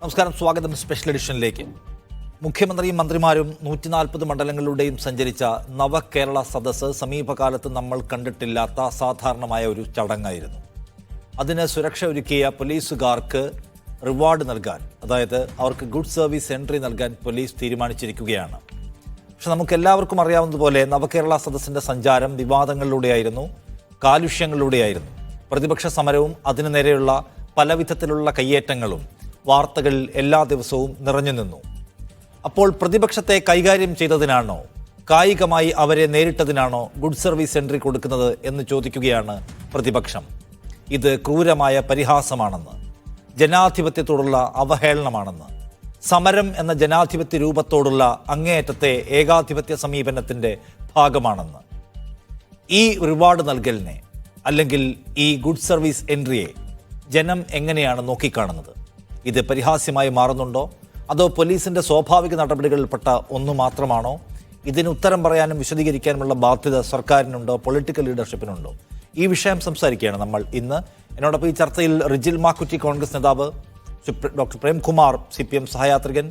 നമസ്കാരം, സ്വാഗതം സ്പെഷ്യൽ എഡിഷനിലേക്ക്. മുഖ്യമന്ത്രിയും മന്ത്രിമാരും 140 മണ്ഡലങ്ങളിലൂടെയും സഞ്ചരിച്ച നവകേരള സദസ്സ് സമീപകാലത്ത് നമ്മൾ കണ്ടിട്ടില്ലാത്ത അസാധാരണമായ ഒരു ചടങ്ങായിരുന്നു. അതിന് സുരക്ഷ ഒരുക്കിയ പോലീസുകാർക്ക് റിവാർഡ് നൽകാൻ, അതായത് അവർക്ക് ഗുഡ് സർവീസ് എൻട്രി നൽകാൻ പോലീസ് തീരുമാനിച്ചിരിക്കുകയാണ്. പക്ഷെ നമുക്കെല്ലാവർക്കും അറിയാവുന്നതുപോലെ നവകേരള സദസ്സിൻ്റെ സഞ്ചാരം വിവാദങ്ങളിലൂടെയായിരുന്നു, കാലുഷ്യങ്ങളിലൂടെയായിരുന്നു. പ്രതിപക്ഷ സമരവും അതിനു നേരെയുള്ള പലവിധത്തിലുള്ള കയ്യേറ്റങ്ങളും വാർത്തകളിൽ എല്ലാ ദിവസവും നിറഞ്ഞു നിന്നു. അപ്പോൾ പ്രതിപക്ഷത്തെ കൈകാര്യം ചെയ്തതിനാണോ, കായികമായി അവരെ നേരിട്ടതിനാണോ ഗുഡ് സർവീസ് എൻട്രി കൊടുക്കുന്നത് എന്ന് ചോദിക്കുകയാണ് പ്രതിപക്ഷം. ഇത് ക്രൂരമായ പരിഹാസമാണെന്ന്, ജനാധിപത്യത്തോടുള്ള അവഹേളനമാണെന്ന്, സമരം എന്ന ജനാധിപത്യ രൂപത്തോടുള്ള അങ്ങേയറ്റത്തെ ഏകാധിപത്യ സമീപനത്തിൻ്റെ ഭാഗമാണെന്ന്. ഈ റിവാർഡ് നൽകലിനെ, അല്ലെങ്കിൽ ഈ ഗുഡ് സർവീസ് എൻട്രിയെ ജനം എങ്ങനെയാണ് നോക്കിക്കാണുന്നത്? ഇത് പരിഹാസ്യമായി മാറുന്നുണ്ടോ, അതോ പോലീസിൻ്റെ സ്വാഭാവിക നടപടികളിൽപ്പെട്ട ഒന്നു മാത്രമാണോ? ഇതിന് ഉത്തരം പറയാനും വിശദീകരിക്കാനുമുള്ള ബാധ്യത സർക്കാരിനുണ്ടോ, പൊളിറ്റിക്കൽ ലീഡർഷിപ്പിനുണ്ടോ? ഈ വിഷയം സംസാരിക്കുകയാണ് നമ്മൾ ഇന്ന്. എന്നോടൊപ്പം ഈ ചർച്ചയിൽ റിജിൽ മാക്കുറ്റി കോൺഗ്രസ് നേതാവ്, ഡോക്ടർ പ്രേംകുമാർ CPM സഹയാത്രികൻ,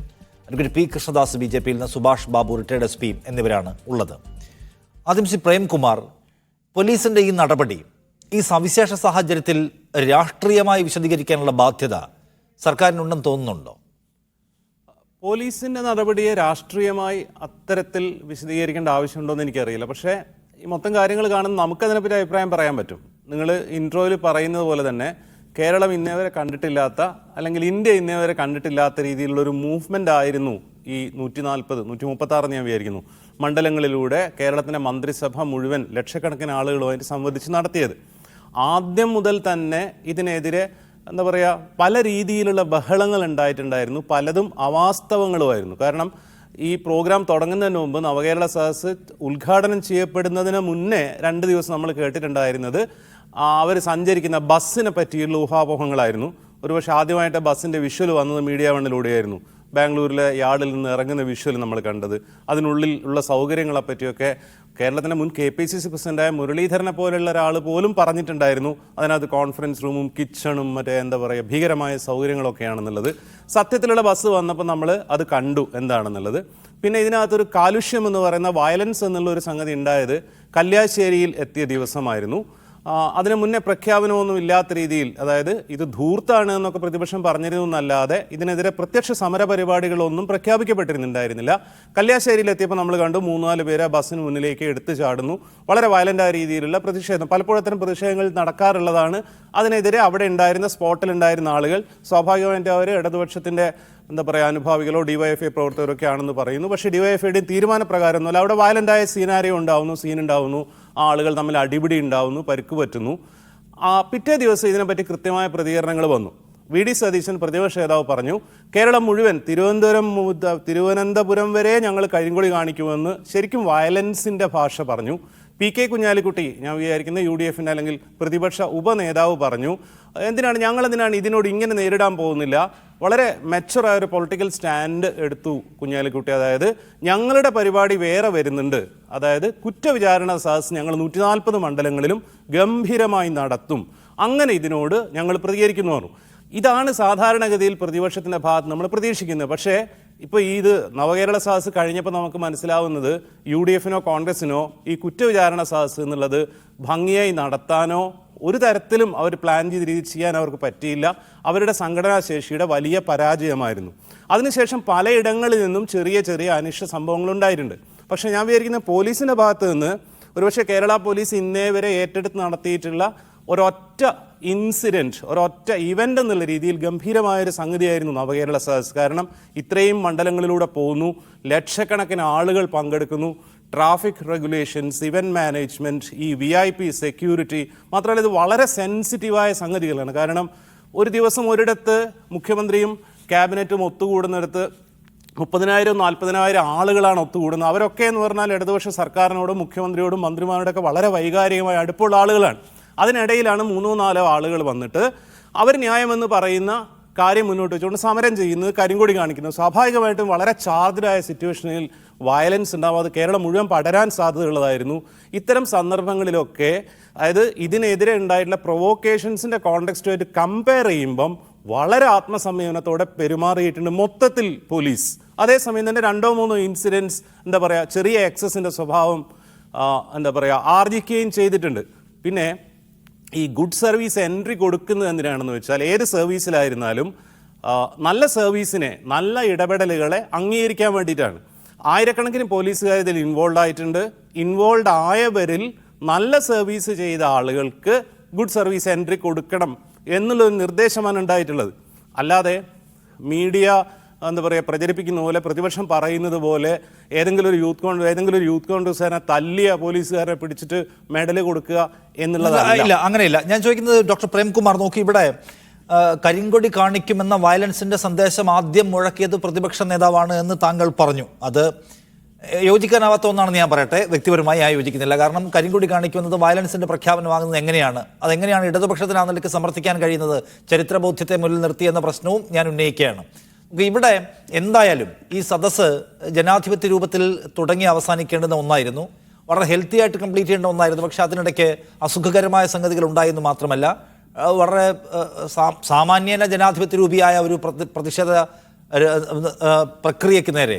അഡ്വക്കേറ്റ് പി കൃഷ്ണദാസ് BJPയിൽ നിന്ന്, സുഭാഷ് ബാബു റിട്ടയർഡ് SP എന്നിവരാണ് ഉള്ളത്. ആദ്യം പ്രേംകുമാർ, പോലീസിൻ്റെ ഈ നടപടി ഈ സവിശേഷ സാഹചര്യത്തിൽ രാഷ്ട്രീയമായി വിശദീകരിക്കാനുള്ള ബാധ്യത സർക്കാരിനുണ്ടെന്ന് തോന്നുന്നുണ്ടോ? പോലീസിൻ്റെ നടപടിയെ രാഷ്ട്രീയമായി അത്തരത്തിൽ വിശദീകരിക്കേണ്ട ആവശ്യമുണ്ടോ എന്ന് എനിക്കറിയില്ല. പക്ഷേ ഈ മൊത്തം കാര്യങ്ങൾ കാണുന്ന നമുക്കതിനെപ്പറ്റി അഭിപ്രായം പറയാൻ പറ്റും. നിങ്ങൾ ഇൻട്രോയിൽ പറയുന്നത് പോലെ തന്നെ കേരളം ഇന്നേവരെ കണ്ടിട്ടില്ലാത്ത, അല്ലെങ്കിൽ ഇന്ത്യ ഇന്നേവരെ കണ്ടിട്ടില്ലാത്ത രീതിയിലുള്ളൊരു മൂവ്മെൻ്റ് ആയിരുന്നു ഈ 136 ഞാൻ വിചാരിക്കുന്നു മണ്ഡലങ്ങളിലൂടെ കേരളത്തിൻ്റെ മന്ത്രിസഭ മുഴുവൻ ലക്ഷക്കണക്കിന് ആളുകളുമായിട്ട് സംവദിച്ച് നടത്തിയത്. ആദ്യം മുതൽ തന്നെ ഇതിനെതിരെ എന്താ പറയുക, പല രീതിയിലുള്ള ബഹളങ്ങൾ ഉണ്ടായിട്ടുണ്ടായിരുന്നു. പലതും അവാസ്തവങ്ങളുമായിരുന്നു. കാരണം ഈ പ്രോഗ്രാം തുടങ്ങുന്നതിന് മുമ്പ് നവകേരള സദസ്സ് ഉദ്ഘാടനം ചെയ്യപ്പെടുന്നതിന് മുന്നേ 2 ദിവസം നമ്മൾ കേട്ടിട്ടുണ്ടായിരുന്നത് അവർ സഞ്ചരിക്കുന്ന ബസ്സിനെ പറ്റിയുള്ള ഊഹാപോഹങ്ങളായിരുന്നു. ഒരുപക്ഷെ ആദ്യമായിട്ട് ബസ്സിൻ്റെ വിഷ്വൽ വന്നത് മീഡിയ വണ്ണിലൂടെയായിരുന്നു. ബാംഗ്ലൂരിലെ യാർഡിൽ നിന്ന് ഇറങ്ങുന്ന വിഷ്വൽ നമ്മൾ കണ്ടത്. അതിനുള്ളിൽ ഉള്ള സൗകര്യങ്ങളെ പറ്റിയൊക്കെ കേരളത്തിൻ്റെ മുൻ KPCC പ്രസിഡന്റായ മുരളീധരനെ പോലെയുള്ള ഒരാൾ പോലും പറഞ്ഞിട്ടുണ്ടായിരുന്നു. അതിനകത്ത് കോൺഫറൻസ് റൂമും കിച്ചണും മറ്റേ എന്താ പറയുക ഭീകരമായ സൗകര്യങ്ങളൊക്കെയാണെന്നുള്ളത്. സത്യത്തിലുള്ള ബസ് വന്നപ്പോൾ നമ്മൾ അത് കണ്ടു എന്താണെന്നുള്ളത്. പിന്നെ ഇതിനകത്തൊരു കാലുഷ്യം എന്ന് പറയുന്ന വയലൻസ് എന്നുള്ള ഒരു സംഗതി ഉണ്ടായത് കല്യാശ്ശേരിയിൽ എത്തിയ ദിവസമായിരുന്നു. അതിന് മുന്നേ പ്രഖ്യാപനമൊന്നും ഇല്ലാത്ത രീതിയിൽ, അതായത് ഇത് ധൂർത്താണ് എന്നൊക്കെ പ്രതിപക്ഷം പറഞ്ഞിരുന്നല്ലാതെ ഇതിനെതിരെ പ്രത്യക്ഷ സമര പരിപാടികളൊന്നും പ്രഖ്യാപിക്കപ്പെട്ടിരുന്നുണ്ടായിരുന്നില്ല. കല്യാശ്ശേരിയിലെത്തിയപ്പോൾ നമ്മൾ കണ്ടു 3-4 പേര് ബസ്സിന് മുന്നിലേക്ക് എടുത്തു ചാടുന്നു. വളരെ വയലൻ്റായ രീതിയിലുള്ള പ്രതിഷേധം, പലപ്പോഴും അത്തരം പ്രതിഷേധങ്ങൾ നടക്കാറുള്ളതാണ്. അതിനെതിരെ അവിടെ ഉണ്ടായിരുന്ന സ്പോട്ടിലുണ്ടായിരുന്ന ആളുകൾ സ്വാഭാവികമായിട്ട് അവർ ഇടതുപക്ഷത്തിൻ്റെ എന്താ പറയുക അനുഭാവികളോ DYFI പ്രവർത്തകരൊക്കെ ആണെന്ന് പറയുന്നു. പക്ഷേ DYFIയുടെയും തീരുമാനപ്രകാരമൊന്നുമല്ല. അവിടെ വയലൻ്റായ സീൻ ഉണ്ടാവുന്നു, ആളുകൾ തമ്മിൽ അടിപിടി ഉണ്ടാവുന്നു, പരിക്ക് പറ്റുന്നു. പിറ്റേ ദിവസം ഇതിനെപ്പറ്റി കൃത്യമായ പ്രതികരണങ്ങൾ വന്നു. VD സതീശൻ പ്രതിപക്ഷ നേതാവ് പറഞ്ഞു, കേരളം മുഴുവൻ തിരുവനന്തപുരം വരെ ഞങ്ങൾ കരിങ്കൊടി കാണിക്കുമെന്ന് ശരിക്കും വയലൻസിൻ്റെ ഭാഷ പറഞ്ഞു. PK കുഞ്ഞാലിക്കുട്ടി, ഞാൻ വിചാരിക്കുന്ന UDFിൻ്റെ അല്ലെങ്കിൽ പ്രതിപക്ഷ ഉപനേതാവ് പറഞ്ഞു, ഞങ്ങളെന്തിനാണ് ഇതിനോട് ഇങ്ങനെ നേരിടാൻ പോകുന്നില്ല. വളരെ മെച്ചുറായ ഒരു പൊളിറ്റിക്കൽ സ്റ്റാൻഡ് എടുത്തു കുഞ്ഞാലിക്കുട്ടി. അതായത് ഞങ്ങളുടെ പരിപാടി വേറെ വരുന്നുണ്ട്, അതായത് കുറ്റവിചാരണ സദസ്സ് ഞങ്ങൾ 140 മണ്ഡലങ്ങളിലും ഗംഭീരമായി നടത്തും, അങ്ങനെ ഇതിനോട് ഞങ്ങൾ പ്രതികരിക്കുന്നു പറഞ്ഞു. ഇതാണ് സാധാരണഗതിയിൽ പ്രതിപക്ഷത്തിൻ്റെ ഭാഗത്ത് നമ്മൾ പ്രതീക്ഷിക്കുന്നത്. പക്ഷേ ഇപ്പോൾ ഇത് നവകേരള സദസ്സ് കഴിഞ്ഞപ്പോൾ നമുക്ക് മനസ്സിലാവുന്നത് UDFിനോ കോൺഗ്രസിനോ ഈ കുറ്റവിചാരണ സദസ്സ് എന്നുള്ളത് ഭംഗിയായി നടത്താനോ ഒരു തരത്തിലും അവർ പ്ലാൻ ചെയ്ത രീതിയിൽ ചെയ്യാൻ അവർക്ക് പറ്റിയില്ല. അവരുടെ സംഘടനാ ശേഷിയുടെ വലിയ പരാജയമായിരുന്നു. അതിനുശേഷം പലയിടങ്ങളിൽ നിന്നും ചെറിയ ചെറിയ അനിഷ്ട സംഭവങ്ങളുണ്ടായിട്ടുണ്ട്. പക്ഷേ ഞാൻ വിചാരിക്കുന്ന പോലീസിൻ്റെ ഭാഗത്ത് നിന്ന് ഒരുപക്ഷെ കേരള പോലീസ് ഇന്നേ വരെ ഏറ്റെടുത്ത് നടത്തിയിട്ടുള്ള ഒരൊറ്റ ഇൻസിഡൻറ്റ്, ഒരൊറ്റ ഇവൻ്റ് എന്നുള്ള രീതിയിൽ ഗംഭീരമായൊരു സംഗതിയായിരുന്നു നവകേരള സദസ്സ്. കാരണം ഇത്രയും മണ്ഡലങ്ങളിലൂടെ പോകുന്നു, ലക്ഷക്കണക്കിന് ആളുകൾ പങ്കെടുക്കുന്നു, ട്രാഫിക് റെഗുലേഷൻസ്, ഇവൻറ്റ് മാനേജ്മെൻറ്റ്, ഈ VIP സെക്യൂരിറ്റി, മാത്രമല്ല ഇത് വളരെ സെൻസിറ്റീവായ സംഗതികളാണ്. കാരണം ഒരു ദിവസം ഒരിടത്ത് മുഖ്യമന്ത്രിയും ക്യാബിനറ്റും ഒത്തുകൂടുന്നിടത്ത് 30,000-40,000 ആളുകളാണ് ഒത്തുകൂടുന്നത്. അവരൊക്കെ എന്ന് പറഞ്ഞാൽ ഇടതുപക്ഷ സർക്കാരിനോടും മുഖ്യമന്ത്രിയോടും മന്ത്രിമാരോടൊക്കെ വളരെ വൈകാരികമായി അടുപ്പുള്ള ആളുകളാണ്. അതിനിടയിലാണ് 3-4 ആളുകൾ വന്നിട്ട് അവർ ന്യായമെന്ന് പറയുന്ന കാര്യം മുന്നോട്ട് വെച്ചുകൊണ്ട് സമരം ചെയ്യുന്നത്, കരിങ്കൊടി കാണിക്കുന്നത്. സ്വാഭാവികമായിട്ടും വളരെ ചാർജ്ഡായ സിറ്റുവേഷനിൽ വയലൻസ് ഉണ്ടാവും. അത് കേരളം മുഴുവൻ പടരാൻ സാധ്യതയുള്ളതായിരുന്നു. ഇത്തരം സന്ദർഭങ്ങളിലൊക്കെ അതായത് ഇതിനെതിരെ ഉണ്ടായിട്ടുള്ള പ്രൊവോക്കേഷൻസിൻ്റെ കോണ്ടെക്സ്റ്റുമായിട്ട് കമ്പയർ ചെയ്യുമ്പം വളരെ ആത്മസംയമനത്തോടെ പെരുമാറിയിട്ടുണ്ട് മൊത്തത്തിൽ പോലീസ്. അതേസമയം തന്നെ 2-3 ഇൻസിഡൻസ് എന്താ പറയുക ചെറിയ എക്സസിൻ്റെ സ്വഭാവം എന്താ പറയുക ആർജിക്കുകയും ചെയ്തിട്ടുണ്ട്. പിന്നെ ഈ ഗുഡ് സർവീസ് എൻട്രി കൊടുക്കുന്നത് എന്തിനാണെന്ന് വെച്ചാൽ ഏത് സർവീസിലായിരുന്നാലും നല്ല സർവീസിനെ, നല്ല ഇടപെടലുകളെ അംഗീകരിക്കാൻ വേണ്ടിയിട്ടാണ്. ആയിരക്കണക്കിന് പോലീസുകാർ ഇതിൽ ഇൻവോൾവ് ആയിട്ടുണ്ട്. ഇൻവോൾവ് ആയവരിൽ നല്ല സർവീസ് ചെയ്ത ആളുകൾക്ക് ഗുഡ് സർവീസ് എൻട്രി കൊടുക്കണം എന്നുള്ളൊരു നിർദ്ദേശമാണ് ഉണ്ടായിട്ടുള്ളത്. അല്ലാതെ മീഡിയ എന്താ പറയുക പ്രചരിപ്പിക്കുന്ന പോലെ, പ്രതിപക്ഷം പറയുന്നത് പോലെ ഏതെങ്കിലും ഒരു യൂത്ത് കോൺഗ്രസ്സുകാരനെ തല്ലിയ പോലീസുകാരെ പിടിച്ചിട്ട് മെഡൽ കൊടുക്കുക എന്നുള്ളതല്ല. ഇല്ല, അങ്ങനെയില്ല. ഞാൻ ചോദിക്കുന്നത് ഡോക്ടർ പ്രേംകുമാർ, നോക്കി ഇവിടെ കരിങ്കൊടി കാണിക്കുമെന്ന വയലൻസിന്റെ സന്ദേശം ആദ്യം മുഴക്കിയത് പ്രതിപക്ഷ നേതാവാണ് എന്ന് താങ്കൾ പറഞ്ഞു. അത് യോജിക്കാനാവാത്ത ഒന്നാണെന്ന് ഞാൻ പറയട്ടെ. വ്യക്തിപരമായി ഞാൻ യോജിക്കുന്നില്ല. കാരണം കരിങ്കൊടി കാണിക്കുന്നത് വയലൻസിന്റെ പ്രഖ്യാപനമാകുന്നത് എങ്ങനെയാണ്, അതെങ്ങനെയാണ് ഇടതുപക്ഷത്തിന് ആ നിലയ്ക്ക് സമർത്ഥിക്കാൻ കഴിയുന്നത്, ചരിത്രബോധ്യത്തെ മുന്നിൽ നിർത്തി എന്ന പ്രശ്നവും ഞാൻ ഉന്നയിക്കുകയാണ്. ഇവിടെ എന്തായാലും ഈ സദസ്സ് ജനാധിപത്യ രൂപത്തിൽ തുടങ്ങി അവസാനിക്കേണ്ടുന്ന ഒന്നായിരുന്നു, വളരെ ഹെൽത്തി ആയിട്ട് കംപ്ലീറ്റ് ചെയ്യേണ്ട ഒന്നായിരുന്നു. പക്ഷെ അതിനിടയ്ക്ക് അസുഖകരമായ സംഗതികൾ ഉണ്ടായെന്ന് മാത്രമല്ല, വളരെ സാമാന്യേന ജനാധിപത്യ രൂപിയായ ഒരു പ്രതിഷേധ പ്രക്രിയയ്ക്ക് നേരെ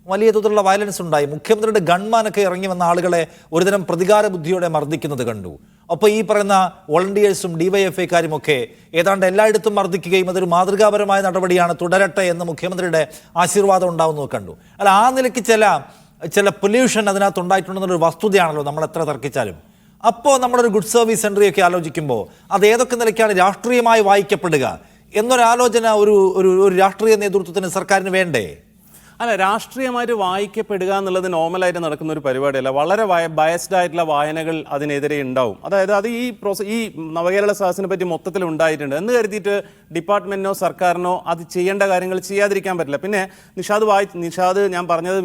വലിയ തോതിലുള്ള വയലൻസ് ഉണ്ടായി. മുഖ്യമന്ത്രിയുടെ ഗൺമാനൊക്കെ ഇറങ്ങി വന്ന ആളുകളെ ഒരുതരം പ്രതികാര ബുദ്ധിയോടെ മർദ്ദിക്കുന്നത് കണ്ടു. അപ്പോൾ ഈ പറയുന്ന വോളണ്ടിയേഴ്സും ഡിവൈഎഫ്ഐക്കാരും ഒക്കെ ഏതാണ്ട് എല്ലായിടത്തും മർദ്ദിക്കുകയും അതൊരു മാതൃകാപരമായ നടപടിയാണ്, തുടരട്ടെ എന്ന് മുഖ്യമന്ത്രിയുടെ ആശീർവാദം ഉണ്ടാവുന്നത് കണ്ടു. അല്ല, ആ നിലയ്ക്ക് ചില പൊല്യൂഷൻ അതിനകത്ത് ഉണ്ടായിട്ടുണ്ടെന്നൊരു വസ്തുതയാണല്ലോ നമ്മൾ എത്ര തർക്കിച്ചാലും. അപ്പോൾ നമ്മളൊരു ഗുഡ് സർവീസ് സെൻ്ററിയൊക്കെ ആലോചിക്കുമ്പോൾ അത് ഏതൊക്കെ നിലയ്ക്കാണ് രാഷ്ട്രീയമായി വായിക്കപ്പെടുക എന്നൊരാലോചന ഒരു രാഷ്ട്രീയ നേതൃത്വത്തിന് സർക്കാരിന് വേണ്ടേ? അല്ല, രാഷ്ട്രീയമായിട്ട് വായിക്കപ്പെടുക എന്നുള്ളത് നോർമലായിട്ട് നടക്കുന്ന ഒരു പരിപാടിയല്ല. വളരെ ബയസ്ഡ് ആയിട്ടുള്ള വായനകൾ അതിനെതിരെ ഉണ്ടാവും. അതായത് അത് ഈ നവകേരള സദസ്സിനെ പറ്റി മൊത്തത്തിൽ ഉണ്ടായിട്ടുണ്ട് എന്ന് കരുതിയിട്ട് ഡിപ്പാർട്ട്മെന്റിനോ സർക്കാരിനോ അത് ചെയ്യേണ്ട കാര്യങ്ങൾ ചെയ്യാതിരിക്കാൻ പറ്റില്ല. പിന്നെ നിഷാദ് ഞാൻ പറഞ്ഞത്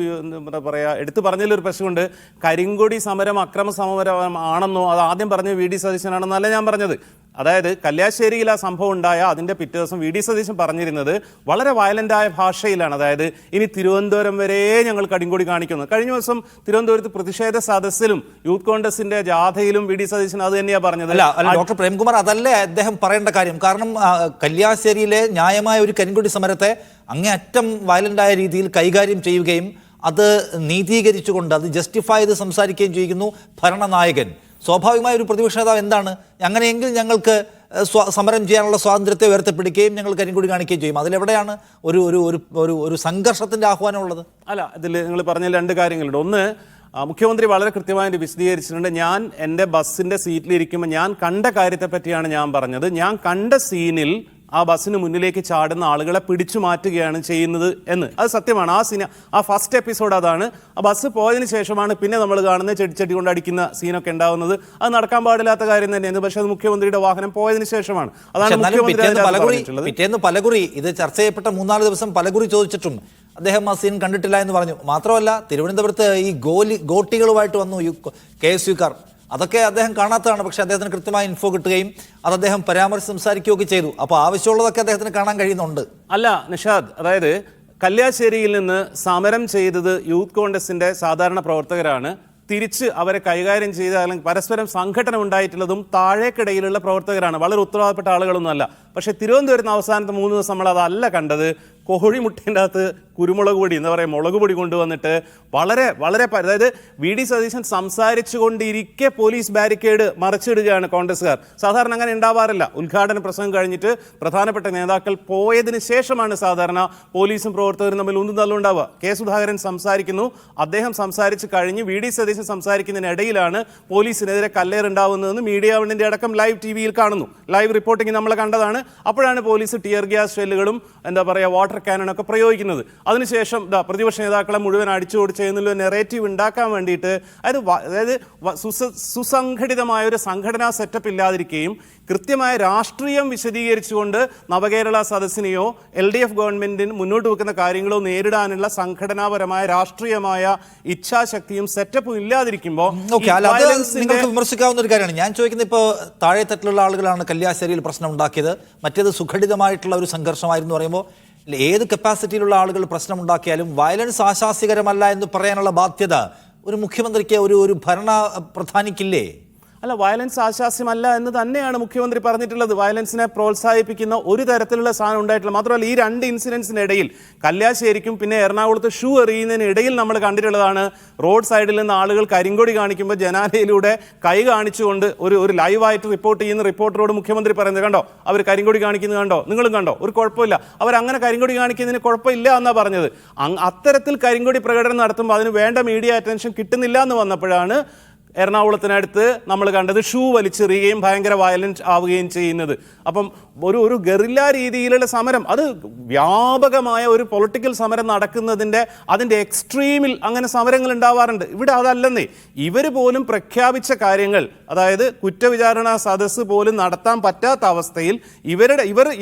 എന്താ പറയുക എടുത്തു പറഞ്ഞതിലൊരു പ്രശ്നമുണ്ട്. കരിങ്കൊടി സമരം അക്രമ സമരം ആണെന്നോ അത് ആദ്യം പറഞ്ഞ വി ഡി സതീശനാണെന്നല്ല ഞാൻ പറഞ്ഞത്. അതായത് കല്യാശ്ശേരിയിൽ ആ സംഭവം ഉണ്ടായ അതിൻ്റെ പിറ്റേ ദിവസം വി ഡി സതീശൻ പറഞ്ഞിരുന്നത് വളരെ വയലൻ്റായ ഭാഷയിലാണ്. അതായത് ഇനി തിരുവനന്തപുരം വരെ ഞങ്ങൾ കരിങ്കൊടി കാണിക്കുന്നു. കഴിഞ്ഞ ദിവസം തിരുവനന്തപുരത്ത് പ്രതിഷേധ സദസ്സിലും യൂത്ത് കോൺഗ്രസിന്റെ ജാഥയിലും വി ഡി സതീശൻ അത് തന്നെയാണ് പറഞ്ഞത്. അല്ല ഡോക്ടർ പ്രേംകുമാർ, അതല്ലേ അദ്ദേഹം പറയേണ്ട കാര്യം. കാരണം കല്യാശ്ശേരിയിലെ ന്യായമായ ഒരു കരിങ്കൊടി സമരത്തെ അങ്ങേയറ്റം വയലൻ്റായ രീതിയിൽ കൈകാര്യം ചെയ്യുകയും അത് നീതീകരിച്ചുകൊണ്ട് അത് ജസ്റ്റിഫൈ ചെയ്ത് സംസാരിക്കുകയും ചെയ്യുന്നു ഭരണനായകൻ. സ്വാഭാവികമായ ഒരു പ്രതിപക്ഷ നേതാവ് എന്താണ്, അങ്ങനെയെങ്കിൽ ഞങ്ങൾക്ക് സമരം ചെയ്യാനുള്ള സ്വാതന്ത്ര്യത്തെ ഉയർത്തിപ്പിടിക്കുകയും ഞങ്ങൾ കരിങ്കൊടി കാണിക്കുകയും ചെയ്യും. അതിലെവിടെയാണ് ഒരു സംഘർഷത്തിന്റെ ആഹ്വാനം ഉള്ളത്? അല്ല, ഇതിൽ നിങ്ങൾ പറഞ്ഞ 2 കാര്യങ്ങളുണ്ട്. ഒന്ന്, മുഖ്യമന്ത്രി വളരെ കൃത്യമായിട്ട് വിശദീകരിച്ചിട്ടുണ്ട്. ഞാൻ എൻ്റെ ബസ്സിൻ്റെ സീറ്റിലിരിക്കുമ്പോൾ ഞാൻ കണ്ട കാര്യത്തെ പറ്റിയാണ് ഞാൻ പറഞ്ഞത്. ഞാൻ കണ്ട സീനിൽ ആ ബസ്സിന് മുന്നിലേക്ക് ചാടുന്ന ആളുകളെ പിടിച്ചു മാറ്റുകയാണ് ചെയ്യുന്നത് എന്ന്. അത് സത്യമാണ്. ആ ഫസ്റ്റ് എപ്പിസോഡ് അതാണ്. ആ ബസ് പോയതിന് ശേഷമാണ് പിന്നെ നമ്മൾ കാണുന്ന ചെടി കൊണ്ട് അടിക്കുന്ന സീനൊക്കെ ഉണ്ടാവുന്നത്. അത് നടക്കാൻ പാടില്ലാത്ത കാര്യം തന്നെയാണ്. പക്ഷേ അത് മുഖ്യമന്ത്രിയുടെ വാഹനം പോയതിന് ശേഷമാണ്. അതാണ് പിറ്റേന്ന് പലകുറി ഇത് ചർച്ച ചെയ്യപ്പെട്ട 3-4 ദിവസം പലകുറി ചോദിച്ചിട്ടും അദ്ദേഹം ആ സീൻ കണ്ടിട്ടില്ല എന്ന് പറഞ്ഞു. മാത്രമല്ല, തിരുവനന്തപുരത്ത് ഈ ഗോട്ടികളുമായിട്ട് വന്നു KSUക്കാർ, അതൊക്കെ അദ്ദേഹം കാണാത്തതാണ്. പക്ഷെ അദ്ദേഹത്തിന് കൃത്യമായ ഇൻഫോ കിട്ടുകയും അത് അദ്ദേഹം പരാമർശിച്ച് സംസാരിക്കുകയൊക്കെ ചെയ്തു. അപ്പോൾ ആവശ്യമുള്ളതൊക്കെ അദ്ദേഹത്തിന് കാണാൻ കഴിയുന്നുണ്ട്. അല്ല നിഷാദ്, അതായത് കല്യാശ്ശേരിയിൽ നിന്ന് സമരം ചെയ്തത് യൂത്ത് കോൺഗ്രസിന്റെ സാധാരണ പ്രവർത്തകരാണ്. തിരിച്ച് അവരെ കൈകാര്യം ചെയ്ത അല്ലെങ്കിൽ പരസ്പരം സംഘടന ഉണ്ടായിട്ടുള്ളതും താഴേക്കിടയിലുള്ള പ്രവർത്തകരാണ്. വളരെ ഉത്തരവാദപ്പെട്ട ആളുകളൊന്നും അല്ല. പക്ഷേ തിരുവനന്തപുരത്ത് അവസാനത്തെ 3 ദിവസം നമ്മൾ അതല്ല കണ്ടത്. കോഴിമുട്ടേൻ്റെ അകത്ത് കുരുമുളക് പൊടി എന്താ പറയുക മുളക് പൊടി കൊണ്ടുവന്നിട്ട് വളരെ അതായത് വി ഡി സതീശൻ സംസാരിച്ചു കൊണ്ടിരിക്കെ പോലീസ് ബാരിക്കേഡ് മറിച്ചിടുകയാണ് കോൺഗ്രസ്സുകാർ. സാധാരണ അങ്ങനെ ഉണ്ടാവാറില്ല. ഉദ്ഘാടന പ്രസംഗം കഴിഞ്ഞിട്ട് പ്രധാനപ്പെട്ട നേതാക്കൾ പോയതിന് ശേഷമാണ് സാധാരണ പോലീസും പ്രവർത്തകരും തമ്മിൽ ഒന്നും തള്ളുണ്ടാവുക. കെ സുധാകരൻ സംസാരിക്കുന്നു. അദ്ദേഹം സംസാരിച്ച് കഴിഞ്ഞ് വി ഡി സതീശൻ സംസാരിക്കുന്നതിനിടയിലാണ് പോലീസിനെതിരെ കല്ലേറുണ്ടാവുന്നതെന്ന് മീഡിയ വണ്ണിൻ്റെ അടക്കം ലൈവ് TV-യിൽ കാണുന്നു. ലൈവ് റിപ്പോർട്ടിംഗ് നമ്മൾ കണ്ടതാണ്. അപ്പോഴാണ് പോലീസ് ടിയർ ഗ്യാസ് ഷെല്ലുകളും എന്താ പറയുക വാട്ടർ ക്യാനണൊക്കെ പ്രയോഗിക്കുന്നത്. അതിനുശേഷം പ്രതിപക്ഷ നേതാക്കളെ മുഴുവൻ അടിച്ചുകൊടിച്ച് എന്നുള്ള നെറേറ്റീവ് ഉണ്ടാക്കാൻ വേണ്ടിയിട്ട് അതായത് സുസംഘടിതമായ ഒരു സംഘടനാ സെറ്റപ്പ് ഇല്ലാതിരിക്കുകയും കൃത്യമായ രാഷ്ട്രീയം വിശദീകരിച്ചുകൊണ്ട് നവകേരള സദസ്സിനെയോ LDF ഗവൺമെന്റിന് മുന്നോട്ട് വെക്കുന്ന കാര്യങ്ങളോ നേരിടാനുള്ള സംഘടനാപരമായ രാഷ്ട്രീയമായ ഇച്ഛാശക്തിയും സെറ്റപ്പും ഇല്ലാതിരിക്കുമ്പോൾ നിങ്ങൾക്ക് വിമർശിക്കാവുന്ന ഒരു കാര്യമാണ്. ഞാൻ ചോദിക്കുന്നത്, ഇപ്പോൾ താഴെത്തട്ടിലുള്ള ആളുകളാണ് കല്യാശ്ശേരിയിൽ പ്രശ്നം ഉണ്ടാക്കിയത്, മറ്റേത് സുഘടിതമായിട്ടുള്ള ഒരു സംഘർഷമായിരുന്നു പറയുമ്പോൾ ഏത് കപ്പാസിറ്റിയിലുള്ള ആളുകൾ പ്രശ്നമുണ്ടാക്കിയാലും വയലൻസ് ആശാസ്യകരമല്ല എന്ന് പറയാനുള്ള ബാധ്യത ഒരു മുഖ്യമന്ത്രിക്ക് ഒരു ഭരണ പ്രധാനിക്കില്ലേ? അല്ല, വയലൻസ് ആശാസ്യമല്ല എന്ന് തന്നെയാണ് മുഖ്യമന്ത്രി പറഞ്ഞിട്ടുള്ളത്. വയലൻസിനെ പ്രോത്സാഹിപ്പിക്കുന്ന ഒരു തരത്തിലുള്ള സാധനം ഉണ്ടായിട്ടില്ല. മാത്രമല്ല, ഈ രണ്ട് ഇൻസിഡൻസിനിടയിൽ കല്യാശ്ശേരിക്കും പിന്നെ എറണാകുളത്ത് ഷൂ എറിയുന്നതിനിടയിൽ നമ്മൾ കണ്ടിട്ടുള്ളതാണ് റോഡ് സൈഡിൽ നിന്ന് ആളുകൾ കരിങ്കൊടി കാണിക്കുമ്പോൾ ജനാലയിലൂടെ കൈ കാണിച്ചുകൊണ്ട് ഒരു ലൈവായിട്ട് റിപ്പോർട്ട് ചെയ്യുന്ന റിപ്പോർട്ടറോട് മുഖ്യമന്ത്രി പറയുന്നത് കണ്ടോ, അവർ കരിങ്കൊടി കാണിക്കുന്നത് കണ്ടോ, നിങ്ങളും കണ്ടോ, ഒരു കുഴപ്പമില്ല, അവരങ്ങനെ കരിങ്കൊടി കാണിക്കുന്നതിന് കുഴപ്പമില്ല എന്നാണ് പറഞ്ഞത്. അത്തരത്തിൽ കരിങ്കൊടി പ്രകടനം നടത്തുമ്പോൾ അതിന് വേണ്ട മീഡിയ അറ്റൻഷൻ കിട്ടുന്നില്ല എന്ന് വന്നപ്പോഴാണ് എറണാകുളത്തിനടുത്ത് നമ്മൾ കണ്ടത് ഷൂ വലിച്ചെറിയുകയും ഭയങ്കര വയലന്റ് ആവുകയും ചെയ്യുന്നത്. അപ്പം ഒരു ഗറില്ല രീതിയിലുള്ള സമരം, അത് വ്യാപകമായ ഒരു പൊളിറ്റിക്കൽ സമരം നടക്കുന്നതിൻ്റെ അതിൻ്റെ എക്സ്ട്രീമിൽ അങ്ങനെ സമരങ്ങൾ ഉണ്ടാവാറുണ്ട്. ഇവിടെ അതല്ലെന്നേ, ഇവർ പോലും പ്രഖ്യാപിച്ച കാര്യങ്ങൾ, അതായത് കുറ്റവിചാരണ സദസ്സ് പോലും നടത്താൻ പറ്റാത്ത അവസ്ഥയിൽ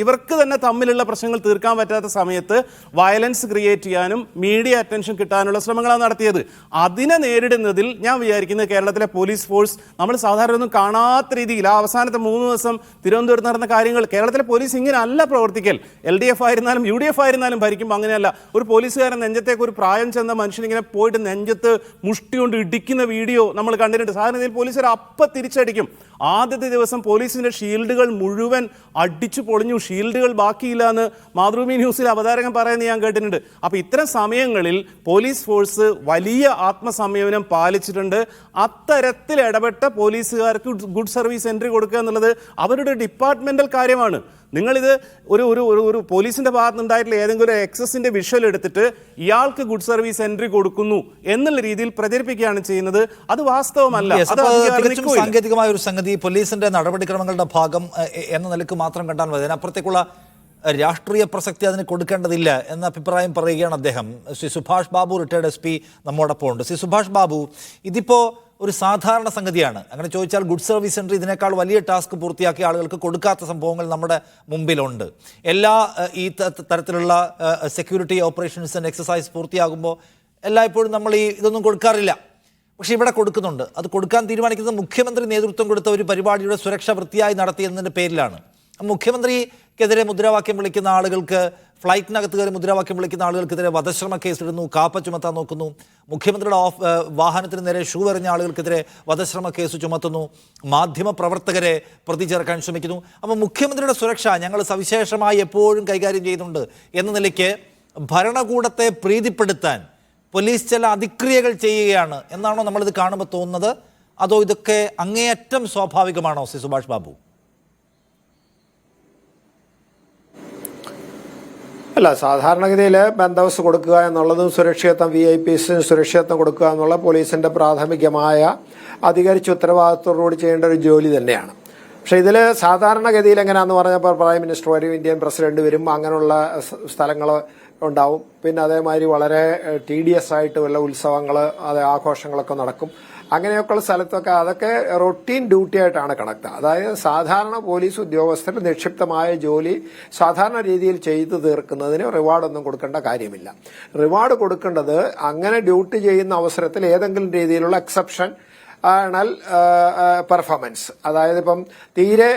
ഇവർക്ക് തന്നെ തമ്മിലുള്ള പ്രശ്നങ്ങൾ തീർക്കാൻ പറ്റാത്ത സമയത്ത് വയലൻസ് ക്രിയേറ്റ് ചെയ്യാനും മീഡിയ അറ്റൻഷൻ കിട്ടാനുള്ള ശ്രമങ്ങളാണ് നടത്തിയത്. അതിനെ നേരിടുന്നതിൽ ഞാൻ വിചാരിക്കുന്നത് കേരളത്തിലെ പോലീസ് ഫോഴ്സ് നമ്മൾ സാധാരണ ഒന്നും കാണാത്ത രീതിയിൽ ആ അവസാനത്തെ 3 ദിവസം തിരുവനന്തപുരത്ത് നടന്ന കാര്യങ്ങൾ, കേരളത്തിലെ പോലീസ് ഇങ്ങനെ അല്ല പ്രവർത്തിക്കൽ. LDF ആയിരുന്നാലും UDF ആയിരുന്നാലും ഭരിക്കുമ്പോൾ അങ്ങനെയല്ല. ഒരു പോലീസുകാരൻ നെഞ്ചത്തേക്ക് ഒരു പ്രായം ചെന്ന മനുഷ്യനിങ്ങനെ പോയിട്ട് നെഞ്ചത്ത് മുഷ്ടി കൊണ്ട് ഇടിക്കുന്ന വീഡിയോ നമ്മൾ കണ്ടിട്ടുണ്ട്. സാധാരണ പോലീസുകാർ അപ്പം തിരിച്ചടിക്കും. ആദ്യത്തെ ദിവസം പോലീസിന്റെ ഷീൽഡുകൾ മുഴുവൻ അടിച്ചു പൊളിഞ്ഞു, ഷീൽഡുകൾ ബാക്കിയില്ല എന്ന് മാതൃഭൂമി ന്യൂസിൽ അവതാരകൻ പറയുന്നത് ഞാൻ കേട്ടിട്ടുണ്ട്. അപ്പോൾ ഇത്തരം സമയങ്ങളിൽ പോലീസ് ഫോഴ്സ് വലിയ ആത്മസംയമനം പാലിച്ചിട്ടുണ്ട്. അത്തരത്തിൽ ഇടപെട്ട പോലീസുകാർക്ക് ഗുഡ് സർവീസ് എൻട്രി കൊടുക്കുക എന്നുള്ളത് അവരുടെ ഡിപ്പാർട്ട്മെന്റൽ കാര്യമാണ്. നിങ്ങളിത് ഒരു പോലീസിന്റെ ഭാഗത്ത് ഉണ്ടായിട്ടുള്ള ഏതെങ്കിലും ഒരു എക്സസിന്റെ വിഷ്വൽ എടുത്തിട്ട് ഇയാൾക്ക് ഗുഡ് സർവീസ് എൻട്രി കൊടുക്കുന്നു എന്നുള്ള രീതിയിൽ പ്രചരിപ്പിക്കുകയാണ് ചെയ്യുന്നത്. അത് വാസ്തവമല്ല. സാങ്കേതികമായ ഒരു സംഗതി പോലീസിന്റെ നടപടിക്രമങ്ങളുടെ ഭാഗം എന്ന നിലക്ക് മാത്രം കണ്ടാൽ മതി. അതിനപ്പുറത്തേക്കുള്ള രാഷ്ട്രീയ പ്രസക്തി അതിന് കൊടുക്കേണ്ടതില്ല എന്ന അഭിപ്രായം പറയുകയാണ് അദ്ദേഹം. ശ്രീ സുഭാഷ് ബാബു, റിട്ടയർഡ് SP, നമ്മോടൊപ്പം ഉണ്ട്. ശ്രീ സുഭാഷ് ബാബു, ഇതിപ്പോൾ ഒരു സാധാരണ സംഗതിയാണ്. അങ്ങനെ ചോദിച്ചാൽ ഗുഡ് സർവീസ് സെൻറ്റർ ഇതിനേക്കാൾ വലിയ ടാസ്ക് പൂർത്തിയാക്കിയ ആളുകൾക്ക് കൊടുക്കാത്ത സംഭവങ്ങൾ നമ്മുടെ മുമ്പിലുണ്ട്. എല്ലാ ഈ തരത്തിലുള്ള സെക്യൂരിറ്റി ഓപ്പറേഷൻസ് ആൻഡ് എക്സസൈസ് പൂർത്തിയാകുമ്പോൾ എല്ലായ്പ്പോഴും നമ്മൾ ഇതൊന്നും കൊടുക്കാറില്ല. പക്ഷേ ഇവിടെ കൊടുക്കുന്നുണ്ട്. അത് കൊടുക്കാൻ തീരുമാനിക്കുന്നത് മുഖ്യമന്ത്രി നേതൃത്വം കൊടുത്ത ഒരു പരിപാടിയുടെ സുരക്ഷ വൃത്തിയായി നടത്തിയെന്നതിൻ്റെ പേരിലാണ്. മുഖ്യമന്ത്രിക്കെതിരെ മുദ്രാവാക്യം വിളിക്കുന്ന ആളുകൾക്ക്, ഫ്ലൈറ്റിനകത്ത് കയറി മുദ്രാവാക്യം വിളിക്കുന്ന ആളുകൾക്കെതിരെ വധശ്രമ കേസിടുന്നു, കാപ്പ ചുമത്താൻ നോക്കുന്നു. മുഖ്യമന്ത്രിയുടെ വാഹനത്തിന് നേരെ ഷൂ എറിഞ്ഞ ആളുകൾക്കെതിരെ വധശ്രമ കേസ് ചുമത്തുന്നു. മാധ്യമ പ്രവർത്തകരെ പ്രതി ചേർക്കാൻ ശ്രമിക്കുന്നു. അപ്പോൾ മുഖ്യമന്ത്രിയുടെ സുരക്ഷ ഞങ്ങൾ സവിശേഷമായി എപ്പോഴും കൈകാര്യം ചെയ്യുന്നുണ്ട് എന്ന നിലയ്ക്ക് ഭരണകൂടത്തെ പ്രീതിപ്പെടുത്താൻ പോലീസ് ചില അതിക്രിയകൾ ചെയ്യുകയാണ് എന്നാണോ നമ്മളിത് കാണുമ്പോൾ തോന്നുന്നത്? അതോ ഇതൊക്കെ അങ്ങേയറ്റം സ്വാഭാവികമാണോ ശ്രീ സുഭാഷ് ബാബു? അല്ല, സാധാരണഗതിയിൽ ബന്ദോബസ്ത് കൊടുക്കുക എന്നുള്ളതും സുരക്ഷിതത്വം VIPs സുരക്ഷിതത്വം കൊടുക്കുക എന്നുള്ള പോലീസിന്റെ പ്രാഥമികമായ അധികരിച്ച ഉത്തരവാദിത്തത്തോടുകൂടി ചെയ്യേണ്ട ഒരു ജോലി തന്നെയാണ്. പക്ഷേ ഇതിൽ സാധാരണഗതിയിൽ എങ്ങനെയാണെന്ന് പറഞ്ഞപ്പോൾ പ്രൈം മിനിസ്റ്റർ വരും, ഇന്ത്യൻ പ്രസിഡന്റ് വരും, അങ്ങനെയുള്ള സ്ഥലങ്ങൾ ഉണ്ടാവും. പിന്നെ അതേമാതിരി വളരെ TDS ആയിട്ട് വല്ല ഉത്സവങ്ങൾ, ആഘോഷങ്ങളൊക്കെ നടക്കും. അങ്ങനെയൊക്കെയുള്ള സ്ഥലത്തൊക്കെ അതൊക്കെ റൊട്ടീൻ ഡ്യൂട്ടി ആയിട്ടാണ് കണക്ട്. അതായത് സാധാരണ പോലീസ് ഉദ്യോഗസ്ഥർ നിക്ഷിപ്തമായ ജോലി സാധാരണ രീതിയിൽ ചെയ്തു തീർക്കുന്നതിന് റിവാർഡൊന്നും കൊടുക്കേണ്ട കാര്യമില്ല. റിവാർഡ് കൊടുക്കേണ്ടത് അങ്ങനെ ഡ്യൂട്ടി ചെയ്യുന്ന അവസരത്തിൽ ഏതെങ്കിലും രീതിയിലുള്ള എക്സെപ്ഷൻ ആണൽ പെർഫോമൻസ്, അതായത് ഇപ്പം തീരെ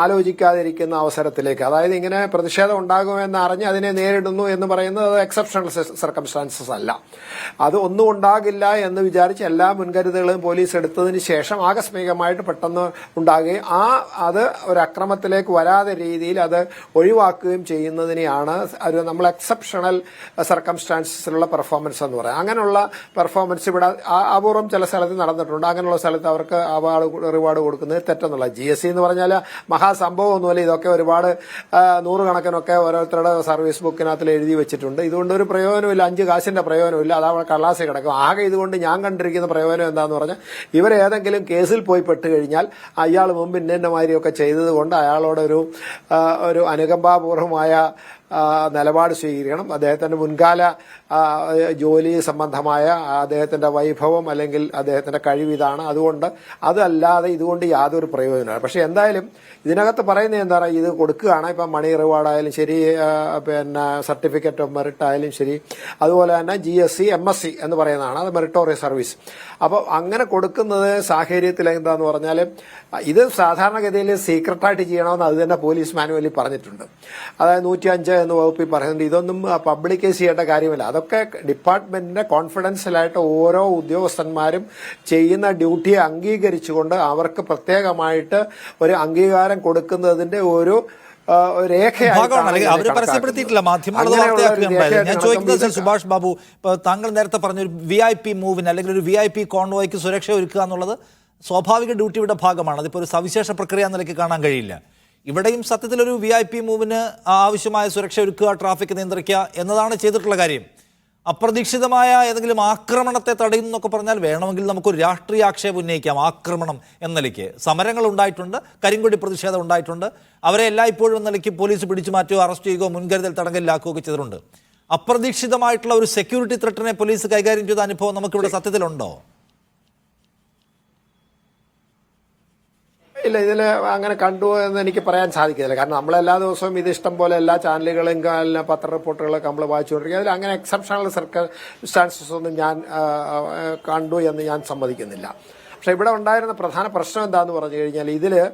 ആലോചിക്കാതിരിക്കുന്ന അവസരത്തിലേക്ക്, അതായത് ഇങ്ങനെ പ്രതിഷേധം ഉണ്ടാകുമെന്ന് അറിഞ്ഞ് അതിനെ നേരിടുന്നു എന്ന് പറയുന്നത് അത് എക്സെപ്ഷണൽ സർക്കംസ്റ്റാൻസസ് അല്ല. അത് ഒന്നും ഉണ്ടാകില്ല എന്ന് വിചാരിച്ച് എല്ലാ മുൻകരുതലുകളും പോലീസ് എടുത്തതിന് ശേഷം ആകസ്മികമായിട്ട് പെട്ടെന്ന് ഉണ്ടാകുകയും അത് ഒരു അക്രമത്തിലേക്ക് വരാതെ രീതിയിൽ അത് ഒഴിവാക്കുകയും ചെയ്യുന്നതിനെയാണ് നമ്മൾ എക്സെപ്ഷണൽ സർക്കംസ്റ്റാൻസസിലുള്ള പെർഫോമൻസ് എന്ന് പറയുന്നത്. അങ്ങനെയുള്ള പെർഫോമൻസ് ഇവിടെ അപൂർവം ചില സ്ഥലത്ത് നടന്നിട്ടുണ്ട്. അങ്ങനെയുള്ള സ്ഥലത്ത് അവർക്ക് റിവാർഡ് കൊടുക്കുന്നത് തെറ്റെന്നുള്ള. GST എന്ന് പറഞ്ഞാൽ മഹാസംഭവമൊന്നുമല്ല. ഇതൊക്കെ ഒരുപാട് നൂറുകണക്കിനൊക്കെ ഓരോരുത്തരുടെ സർവീസ് ബുക്കിനകത്തിൽ എഴുതി വെച്ചിട്ടുണ്ട്. ഇതുകൊണ്ട് ഒരു പ്രയോജനമില്ല, 5 കാശിന്റെ പ്രയോജനമില്ല. അത് അവിടെ കള്ളാസി കിടക്കും. ആകെ ഇതുകൊണ്ട് ഞാൻ കണ്ടിരിക്കുന്ന പ്രയോജനം എന്താന്ന് പറഞ്ഞാൽ, ഇവരേതെങ്കിലും കേസിൽ പോയി പെട്ട് കഴിഞ്ഞാൽ അയാൾ മുമ്പ് ഇന്നമാതിരിയൊക്കെ ചെയ്തത് കൊണ്ട് അയാളോട് ഒരു അനുകമ്പാപൂർവമായ നിലപാട് സ്വീകരിക്കണം. അദ്ദേഹത്തിന്റെ മുൻകാല ജോലി സംബന്ധമായ അദ്ദേഹത്തിന്റെ വൈഭവം അല്ലെങ്കിൽ അദ്ദേഹത്തിന്റെ കഴിവിതാണ്. അതുകൊണ്ട് അതല്ലാതെ ഇതുകൊണ്ട് യാതൊരു പ്രയോജനമില്ല. പക്ഷെ എന്തായാലും ഇതിനകത്ത് പറയുന്നത് എന്താണ്, ഇത് കൊടുക്കുകയാണ്. ഇപ്പം മണി റിവാർഡായാലും ശരി, പിന്നെ സർട്ടിഫിക്കറ്റ് ഓഫ് മെറിറ്റ് ആയാലും ശരി, അതുപോലെ തന്നെ GSC MSc എന്ന് പറയുന്നതാണ്, അത് മെറിറ്റോറിയസ് സർവീസ്. അപ്പോൾ അങ്ങനെ കൊടുക്കുന്നത് സാഹചര്യത്തിൽ എന്താന്ന് പറഞ്ഞാൽ, ഇത് സാധാരണഗതിയിൽ സീക്രട്ടായിട്ട് ചെയ്യണമെന്ന് അത് തന്നെ പോലീസ് മാനുവലിൽ പറഞ്ഞിട്ടുണ്ട്. അതായത് 105 എന്ന് വകുപ്പിൽ പറയുന്നുണ്ട്. ഇതൊന്നും പബ്ലിക്കൈസ് ചെയ്യേണ്ട കാര്യമില്ല. അതൊക്കെ ഡിപ്പാർട്ട്മെന്റിന്റെ കോൺഫിഡൻഷ്യലായിട്ട് ഓരോ ഉദ്യോഗസ്ഥന്മാരും ചെയ്യുന്ന ഡ്യൂട്ടിയെ അംഗീകരിച്ചുകൊണ്ട് അവർക്ക് പ്രത്യേകമായിട്ട് ഒരു അംഗീകാരം കൊടുക്കുന്നതിന്റെ ഒരു അവർ പരസ്യപ്പെടുത്തിയിട്ടില്ല, മാധ്യമങ്ങൾ വാർത്തയാക്കുകയുണ്ടായത്. ഞാൻ ചോദിക്കുന്നത് സുഭാഷ് ബാബു, ഇപ്പോൾ താങ്കൾ നേരത്തെ പറഞ്ഞ ഒരു VIP മൂവിന് അല്ലെങ്കിൽ ഒരു VIP കോൺവോയ്ക്ക് സുരക്ഷ ഒരുക്കുക എന്നുള്ളത് സ്വാഭാവിക ഡ്യൂട്ടിയുടെ ഭാഗമാണ്. അതിപ്പോൾ ഒരു സവിശേഷ പ്രക്രിയ എന്ന നിലയ്ക്ക് കാണാൻ കഴിയില്ല. ഇവിടെയും സത്യത്തിലൊരു VIP മൂവിന് ആവശ്യമായ സുരക്ഷ ഒരുക്കുക, ട്രാഫിക് നിയന്ത്രിക്കുക എന്നതാണ് ചെയ്തിട്ടുള്ള കാര്യം. അപ്രതീക്ഷിതമായ ഏതെങ്കിലും ആക്രമണത്തെ തടയുന്നൊക്കെ പറഞ്ഞാൽ വേണമെങ്കിൽ നമുക്കൊരു രാഷ്ട്രീയ ആക്ഷേപം ഉന്നയിക്കാം. ആക്രമണം എന്ന നിലയ്ക്ക് സമരങ്ങൾ ഉണ്ടായിട്ടുണ്ട്, കരിങ്കൊടി പ്രതിഷേധം ഉണ്ടായിട്ടുണ്ട്. അവരെ എല്ലായ്പ്പോഴും എന്ന നിലയ്ക്ക് പോലീസ് പിടിച്ചു മാറ്റുകയോ അറസ്റ്റ് ചെയ്യുകയോ മുൻകരുതൽ തടങ്കലിലാക്കുകയോ ഒക്കെ ചെയ്തിട്ടുണ്ട്. അപ്രതീക്ഷിതമായിട്ടുള്ള ഒരു സെക്യൂരിറ്റി ത്രെട്ടിനെ പോലീസ് കൈകാര്യം ചെയ്ത അനുഭവം നമുക്കിവിടെ സത്യത്തിലുണ്ടോ? ഇല്ല, ഇതിൽ അങ്ങനെ കണ്ടു എന്ന് എനിക്ക് പറയാൻ സാധിക്കില്ല. കാരണം നമ്മളെല്ലാ ദിവസവും ഇത് ഇഷ്ടം പോലെ എല്ലാ ചാനലുകളും പത്ര റിപ്പോർട്ടുകളൊക്കെ നമ്മൾ വായിച്ചുകൊണ്ടിരിക്കുക. അതിൽ അങ്ങനെ എക്സെപ്ഷണൽ സർക്കംസ്റ്റാൻസസ് ഒന്നും ഞാൻ കണ്ടു എന്ന് ഞാൻ സമ്മതിക്കുന്നില്ല. പക്ഷെ ഇവിടെ ഉണ്ടായിരുന്ന പ്രധാന പ്രശ്നം എന്താന്ന് പറഞ്ഞു കഴിഞ്ഞാൽ ഇതില്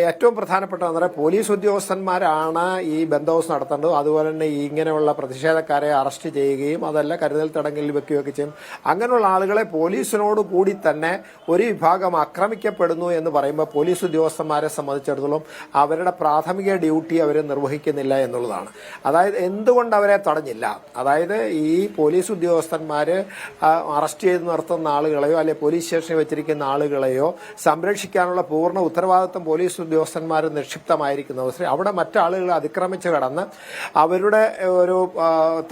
ഏറ്റവും പ്രധാനപ്പെട്ട പോലീസ് ഉദ്യോഗസ്ഥന്മാരാണ് ഈ ബന്ദോബസ്ത് നടത്തേണ്ടത്. അതുപോലെ തന്നെ ഇങ്ങനെയുള്ള പ്രതിഷേധക്കാരെ അറസ്റ്റ് ചെയ്യുകയും അതല്ല കരുതൽ തടങ്കലിൽ വെക്കുകയൊക്കെ ചെയ്യും. അങ്ങനെയുള്ള ആളുകളെ പോലീസിനോട് കൂടി തന്നെ ഒരു വിഭാഗം ആക്രമിക്കപ്പെടുന്നു എന്ന് പറയുമ്പോൾ പോലീസ് ഉദ്യോഗസ്ഥന്മാരെ സംബന്ധിച്ചിടത്തോളം അവരുടെ പ്രാഥമിക ഡ്യൂട്ടി അവർ നിർവഹിക്കുന്നില്ല എന്നുള്ളതാണ്. അതായത് എന്തുകൊണ്ട് അവരെ തടഞ്ഞില്ല? അതായത് ഈ പോലീസ് ഉദ്യോഗസ്ഥന്മാര് അറസ്റ്റ് ചെയ്ത് നിർത്തുന്ന ആളുകളെയോ അല്ലെ പോലീസ് സ്റ്റേഷനിൽ വെച്ചിരിക്കുന്ന ആളുകളെയോ സംരക്ഷിക്കാനുള്ള പൂർണ്ണ ഉത്തരവാദിത്വം പോലീസ് ഉദ്യോഗസ്ഥന്മാർ നിക്ഷിപ്തമായിരിക്കുന്ന അവസരം അവിടെ മറ്റാളുകളെ അതിക്രമിച്ച് കടന്ന് അവരുടെ ഒരു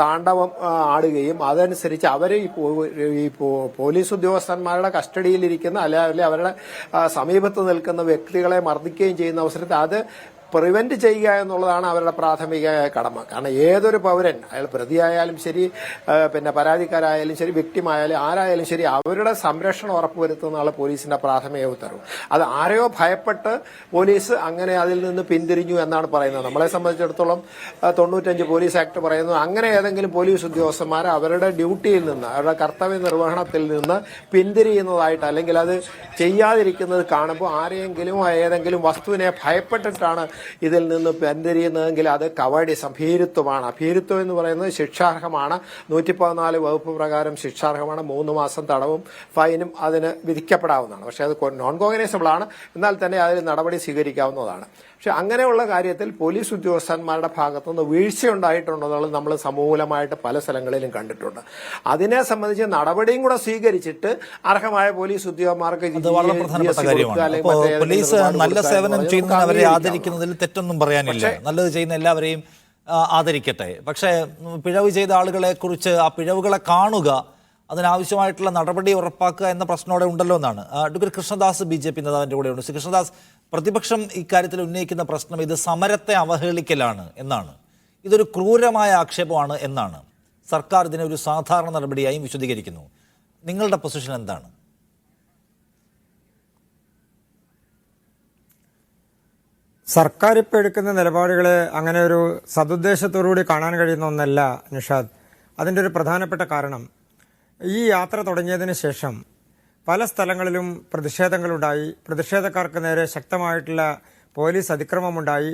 താണ്ഡവം ആടുകയും അതനുസരിച്ച് അവർ ഈ പോലീസ് ഉദ്യോഗസ്ഥന്മാരുടെ കസ്റ്റഡിയിലിരിക്കുന്ന അല്ലെ അവരുടെ സമീപത്ത് നിൽക്കുന്ന വ്യക്തികളെ മർദ്ദിക്കുകയും ചെയ്യുന്ന അവസരത്തിൽ അത് പ്രിവെന്റ് ചെയ്യുക എന്നുള്ളതാണ് അവരുടെ പ്രാഥമിക കടമ. കാരണം ഏതൊരു പൗരൻ, അയാൾ പ്രതിയായാലും ശരി, പിന്നെ പരാതിക്കാരായാലും ശരി, വ്യക്തിമായാലും ആരായാലും ശരി, അവരുടെ സംരക്ഷണം ഉറപ്പുവരുത്തുന്നതാണ് പോലീസിന്റെ പ്രാഥമിക ഉത്തരവ്. അത് ആരെയോ ഭയപ്പെട്ട് പോലീസ് അങ്ങനെ അതിൽ നിന്ന് പിന്തിരിഞ്ഞു എന്നാണ് പറയുന്നത്. നമ്മളെ സംബന്ധിച്ചിടത്തോളം 95 പോലീസ് ആക്ട് പറയുന്നു അങ്ങനെ ഏതെങ്കിലും പോലീസ് ഉദ്യോഗസ്ഥന്മാർ അവരുടെ ഡ്യൂട്ടിയിൽ നിന്ന്, അവരുടെ കർത്തവ്യ നിർവഹണത്തിൽ നിന്ന് പിന്തിരിയുന്നതായിട്ട് അല്ലെങ്കിൽ അത് ചെയ്യാതിരിക്കുന്നത് കാണുമ്പോൾ ആരെയെങ്കിലും ഏതെങ്കിലും വസ്തുവിനെ ഭയപ്പെട്ടിട്ടാണ് ഇതിൽ നിന്ന് പിന്തിരിയുന്നതെങ്കിൽ അത് കവാഡിസം, അഭീരുത്വമാണ്. അഭീരുത്വം എന്ന് പറയുന്നത് ശിക്ഷാർഹമാണ്. 114 വകുപ്പ് പ്രകാരം ശിക്ഷാർഹമാണ്. 3 മാസം തടവും ഫൈനും അതിന് വിധിക്കപ്പെടാവുന്നതാണ്. പക്ഷെ അത് നോൺ കോഗ്നൈസബിൾ ആണ്, എന്നാൽ തന്നെ അതിൽ നടപടി സ്വീകരിക്കാവുന്നതാണ്. പക്ഷെ അങ്ങനെയുള്ള കാര്യത്തിൽ പോലീസ് ഉദ്യോഗസ്ഥന്മാരുടെ ഭാഗത്തുനിന്ന് വീഴ്ചയുണ്ടായിട്ടുണ്ടെന്നുള്ളത് നമ്മൾ സമൂലമായിട്ട് പല സ്ഥലങ്ങളിലും കണ്ടിട്ടുണ്ട്. അതിനെ സംബന്ധിച്ച് നടപടിയും കൂടെ സ്വീകരിച്ചിട്ട് അർഹമായ പോലീസ് ഉദ്യോഗസ്ഥന്മാർക്ക് പോലീസ് നല്ല സേവനം ചെയ്യുന്നവരെ ആദരിക്കുന്നതിൽ തെറ്റൊന്നും പറയാനില്ല. നല്ലത് ചെയ്യുന്ന എല്ലാവരെയും ആദരിക്കട്ടെ. പക്ഷേ പിഴവ് ചെയ്ത ആളുകളെ കുറിച്ച് ആ പിഴവുകളെ കാണുക, അതിനാവശ്യമായിട്ടുള്ള നടപടി ഉറപ്പാക്കുക എന്ന പ്രശ്നത്തോടെ ഉണ്ടല്ലോ എന്നാണ്. അഡ്വക്കേറ്റ് കൃഷ്ണദാസ് BJP നേതാവിൻ്റെ കൂടെയുണ്ട്. ശ്രീ കൃഷ്ണദാസ്, പ്രതിപക്ഷം ഇക്കാര്യത്തിൽ ഉന്നയിക്കുന്ന പ്രശ്നം ഇത് സമരത്തെ അവഹേളിക്കലാണ് എന്നാണ്. ഇതൊരു ക്രൂരമായ ആക്ഷേപമാണ് എന്നാണ്. സർക്കാർ ഇതിനെ ഒരു സാധാരണ നടപടിയായും വിശദീകരിക്കുന്നു. നിങ്ങളുടെ പൊസിഷൻ എന്താണ്? സർക്കാർ ഇപ്പോൾ എടുക്കുന്ന നിലപാടുകളെ അങ്ങനെ ഒരു സതുദ്ദേശത്തോടുകൂടി കാണാൻ കഴിയുന്ന ഒന്നല്ല നിഷാദ്. അതിൻ്റെ ഒരു പ്രധാനപ്പെട്ട കാരണം, ഈ യാത്ര തുടങ്ങിയതിന് ശേഷം പല സ്ഥലങ്ങളിലും പ്രതിഷേധങ്ങളുണ്ടായി. പ്രതിഷേധക്കാർക്ക് നേരെ ശക്തമായിട്ടുള്ള പോലീസ് അതിക്രമമുണ്ടായി.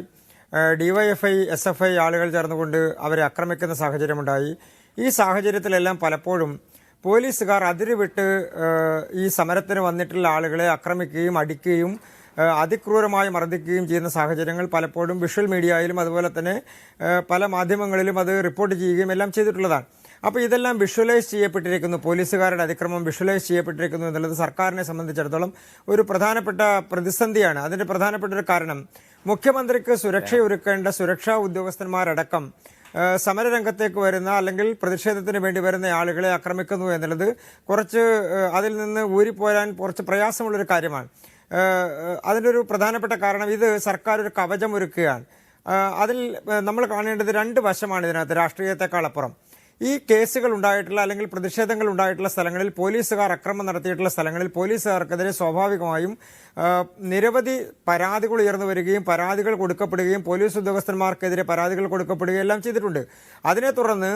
DYFI SFI ആളുകൾ ചേർന്നുകൊണ്ട് അവരെ ആക്രമിക്കുന്ന സാഹചര്യമുണ്ടായി. ഈ സാഹചര്യത്തിലെല്ലാം പലപ്പോഴും പോലീസുകാർ അതിരുവിട്ട് ഈ സമരത്തിന് വന്നിട്ടുള്ള ആളുകളെ ആക്രമിക്കുകയും അടിക്കുകയും അതിക്രൂരമായി മർദ്ദിക്കുകയും ചെയ്യുന്ന സാഹചര്യങ്ങൾ പലപ്പോഴും വിഷ്വൽ മീഡിയയിലും അതുപോലെ തന്നെ പല മാധ്യമങ്ങളിലും അത് റിപ്പോർട്ട് ചെയ്യുകയും എല്ലാം ചെയ്തിട്ടുള്ളതാണ്. അപ്പോൾ ഇതെല്ലാം വിഷ്വലൈസ് ചെയ്യപ്പെട്ടിരിക്കുന്നു, പോലീസുകാരുടെ അതിക്രമം വിഷ്വലൈസ് ചെയ്യപ്പെട്ടിരിക്കുന്നു എന്നുള്ളത് സർക്കാരിനെ സംബന്ധിച്ചിടത്തോളം ഒരു പ്രധാനപ്പെട്ട പ്രതിസന്ധിയാണ്. അതിൻ്റെ പ്രധാനപ്പെട്ട ഒരു കാരണം, മുഖ്യമന്ത്രിക്ക് സുരക്ഷയൊരുക്കേണ്ട സുരക്ഷാ ഉദ്യോഗസ്ഥന്മാരടക്കം സമരരംഗത്തേക്ക് വരുന്ന അല്ലെങ്കിൽ പ്രതിഷേധത്തിന് വേണ്ടി വരുന്ന ആളുകളെ ആക്രമിക്കുന്നു എന്നുള്ളത് കുറച്ച് അതിൽ നിന്ന് ഊരിപ്പോരാൻ കുറച്ച് പ്രയാസമുള്ളൊരു കാര്യമാണ്. അതിൻ്റെ ഒരു പ്രധാനപ്പെട്ട കാരണം, ഇത് സർക്കാർ ഒരു കവചം ഒരുക്കുകയാണ്. അതിൽ നമ്മൾ കാണേണ്ടത് രണ്ട് വശമാണ് ഇതിനകത്ത്, രാഷ്ട്രീയത്തെക്കാളപ്പുറം. ഈ കേസുകൾ ഉണ്ടായിട്ടുള്ള അല്ലെങ്കിൽ പ്രതിഷേധങ്ങൾ ഉണ്ടായിട്ടുള്ള സ്ഥലങ്ങളിൽ, പോലീസുകാർ അക്രമം നടത്തിയിട്ടുള്ള സ്ഥലങ്ങളിൽ പോലീസുകാർക്കെതിരെ സ്വാഭാവികമായും നിരവധി പരാതികൾ ഉയർന്നു വരികയും പരാതികൾ കൊടുക്കപ്പെടുകയും പോലീസ് ഉദ്യോഗസ്ഥന്മാർക്കെതിരെ പരാതികൾ കൊടുക്കപ്പെടുകയും എല്ലാം ചെയ്തിട്ടുണ്ട്. അതിനെ തുടർന്ന്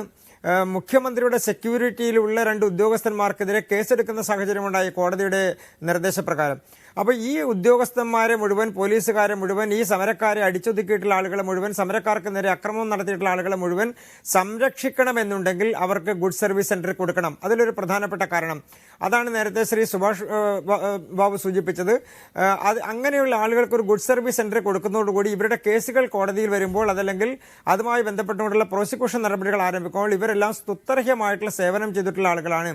മുഖ്യമന്ത്രിയുടെ സെക്യൂരിറ്റിയിലുള്ള 2 ഉദ്യോഗസ്ഥന്മാർക്കെതിരെ കേസെടുക്കുന്ന സാഹചര്യമുണ്ടായി കോടതിയുടെ നിർദ്ദേശപ്രകാരം. അപ്പോൾ ഈ ഉദ്യോഗസ്ഥന്മാരെ മുഴുവൻ, പോലീസുകാരെ മുഴുവൻ, ഈ സമരക്കാരെ അടിച്ചൊതുക്കിയിട്ടുള്ള ആളുകളെ മുഴുവൻ, സമരക്കാർക്ക് നേരെ അക്രമം നടത്തിയിട്ടുള്ള ആളുകളെ മുഴുവൻ സംരക്ഷിക്കണമെന്നുണ്ടെങ്കിൽ അവർക്ക് ഗുഡ് സർവീസ് സെന്റർ കൊടുക്കണം. അതിലൊരു പ്രധാനപ്പെട്ട കാരണം അതാണ് നേരത്തെ ശ്രീ സുഭാഷ് ബാബു സൂചിപ്പിച്ചത്. അങ്ങനെയുള്ള ആളുകൾക്ക് ഒരു ഗുഡ് സർവീസ് സെന്റർ കൊടുക്കുന്നതോടുകൂടി ഇവരുടെ കേസുകൾ കോടതിയിൽ വരുമ്പോൾ, അതല്ലെങ്കിൽ അതുമായി ബന്ധപ്പെട്ടുകൊണ്ടുള്ള പ്രോസിക്യൂഷൻ നടപടികൾ ആരംഭിക്കുമ്പോൾ ഇവരെല്ലാം സ്തുത്യർഹമായിട്ടുള്ള സേവനം ചെയ്തിട്ടുള്ള ആളുകളാണ്.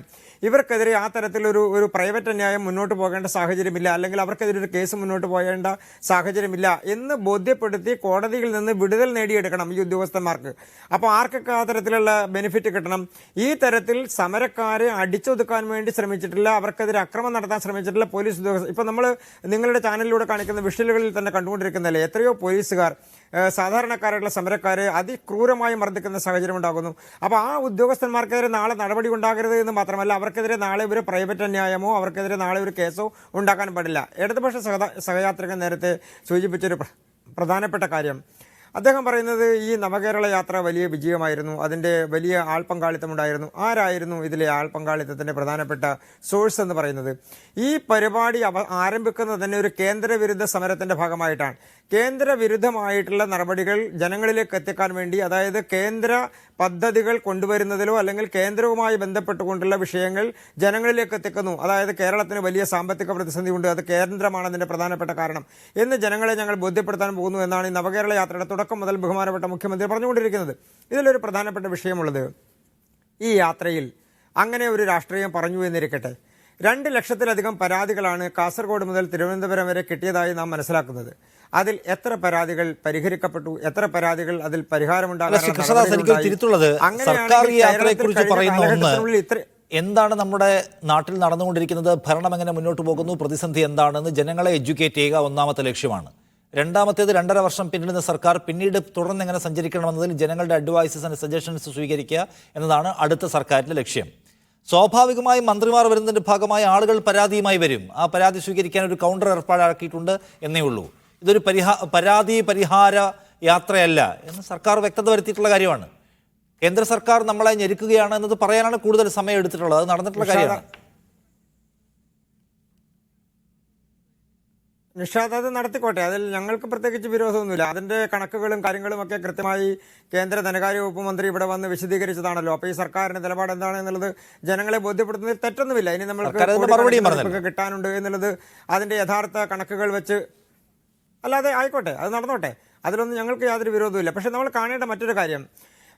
ഇവർക്കെതിരെ ആ തരത്തിലൊരു പ്രൈവറ്റ് അന്യായം മുന്നോട്ട് പോകേണ്ട സാഹചര്യമില്ല, അല്ലെങ്കിൽ അവർക്കെതിരെ ഒരു കേസ് മുന്നോട്ട് പോകേണ്ട സാഹചര്യമില്ല എന്ന് ബോധ്യപ്പെടുത്തി കോടതിയിൽ നിന്ന് വിടുതൽ നേടിയെടുക്കണം ഈ ഉദ്യോഗസ്ഥന്മാർക്ക്. അപ്പോൾ ആർക്കൊക്കെ ആ തരത്തിലുള്ള ബെനിഫിറ്റ് കിട്ടണം? ഈ തരത്തിൽ സമരക്കാരെ അടിച്ചൊതുക്കാൻ വേണ്ടി ശ്രമിച്ചിട്ടില്ല, അവർക്കെതിരെ അക്രമം നടത്താൻ ശ്രമിച്ചിട്ടില്ല പോലീസ് ഉദ്യോഗസ്ഥർ. ഇപ്പൊ നമ്മൾ നിങ്ങളുടെ ചാനലിലൂടെ കാണിക്കുന്ന വിഷ്വലുകളിൽ തന്നെ കണ്ടുകൊണ്ടിരിക്കുന്നതല്ലേ, എത്രയോ പോലീസുകാർ സാധാരണക്കാരായിട്ടുള്ള സമരക്കാരെ അതിക്രൂരമായി മർദ്ദിക്കുന്ന സാഹചര്യം ഉണ്ടാകുന്നു. അപ്പോൾ ആ ഉദ്യോഗസ്ഥന്മാർക്കെതിരെ നാളെ നടപടി ഉണ്ടാകരുത് എന്ന് മാത്രമല്ല, അവർക്കെതിരെ നാളെ ഒരു പ്രൈവറ്റ് അന്യായമോ അവർക്കെതിരെ നാളെ ഒരു കേസോ ഉണ്ടാക്കാൻ പാടില്ല. ഇടതുപക്ഷ സഹയാത്രികൻ നേരത്തെ സൂചിപ്പിച്ചൊരു പ്രധാനപ്പെട്ട കാര്യം, അദ്ദേഹം പറയുന്നത് ഈ നവകേരള യാത്ര വലിയ വിജയമായിരുന്നു, അതിൻ്റെ വലിയ ആൾ പങ്കാളിത്തമുണ്ടായിരുന്നു. ആരായിരുന്നു ഇതിലെ ആൾ പങ്കാളിത്തത്തിൻ്റെ പ്രധാനപ്പെട്ട സോഴ്സ് എന്ന് പറയുന്നത്? ഈ പരിപാടി ആരംഭിക്കുന്നത് തന്നെ ഒരു കേന്ദ്രവിരുദ്ധ സമരത്തിൻ്റെ ഭാഗമായിട്ടാണ്. കേന്ദ്രവിരുദ്ധമായിട്ടുള്ള നടപടികൾ ജനങ്ങളിലേക്ക് എത്തിക്കാൻ വേണ്ടി, അതായത് കേന്ദ്ര പദ്ധതികൾ കൊണ്ടുവരുന്നതിലോ അല്ലെങ്കിൽ കേന്ദ്രവുമായി ബന്ധപ്പെട്ടുകൊണ്ടുള്ള വിഷയങ്ങൾ ജനങ്ങളിലേക്ക് എത്തിക്കുന്നു. അതായത് കേരളത്തിന് വലിയ സാമ്പത്തിക പ്രതിസന്ധി ഉണ്ട്, അത് കേന്ദ്രമാണ് അതിൻ്റെ പ്രധാനപ്പെട്ട കാരണം എന്ന് ജനങ്ങളെ ഞങ്ങൾ ബോധ്യപ്പെടുത്താൻ പോകുന്നു എന്നാണ് ഈ നവകേരള യാത്രയുടെ തുടക്കം മുതൽ ബഹുമാനപ്പെട്ട മുഖ്യമന്ത്രി പറഞ്ഞുകൊണ്ടിരിക്കുന്നത്. ഇതിലൊരു പ്രധാനപ്പെട്ട വിഷയമുള്ളത്, ഈ യാത്രയിൽ അങ്ങനെ ഒരു രാഷ്ട്രീയം പറഞ്ഞു എന്നിരിക്കട്ടെ, 2 ലക്ഷത്തിലധികം പരാതികളാണ് കാസർഗോഡ് മുതൽ തിരുവനന്തപുരം വരെ കിട്ടിയതായി നാം മനസ്സിലാക്കുന്നത്. അതിൽ എത്ര പരാതികൾ പരിഹരിക്കപ്പെട്ടു, എത്ര പരാതികൾ അതിൽ എന്താണ് നമ്മുടെ നാട്ടിൽ നടന്നുകൊണ്ടിരിക്കുന്നത്, ഭരണം എങ്ങനെ മുന്നോട്ട് പോകുന്നു, പ്രതിസന്ധി എന്താണെന്ന് ജനങ്ങളെ എഡ്യൂക്കേറ്റ് ചെയ്യുക ഒന്നാമത്തെ ലക്ഷ്യമാണ്. രണ്ടാമത്തേത് 2.5 വർഷം പിന്നിടുന്ന സർക്കാർ പിന്നീട് തുടർന്ന് എങ്ങനെ സഞ്ചരിക്കണമെന്നതിൽ ജനങ്ങളുടെ അഡ്വൈസസ് ആൻഡ് സജഷൻസ് സ്വീകരിക്കുക എന്നതാണ് അടുത്ത സർക്കാരിൻ്റെ ലക്ഷ്യം. സ്വാഭാവികമായും മന്ത്രിമാർ വരുന്നതിൻ്റെ ഭാഗമായി ആളുകൾ പരാതിയുമായി വരും. ആ പരാതി സ്വീകരിക്കാൻ ഒരു കൗണ്ടർ ഏർപ്പാടാക്കിയിട്ടുണ്ട് എന്നേ ഉള്ളൂ. ഇതൊരു പരാതി പരിഹാര യാത്രയല്ല എന്ന് സർക്കാർ വ്യക്തത വരുത്തിയിട്ടുള്ള കാര്യമാണ്. കേന്ദ്ര സർക്കാർ നമ്മളെ ഞെരുക്കുകയാണ് എന്നത് പറയാനാണ് കൂടുതൽ സമയം എടുത്തിട്ടുള്ളത്. അത് നടന്നിട്ടുള്ള കാര്യമാണ്. നിഷാദ് അത് നടത്തിക്കോട്ടെ, അതിൽ ഞങ്ങൾക്ക് പ്രത്യേകിച്ച് വിരോധമൊന്നുമില്ല. അതിന്റെ കണക്കുകളും കാര്യങ്ങളും ഒക്കെ കൃത്യമായി കേന്ദ്ര ധനകാര്യ വകുപ്പ് മന്ത്രി ഇവിടെ വന്ന് വിശദീകരിച്ചതാണല്ലോ. അപ്പോൾ ഈ സർക്കാരിന്റെ നിലപാട് എന്താണ് എന്നുള്ളത് ജനങ്ങളെ ബോധ്യപ്പെടുത്തുന്നതിൽ തെറ്റൊന്നുമില്ല. ഇനി നമ്മൾക്ക് കിട്ടാനുണ്ട് എന്നുള്ളത് അതിന്റെ യഥാർത്ഥ കണക്കുകൾ വെച്ച് അല്ലാതെ ആയിക്കോട്ടെ, അത് നടന്നോട്ടെ, അതിലൊന്നും ഞങ്ങൾക്ക് യാതൊരു വിരോധമില്ല. പക്ഷെ നമ്മൾ കാണേണ്ട മറ്റൊരു കാര്യം,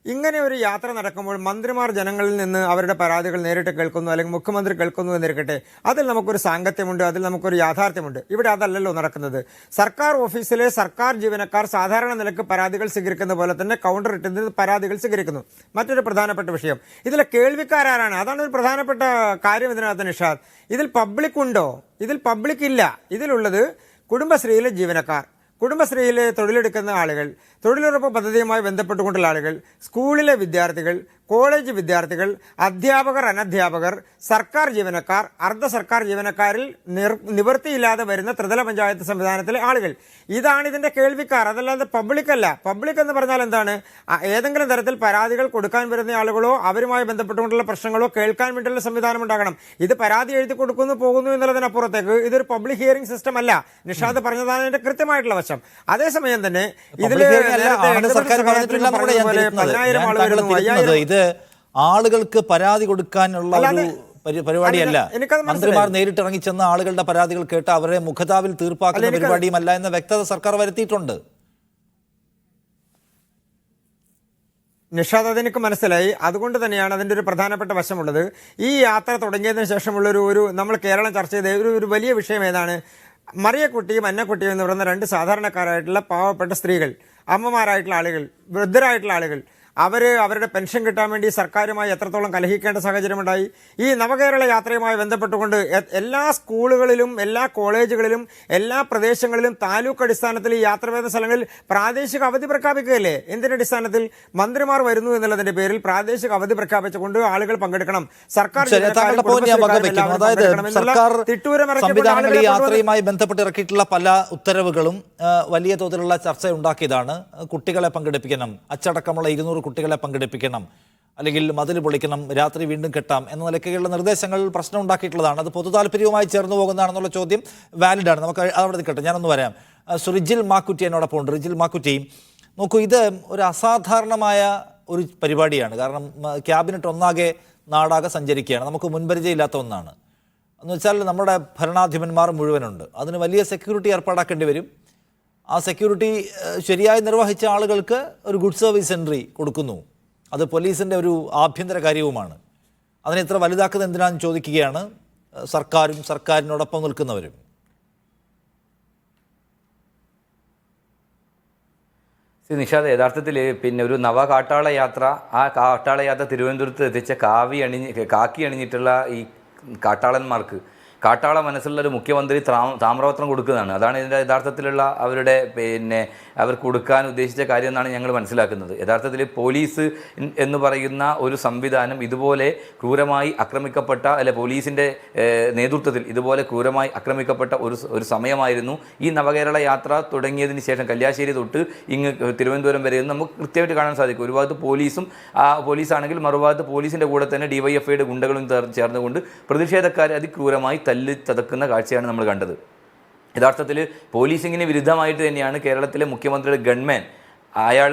ഇങ്ങനെ ഒരു യാത്ര നടക്കുമ്പോൾ മന്ത്രിമാർ ജനങ്ങളിൽ നിന്ന് അവരുടെ പരാതികൾ നേരിട്ട് കേൾക്കുന്നു, അല്ലെങ്കിൽ മുഖ്യമന്ത്രി കേൾക്കുന്നു എന്നിരിക്കട്ടെ, അതിൽ നമുക്കൊരു സാങ്കത്യമുണ്ട്, അതിൽ നമുക്കൊരു യാഥാർത്ഥ്യമുണ്ട്. ഇവിടെ അതല്ലല്ലോ നടക്കുന്നത്. സർക്കാർ ഓഫീസിലെ സർക്കാർ ജീവനക്കാർ സാധാരണ നിലക്ക് പരാതികൾ സ്വീകരിക്കുന്ന പോലെ തന്നെ കൗണ്ടർ ഇട്ട് പരാതികൾ സ്വീകരിക്കുന്നു. മറ്റൊരു പ്രധാനപ്പെട്ട വിഷയം, ഇതിലെ കേൾവിക്കാരാണ്. അതാണ് ഒരു പ്രധാനപ്പെട്ട കാര്യം ഇതിനകത്ത് നിഷാദ്. ഇതിൽ പബ്ലിക് ഉണ്ടോ? ഇതിൽ പബ്ലിക് ഇല്ല. ഇതിലുള്ളത് കുടുംബശ്രീയിലെ ജീവനക്കാർ, കുടുംബശ്രീയിലെ തൊഴിലെടുക്കുന്ന ആളുകൾ, തൊഴിലുറപ്പ് പദ്ധതിയുമായി ബന്ധപ്പെട്ടുകൊണ്ടുള്ള ആളുകൾ, സ്കൂളിലെ വിദ്യാർത്ഥികൾ, കോളേജ് വിദ്യാർത്ഥികൾ, അധ്യാപകർ, അനധ്യാപകർ, സർക്കാർ ജീവനക്കാർ, അർദ്ധ സർക്കാർ ജീവനക്കാരിൽ നിവൃത്തിയില്ലാതെ വരുന്ന ത്രിതല പഞ്ചായത്ത് സംവിധാനത്തിലെ ആളുകൾ, ഇതാണ് ഇതിന്റെ കേൾവിക്കാർ. അതല്ലാതെ പബ്ലിക് അല്ല. പബ്ലിക് എന്ന് പറഞ്ഞാൽ എന്താണ്? ഏതെങ്കിലും തരത്തിൽ പരാതികൾ കൊടുക്കാൻ വരുന്ന ആളുകളോ അവരുമായി ബന്ധപ്പെട്ടുകൊണ്ടുള്ള പ്രശ്നങ്ങളോ കേൾക്കാൻ വേണ്ടിയുള്ള സംവിധാനം ഉണ്ടാകണം. ഇത് പരാതി എഴുതി കൊടുക്കുന്നു പോകുന്നു എന്നുള്ളതിനപ്പുറത്തേക്ക് ഇതൊരു പബ്ലിക് ഹിയറിംഗ് സിസ്റ്റം അല്ല. നിഷാദ് പറഞ്ഞതാണ് ഇതിന്റെ കൃത്യമായിട്ടുള്ള വശം. അതേസമയം തന്നെ ഇതിൽ ഇത് ആളുകൾക്ക് പരാതി കൊടുക്കാനുള്ള ഒരു പരിപാടിയല്ല. മന്ത്രിമാർ നേരിട്ടിറങ്ങി ചെന്ന ആളുകളുടെ പരാതികൾ കേട്ട് അവരെ മുഖതാവിൽ തീർപ്പാക്കുന്ന പരിപാടിയുമല്ല എന്ന വ്യക്തത സർക്കാർ വരുത്തിയിട്ടുണ്ട്. നിഷാദ് അതെനിക്ക് മനസ്സിലായി. അതുകൊണ്ട് തന്നെയാണ് അതിൻ്റെ ഒരു പ്രധാനപ്പെട്ട വശമുള്ളത്. ഈ യാത്ര തുടങ്ങിയതിന് ശേഷമുള്ള ഒരു നമ്മൾ കേരളം ചർച്ച ചെയ്ത ഒരു വലിയ വിഷയം ഏതാണ്? മറിയക്കുട്ടിയും അന്നക്കുട്ടിയും എന്ന് പറയുന്ന 2 സാധാരണക്കാരായിട്ടുള്ള പാവപ്പെട്ട സ്ത്രീകൾ, അമ്മമാരായിട്ടുള്ള ആളുകൾ, വൃദ്ധരായിട്ടുള്ള ആളുകൾ, അവരുടെ പെൻഷൻ കിട്ടാൻ വേണ്ടി സർക്കാരുമായി എത്രത്തോളം കലഹിക്കേണ്ട സാഹചര്യമുണ്ടായി. ഈ നവകേരള യാത്രയുമായി ബന്ധപ്പെട്ടുകൊണ്ട് എല്ലാ സ്കൂളുകളിലും എല്ലാ കോളേജുകളിലും എല്ലാ പ്രദേശങ്ങളിലും താലൂക്ക് അടിസ്ഥാനത്തിൽ ഈ യാത്ര വരുന്ന സ്ഥലങ്ങളിൽ പ്രാദേശിക അവധി പ്രഖ്യാപിക്കുകയല്ലേ? എന്തിന്റെ അടിസ്ഥാനത്തിൽ? മന്ത്രിമാർ വരുന്നു എന്നുള്ളതിന്റെ പേരിൽ പ്രാദേശിക അവധി പ്രഖ്യാപിച്ചുകൊണ്ട് ആളുകൾ പങ്കെടുക്കണം. സർക്കാർ യാത്രയുമായി ബന്ധപ്പെട്ട് ഇറക്കിയിട്ടുള്ള പല ഉത്തരവുകളും വലിയ തോതിലുള്ള ചർച്ച ഉണ്ടാക്കിയതാണ്. കുട്ടികളെ പങ്കെടുപ്പിക്കണം, അച്ചടക്കമുള്ള 200 കുട്ടികളെ പങ്കെടുപ്പിക്കണം, അല്ലെങ്കിൽ മതിൽ പൊളിക്കണം, രാത്രി വീണ്ടും കെട്ടാം എന്ന നിലയ്ക്കുള്ള നിർദ്ദേശങ്ങൾ പ്രശ്നം ഉണ്ടാക്കിയിട്ടുള്ളതാണ്. അത് പൊതു താല്പര്യവുമായി ചേർന്ന് പോകുന്നതാണെന്നുള്ള ചോദ്യം വാലിഡാണ്. നമുക്ക് അവിടെ നിൽക്കട്ടെ, ഞാനൊന്ന് വരാം. റിജിൽ മാക്കുറ്റി എന്നോടൊപ്പം ഉണ്ട്. റിജിൽ മാക്കുറ്റി, നോക്കൂ, ഇത് ഒരു അസാധാരണമായ ഒരു പരിപാടിയാണ്. കാരണം ക്യാബിനറ്റ് ഒന്നാകെ നാടാകെ സഞ്ചരിക്കുകയാണ്. നമുക്ക് മുൻപരിചയമില്ലാത്ത ഒന്നാണ്. എന്ന് വെച്ചാൽ നമ്മുടെ ഭരണാധിപന്മാർ മുഴുവനുണ്ട്. അതിന് വലിയ സെക്യൂരിറ്റി ഏർപ്പാടാക്കേണ്ടി വരും. ആ സെക്യൂരിറ്റി ശരിയായി നിർവഹിച്ച ആളുകൾക്ക് ഒരു ഗുഡ് സർവീസ് എൻട്രി കൊടുക്കുന്നു. അത് പോലീസിൻ്റെ ഒരു ആഭ്യന്തര കാര്യവുമാണ്. അതിനെ ഇത്ര വലുതാക്കുന്നത് എന്തിനാണെന്ന് ചോദിക്കുകയാണ് സർക്കാരും സർക്കാരിനോടൊപ്പം നിൽക്കുന്നവരും. നിഷാദ്, യഥാർത്ഥത്തിൽ പിന്നെ ഒരു കാട്ടാള യാത്ര, ആ കാട്ടാള യാത്ര തിരുവനന്തപുരത്ത് എത്തിച്ച കാക്കി അണിഞ്ഞിട്ടുള്ള ഈ കാട്ടാളന്മാർക്ക് കാട്ടാള മനസ്സുള്ള ഒരു മുഖ്യമന്ത്രി താമ്രപത്രം കൊടുക്കുന്നതാണ്. അതാണ് ഇതിൻ്റെ യഥാർത്ഥത്തിലുള്ള അവരുടെ അവർ കൊടുക്കാൻ ഉദ്ദേശിച്ച കാര്യം എന്നാണ് ഞങ്ങൾ മനസ്സിലാക്കുന്നത്. യഥാർത്ഥത്തിൽ പോലീസ് എന്ന് പറയുന്ന ഒരു സംവിധാനം ഇതുപോലെ ക്രൂരമായി ആക്രമിക്കപ്പെട്ട, അല്ലെ പോലീസിൻ്റെ നേതൃത്വത്തിൽ ഇതുപോലെ ക്രൂരമായി ആക്രമിക്കപ്പെട്ട ഒരു സമയമായിരുന്നു ഈ നവകേരള യാത്ര തുടങ്ങിയതിന് ശേഷം. കല്യാശ്ശേരി തൊട്ട് ഇങ്ങ് തിരുവനന്തപുരം വരെ നമുക്ക് കൃത്യമായിട്ട് കാണാൻ സാധിക്കും. ഒരു ഭാഗത്ത് പോലീസാണെങ്കിൽ മറുഭാഗത്ത് പോലീസിൻ്റെ കൂടെ തന്നെ ഡിവൈഎഫ്ഐയുടെ ഗുണ്ടകളും ചേർന്നുകൊണ്ട് പ്രതിഷേധക്കാരെ അതിക്രൂരമായി തല്ലി ചതക്കുന്ന കാഴ്ചയാണ് നമ്മൾ കണ്ടത്. യഥാർത്ഥത്തിൽ പോലീസിങ്ങിന് വിരുദ്ധമായിട്ട് തന്നെയാണ് കേരളത്തിലെ മുഖ്യമന്ത്രിയുടെ ഗൺമാൻ അയാൾ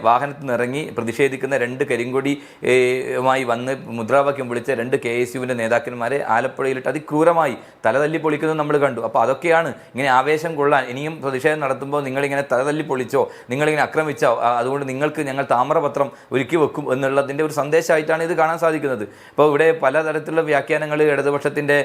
വാഹനത്തിൽ നിന്നിറങ്ങി പ്രതിഷേധിക്കുന്ന 2 കരിങ്കൊടിയുമായി വന്ന് മുദ്രാവാക്യം വിളിച്ച 2 KSUവിൻ്റെ നേതാക്കന്മാരെ ആലപ്പുഴയിലിട്ട് അതിക്രൂരമായി തലതല്ലി പൊളിക്കുന്നത് നമ്മൾ കണ്ടു. അപ്പോൾ അതൊക്കെയാണ് ഇങ്ങനെ ആവേശം കൊള്ളാൻ, ഇനിയും പ്രതിഷേധം നടത്തുമ്പോൾ നിങ്ങളിങ്ങനെ തലതല്ലി പൊളിച്ചോ, നിങ്ങളിങ്ങനെ ആക്രമിച്ചോ, അതുകൊണ്ട് നിങ്ങൾക്ക് ഞങ്ങൾ താമ്രപത്രം ഒരുക്കി വെക്കും എന്നുള്ളതിൻ്റെ ഒരു സന്ദേശമായിട്ടാണ് ഇത് കാണാൻ സാധിക്കുന്നത്. അപ്പോൾ ഇവിടെ പലതരത്തിലുള്ള വ്യാഖ്യാനങ്ങൾ ഇടതുപക്ഷത്തിൻ്റെ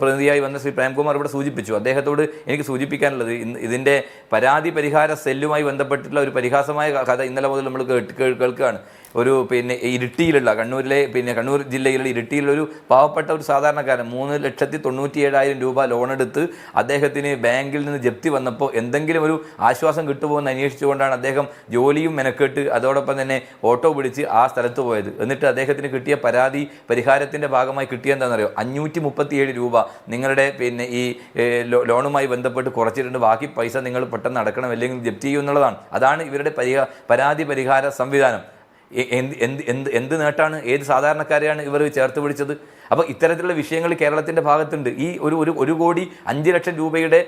പ്രതിനിധിയായി വന്ന ശ്രീ പ്രേംകുമാർ ഇവിടെ സൂചിപ്പിച്ചു. അദ്ദേഹത്തോട് എനിക്ക് സൂചിപ്പിക്കാനുള്ളത്, ഇതിൻ്റെ പരാതി പരിഹാര സെല്ലുമായി ബന്ധപ്പെട്ടുള്ള ഒരു പരിഹാസമായ കഥ ഇന്നലെ മുതൽ നമ്മൾ കേൾക്കുകയാണ്. ഒരു ഇരിട്ടിയിലുള്ള കണ്ണൂർ ജില്ലയിലുള്ള ഇരിട്ടിയിലുള്ള ഒരു പാവപ്പെട്ട ഒരു സാധാരണക്കാരൻ 3,97,000 രൂപ ലോണെടുത്ത് അദ്ദേഹത്തിന് ബാങ്കിൽ നിന്ന് ജപ്തി വന്നപ്പോൾ എന്തെങ്കിലും ഒരു ആശ്വാസം കിട്ടുമോ എന്ന് അന്വേഷിച്ചുകൊണ്ടാണ് അദ്ദേഹം ജോലിയും മെനക്കെട്ട് അതോടൊപ്പം തന്നെ ഓട്ടോ പിടിച്ച് ആ സ്ഥലത്ത് പോയത്. എന്നിട്ട് അദ്ദേഹത്തിന് കിട്ടിയ പരാതി പരിഹാരത്തിൻ്റെ ഭാഗമായി കിട്ടിയെന്താണെന്നറിയോ? 537 രൂപ നിങ്ങളുടെ ഈ ലോണുമായി ബന്ധപ്പെട്ട് കുറച്ചിട്ടുണ്ട്, ബാക്കി പൈസ നിങ്ങൾ പെട്ടെന്ന് അടക്കണം, അല്ലെങ്കിൽ ജപ്തി ചെയ്യും എന്നുള്ളതാണ്. അതാണ് ഇവരുടെ പരാതി പരിഹാര സംവിധാനം. എന്ത് നേട്ടാണ്, ഏത് സാധാരണക്കാരെയാണ് ഇവർ ചേർത്ത് പിടിച്ചത്? അപ്പോൾ ഇത്തരത്തിലുള്ള വിഷയങ്ങൾ കേരളത്തിൻ്റെ ഭാഗത്തുണ്ട്. ഈ 1,05 ലക്ഷം രൂപയുടെ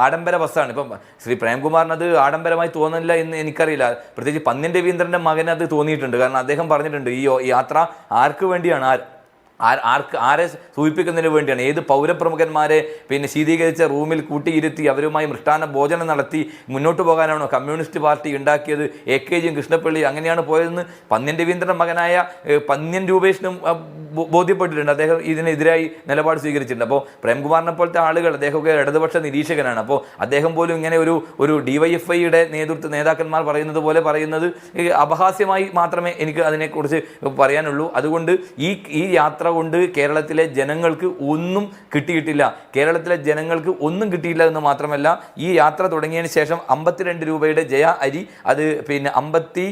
ആഡംബര ബസ്സാണ്. ഇപ്പം ശ്രീ പ്രേംകുമാറിന് അത് ആഡംബരമായി തോന്നുന്നില്ല എന്ന് എനിക്കറിയില്ല. പ്രത്യേകിച്ച് പന്ന്യൻ രവീന്ദ്രൻ്റെ മകന് അത് തോന്നിയിട്ടുണ്ട്. കാരണം അദ്ദേഹം പറഞ്ഞിട്ടുണ്ട് ഈ യാത്ര ആർക്ക് വേണ്ടിയാണ്, ആരെ സൂചിപ്പിക്കുന്നതിന് വേണ്ടിയാണ്, ഏത് പൗരപ്രമുഖന്മാരെ ശീതീകരിച്ച റൂമിൽ കൂട്ടിയിരുത്തി അവരുമായി മൃഷ്ടാന്ന ഭോജനം നടത്തി മുന്നോട്ട് പോകാനാണോ കമ്മ്യൂണിസ്റ്റ് പാർട്ടി ഉണ്ടാക്കിയത്? AKജിയും കൃഷ്ണപ്പള്ളി അങ്ങനെയാണ് പോയതെന്ന് പന്ന്യൻ രവീന്ദ്രൻ്റെ മകനായ പന്ന്യൻ രൂപേഷിനും ബോധ്യപ്പെട്ടിട്ടുണ്ട്. അദ്ദേഹം ഇതിനെതിരായി നിലപാട് സ്വീകരിച്ചിട്ടുണ്ട്. അപ്പോൾ പ്രേംകുമാറിനെ പോലത്തെ ആളുകൾ, അദ്ദേഹമൊക്കെ ഇടതുപക്ഷ നിരീക്ഷകനാണ്. അപ്പോൾ അദ്ദേഹം പോലും ഇങ്ങനെ ഒരു DYFIയുടെ നേതാക്കന്മാർ പറയുന്നത് പോലെ പറയുന്നത് അപഹാസ്യമായി മാത്രമേ എനിക്ക് അതിനെക്കുറിച്ച് പറയാനുള്ളൂ. അതുകൊണ്ട് ഈ യാത്ര കൊണ്ട് കേരളത്തിലെ ജനങ്ങൾക്ക് ഒന്നും കിട്ടിയിട്ടില്ല. കേരളത്തിലെ ജനങ്ങൾക്ക് ഒന്നും കിട്ടിയില്ല എന്ന് മാത്രമല്ല, ഈ യാത്ര തുടങ്ങിയതിന് ശേഷം 52 രൂപയുടെ ജയ അരി അത് 56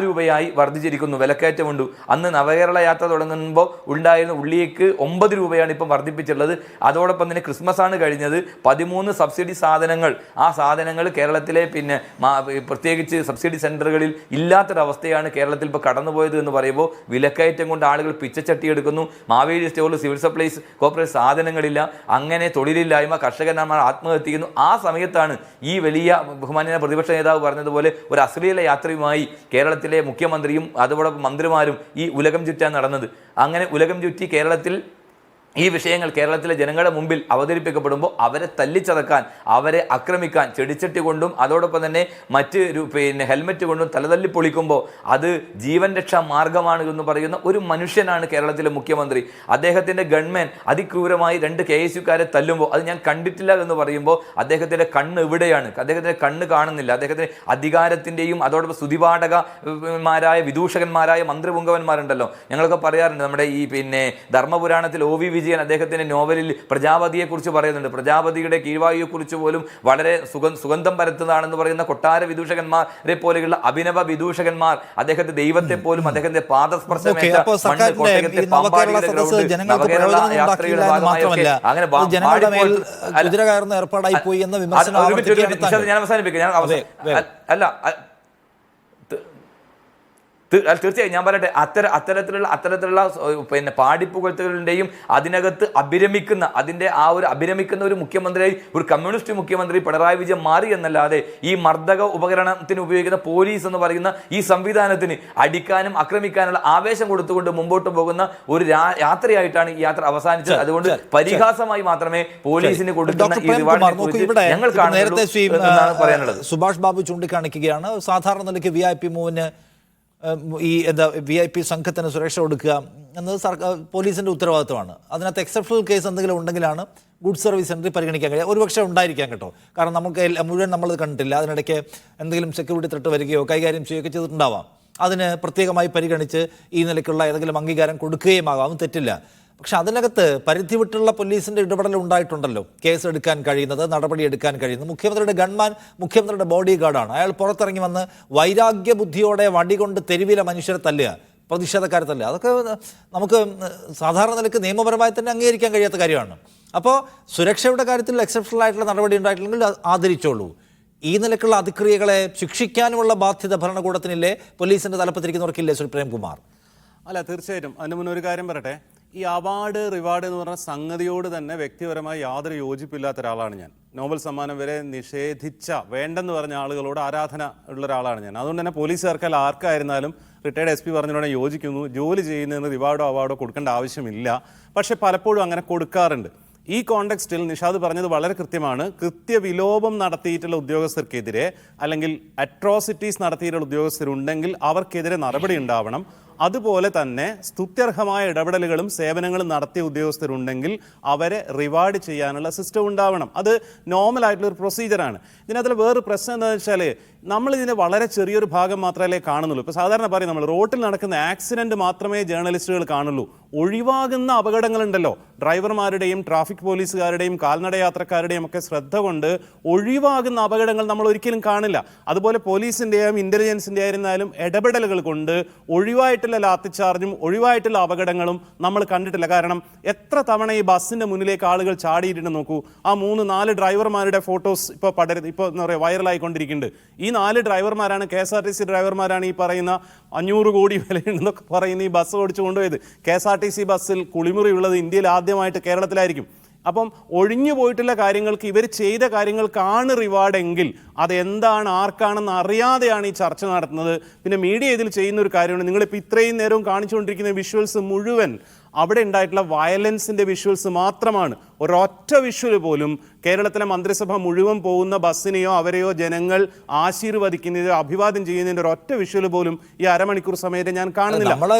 രൂപയായി വർദ്ധിച്ചിരിക്കുന്നു. വിലക്കയറ്റമുണ്ട്. അന്ന് നവകേരള യാത്ര തുടങ്ങുമ്പോൾ ഉണ്ടായിരുന്ന ഉള്ളിയേക്ക് 9 രൂപയാണ് ഇപ്പം വർദ്ധിപ്പിച്ചിട്ടുള്ളത്. അതോടൊപ്പം തന്നെ ക്രിസ്മസ് ആണ് കഴിഞ്ഞത്. 13 സബ്സിഡി സാധനങ്ങൾ, ആ സാധനങ്ങൾ കേരളത്തിലെ പ്രത്യേകിച്ച് സബ്സിഡി സെൻറ്ററുകളിൽ ഇല്ലാത്തൊരവസ്ഥയാണ് കേരളത്തിൽ ഇപ്പോൾ കടന്നുപോയത് എന്ന് പറയുമ്പോൾ വിലക്കയറ്റം കൊണ്ട് ആളുകൾ പിച്ചച്ചട്ടി എടുക്കുന്നു. മാവേലി സ്റ്റോറിൽ സിവിൽ സപ്ലൈസ് കോർപ്പറേറ്റ് സാധനങ്ങളില്ല. അങ്ങനെ തൊഴിലില്ലായ്മ, കർഷകന്മാർ ആത്മഹത്യ ചെയ്യുന്നു. ആ സമയത്താണ് ഈ വലിയ ബഹുമാന്യ പ്രതിപക്ഷ നേതാവ് പറഞ്ഞതുപോലെ ഒരു അശ്ലീല യാത്രയുമായി കേരളത്തിലെ മുഖ്യമന്ത്രിയും അതോടൊപ്പം മന്ത്രിമാരും ഈ ഉലകം ചുറ്റാൻ നടന്നത്. അങ്ങനെ ഉലകം ചുറ്റി കേരളത്തിൽ ഈ വിഷയങ്ങൾ കേരളത്തിലെ ജനങ്ങളുടെ മുമ്പിൽ അവതരിപ്പിക്കപ്പെടുമ്പോൾ അവരെ തല്ലിച്ചതക്കാൻ, അവരെ ആക്രമിക്കാൻ ചെടിച്ചട്ടി കൊണ്ടും അതോടൊപ്പം തന്നെ മറ്റ് ഹെൽമെറ്റ് കൊണ്ടും തലതല്ലി പൊളിക്കുമ്പോൾ അത് ജീവൻ രക്ഷാ മാർഗമാണ് എന്ന് പറയുന്ന ഒരു മനുഷ്യനാണ് കേരളത്തിലെ മുഖ്യമന്ത്രി. അദ്ദേഹത്തിൻ്റെ ഗൺമാൻ അതിക്രൂരമായി 2 KSUക്കാരെ തല്ലുമ്പോൾ അത് ഞാൻ കണ്ടിട്ടില്ല എന്ന് പറയുമ്പോൾ അദ്ദേഹത്തിൻ്റെ കണ്ണ് എവിടെയാണ്? അദ്ദേഹത്തിൻ്റെ കണ്ണ് കാണുന്നില്ല. അദ്ദേഹത്തിന് അധികാരത്തിൻ്റെയും അതോടൊപ്പം സ്തുതിപാഠകന്മാരായ വിദൂഷകന്മാരായ മന്ത്രിപുങ്കവന്മാരുണ്ടല്ലോ. ഞങ്ങളൊക്കെ പറയാറുണ്ട്, നമ്മുടെ ഈ ധർമ്മപുരാണത്തിൽ OV വിജയൻ അദ്ദേഹത്തിൻ്റെ നോവലിൽ പ്രജാപതിയെക്കുറിച്ച് പറയുന്നുണ്ട്. പ്രജാപതിയുടെ കീഴ്വായുയെക്കുറിച്ച് പോലും വളരെ സുഗന്ധം പരത്തുന്നതാണെന്ന് പറയുന്ന കൊട്ടാര വിദൂഷകന്മാരെ പോലെയുള്ള അഭിനവ വിദൂഷകന്മാർ അദ്ദേഹത്തെ ദൈവത്തെ പോലും അദ്ദേഹത്തിന്റെ പാദസ്പർശമേറ്റ തീർച്ചയായും ഞാൻ പറയട്ടെ, അത്തരത്തിലുള്ള പിന്നെ പാടിപ്പുകഴ്ത്തലുകളുടെയും അതിനകത്ത് അഭിരമിക്കുന്ന ഒരു മുഖ്യമന്ത്രിയായി ഒരു കമ്മ്യൂണിസ്റ്റ് മുഖ്യമന്ത്രി പിണറായി വിജയൻ മാറി എന്നല്ലാതെ ഈ മർദ്ദക ഉപകരണത്തിന് ഉപയോഗിക്കുന്ന പോലീസ് എന്ന് പറയുന്ന ഈ സംവിധാനത്തിന് അടിക്കാനും ആക്രമിക്കാനുള്ള ആവേശം കൊടുത്തുകൊണ്ട് മുമ്പോട്ട് പോകുന്ന ഒരു യാത്രയായിട്ടാണ് ഈ യാത്ര അവസാനിച്ചത്. അതുകൊണ്ട് പരിഹാസമായി മാത്രമേ പോലീസിന് കൊടുക്കുന്ന ഈ റിവാർഡിനെ ഞങ്ങൾ നേരത്തെ പറയാനുള്ളത്. സുഭാഷ് ബാബു ചൂണ്ടിക്കാണിക്കുകയാണ്, സാധാരണ നിലയ്ക്ക് VIP മൂവിന് ഈ VIP സംഘത്തിന് സുരക്ഷ കൊടുക്കുക എന്നത് പോലീസിന്റെ ഉത്തരവാദിത്വമാണ്. അതിനകത്ത് എക്സെപ്ഷണൽ കേസ് എന്തെങ്കിലും ഉണ്ടെങ്കിലാണ് ഗുഡ് സർവീസ് എൻട്രി പരിഗണിക്കാൻ കഴിയുക. ഒരുപക്ഷെ ഉണ്ടായിരിക്കാം കേട്ടോ, കാരണം നമുക്ക് മുഴുവൻ നമ്മൾ കണ്ടിട്ടില്ല. അതിനിടയ്ക്ക് എന്തെങ്കിലും സെക്യൂരിറ്റി ത്രെട്ട് വരികയോ കൈകാര്യം ചെയ്യുകയോ ചെയ്തിട്ടുണ്ടാവാം. അതിന് പ്രത്യേകമായി പരിഗണിച്ച് ഈ നിലയ്ക്കുള്ള ഏതെങ്കിലും അംഗീകാരം കൊടുക്കുകയും ആകാം, തെറ്റില്ല. പക്ഷെ അതിനകത്ത് പരിധി വിട്ടുള്ള പോലീസിന്റെ ഇടപെടൽ ഉണ്ടായിട്ടുണ്ടല്ലോ. കേസ് എടുക്കാൻ കഴിയുന്നത്, നടപടി എടുക്കാൻ കഴിയുന്നത്. മുഖ്യമന്ത്രിയുടെ ഗൺമാൻ മുഖ്യമന്ത്രിയുടെ ബോഡി ഗാർഡാണ്. അയാൾ പുറത്തിറങ്ങി വന്ന് വൈരാഗ്യ ബുദ്ധിയോടെ വടികൊണ്ട് തെരുവിലെ മനുഷ്യരെ തല്ലുക, പ്രതിഷേധക്കാരെ തല്ലുക, അതൊക്കെ നമുക്ക് സാധാരണ നിലയ്ക്ക് നിയമപരമായി തന്നെ അംഗീകരിക്കാൻ കഴിയാത്ത കാര്യമാണ്. അപ്പോൾ സുരക്ഷയുടെ കാര്യത്തിൽ എക്സെപ്ഷണൽ ആയിട്ടുള്ള നടപടി ഉണ്ടായിട്ടില്ലെങ്കിൽ ആദരിച്ചോളൂ. ഈ നിലക്കുള്ള അതിക്രിയകളെ ശിക്ഷിക്കാനുമുള്ള ബാധ്യത ഭരണകൂടത്തിനില്ലേ, പോലീസിന്റെ തലപ്പത്തിരിക്കുന്നവർക്കില്ലേ ശ്രീ പ്രേംകുമാർ? അല്ല, തീർച്ചയായിട്ടും. അതിന് മുന്നേ ഒരു കാര്യം പറയട്ടെ. ഈ അവാർഡ് റിവാർഡ് എന്ന് പറഞ്ഞ സംഗതിയോട് തന്നെ വ്യക്തിപരമായി യാതൊരു യോജിപ്പില്ലാത്ത ഒരാളാണ് ഞാൻ. നോബൽ സമ്മാനം വരെ നിഷേധിച്ച, വേണ്ടെന്ന് പറഞ്ഞ ആളുകളോട് ആരാധന ഉള്ള ഒരാളാണ് ഞാൻ. അതുകൊണ്ട് തന്നെ പോലീസുകാർക്കല്ല ആർക്കായിരുന്നാലും റിട്ടയർഡ് SP പറഞ്ഞതിനോട് യോജിക്കുന്നു. ജോലി ചെയ്യുന്നതിന് റിവാർഡോ അവാർഡോ കൊടുക്കേണ്ട ആവശ്യമില്ല. പക്ഷെ പലപ്പോഴും അങ്ങനെ കൊടുക്കാറുണ്ട്. ഈ കോണ്ടെക്സ്റ്റിൽ നിഷാദ് പറഞ്ഞത് വളരെ കൃത്യമാണ്. കൃത്യവിലോപം നടത്തിയിട്ടുള്ള ഉദ്യോഗസ്ഥർക്കെതിരെ അല്ലെങ്കിൽ അട്രോസിറ്റീസ് നടത്തിയിട്ടുള്ള ഉദ്യോഗസ്ഥരുണ്ടെങ്കിൽ അവർക്കെതിരെ നടപടി ഉണ്ടാവണം. അതുപോലെ തന്നെ സ്തുത്യർഹമായ ഇടപെടലുകളും സേവനങ്ങളും നടത്തിയ ഉദ്യോഗസ്ഥരുണ്ടെങ്കിൽ അവരെ റിവാർഡ് ചെയ്യാനുള്ള സിസ്റ്റം ഉണ്ടാവണം. അത് നോർമലായിട്ടുള്ളൊരു പ്രൊസീജിയറാണ്. ഇതിനകത്ത് വേറൊരു പ്രശ്നം എന്താണെന്ന് വെച്ചാൽ നമ്മളിതിനെ വളരെ ചെറിയൊരു ഭാഗം മാത്രമേ കാണുന്നുള്ളൂ. ഇപ്പോൾ സാധാരണ പറയും, നമ്മൾ റോട്ടിൽ നടക്കുന്ന ആക്സിഡൻറ്റ് മാത്രമേ ജേർണലിസ്റ്റുകൾ കാണുള്ളൂ. ഒഴിവാകുന്ന അപകടങ്ങളുണ്ടല്ലോ, ഡ്രൈവർമാരുടെയും ട്രാഫിക് പോലീസുകാരുടെയും കാൽനട യാത്രക്കാരുടെയും ഒക്കെ ശ്രദ്ധ കൊണ്ട് ഒഴിവാകുന്ന അപകടങ്ങൾ നമ്മൾ ഒരിക്കലും കാണില്ല. അതുപോലെ പോലീസിൻ്റെയും ഇൻ്റലിജൻസിൻ്റെ ആയിരുന്നാലും ഇടപെടലുകൾ കൊണ്ട് ഒഴിവായിട്ടുള്ള ലാത്തിച്ചാർജും ഒഴിവായിട്ടുള്ള അപകടങ്ങളും നമ്മൾ കണ്ടിട്ടില്ല. കാരണം എത്ര തവണ ഈ ബസ്സിൻ്റെ മുന്നിലേക്ക് ആളുകൾ ചാടിയിട്ടുണ്ട് നോക്കൂ. ആ 3-4 ഡ്രൈവർമാരുടെ ഫോട്ടോസ് ഇപ്പോൾ എന്താ പറയുക വൈറലായിക്കൊണ്ടിരിക്കുന്നുണ്ട്. ഈ 4 ഡ്രൈവർമാരാണ്, KSRTC ഡ്രൈവർമാരാണ് ഈ പറയുന്ന 500 കോടി വിലയുണ്ടെന്നൊക്കെ പറയുന്ന ഈ ബസ് ഓടിച്ചു കൊണ്ടുപോയത്. KSRTC ബസ്സിൽ കുളിമുറി ഉള്ളത് ഇന്ത്യയിൽ ആദ്യമായിട്ട് കേരളത്തിലായിരിക്കും. അപ്പം ഒഴിഞ്ഞു പോയിട്ടുള്ള കാര്യങ്ങൾക്ക്, ഇവർ ചെയ്ത കാര്യങ്ങൾക്കാണ് റിവാർഡെങ്കിൽ അതെന്താണ്, ആർക്കാണെന്ന് അറിയാതെയാണ് ഈ ചർച്ച നടത്തുന്നത്. പിന്നെ മീഡിയ ഇതിൽ ചെയ്യുന്ന ഒരു കാര്യമാണ്, നിങ്ങളിപ്പോൾ ഇത്രയും നേരവും കാണിച്ചുകൊണ്ടിരിക്കുന്ന വിഷ്വൽസ് മുഴുവൻ അവിടെ ഉണ്ടായിട്ടുള്ള വയലൻസിൻ്റെ വിഷ്വൽസ് മാത്രമാണ്. ഒരൊറ്റ വിഷ്വൽ പോലും കേരളത്തിലെ മന്ത്രിസഭ മുഴുവൻ പോകുന്ന ബസ്സിനെയോ അവരെയോ ജനങ്ങൾ ആശീർവദിക്കുന്നതോ അഭിവാദ്യം ചെയ്യുന്നതിൻ്റെ ഒരൊറ്റ വിഷ്വൽ പോലും ഈ അരമണിക്കൂർ സമയത്ത് ഞാൻ കാണുന്നില്ല.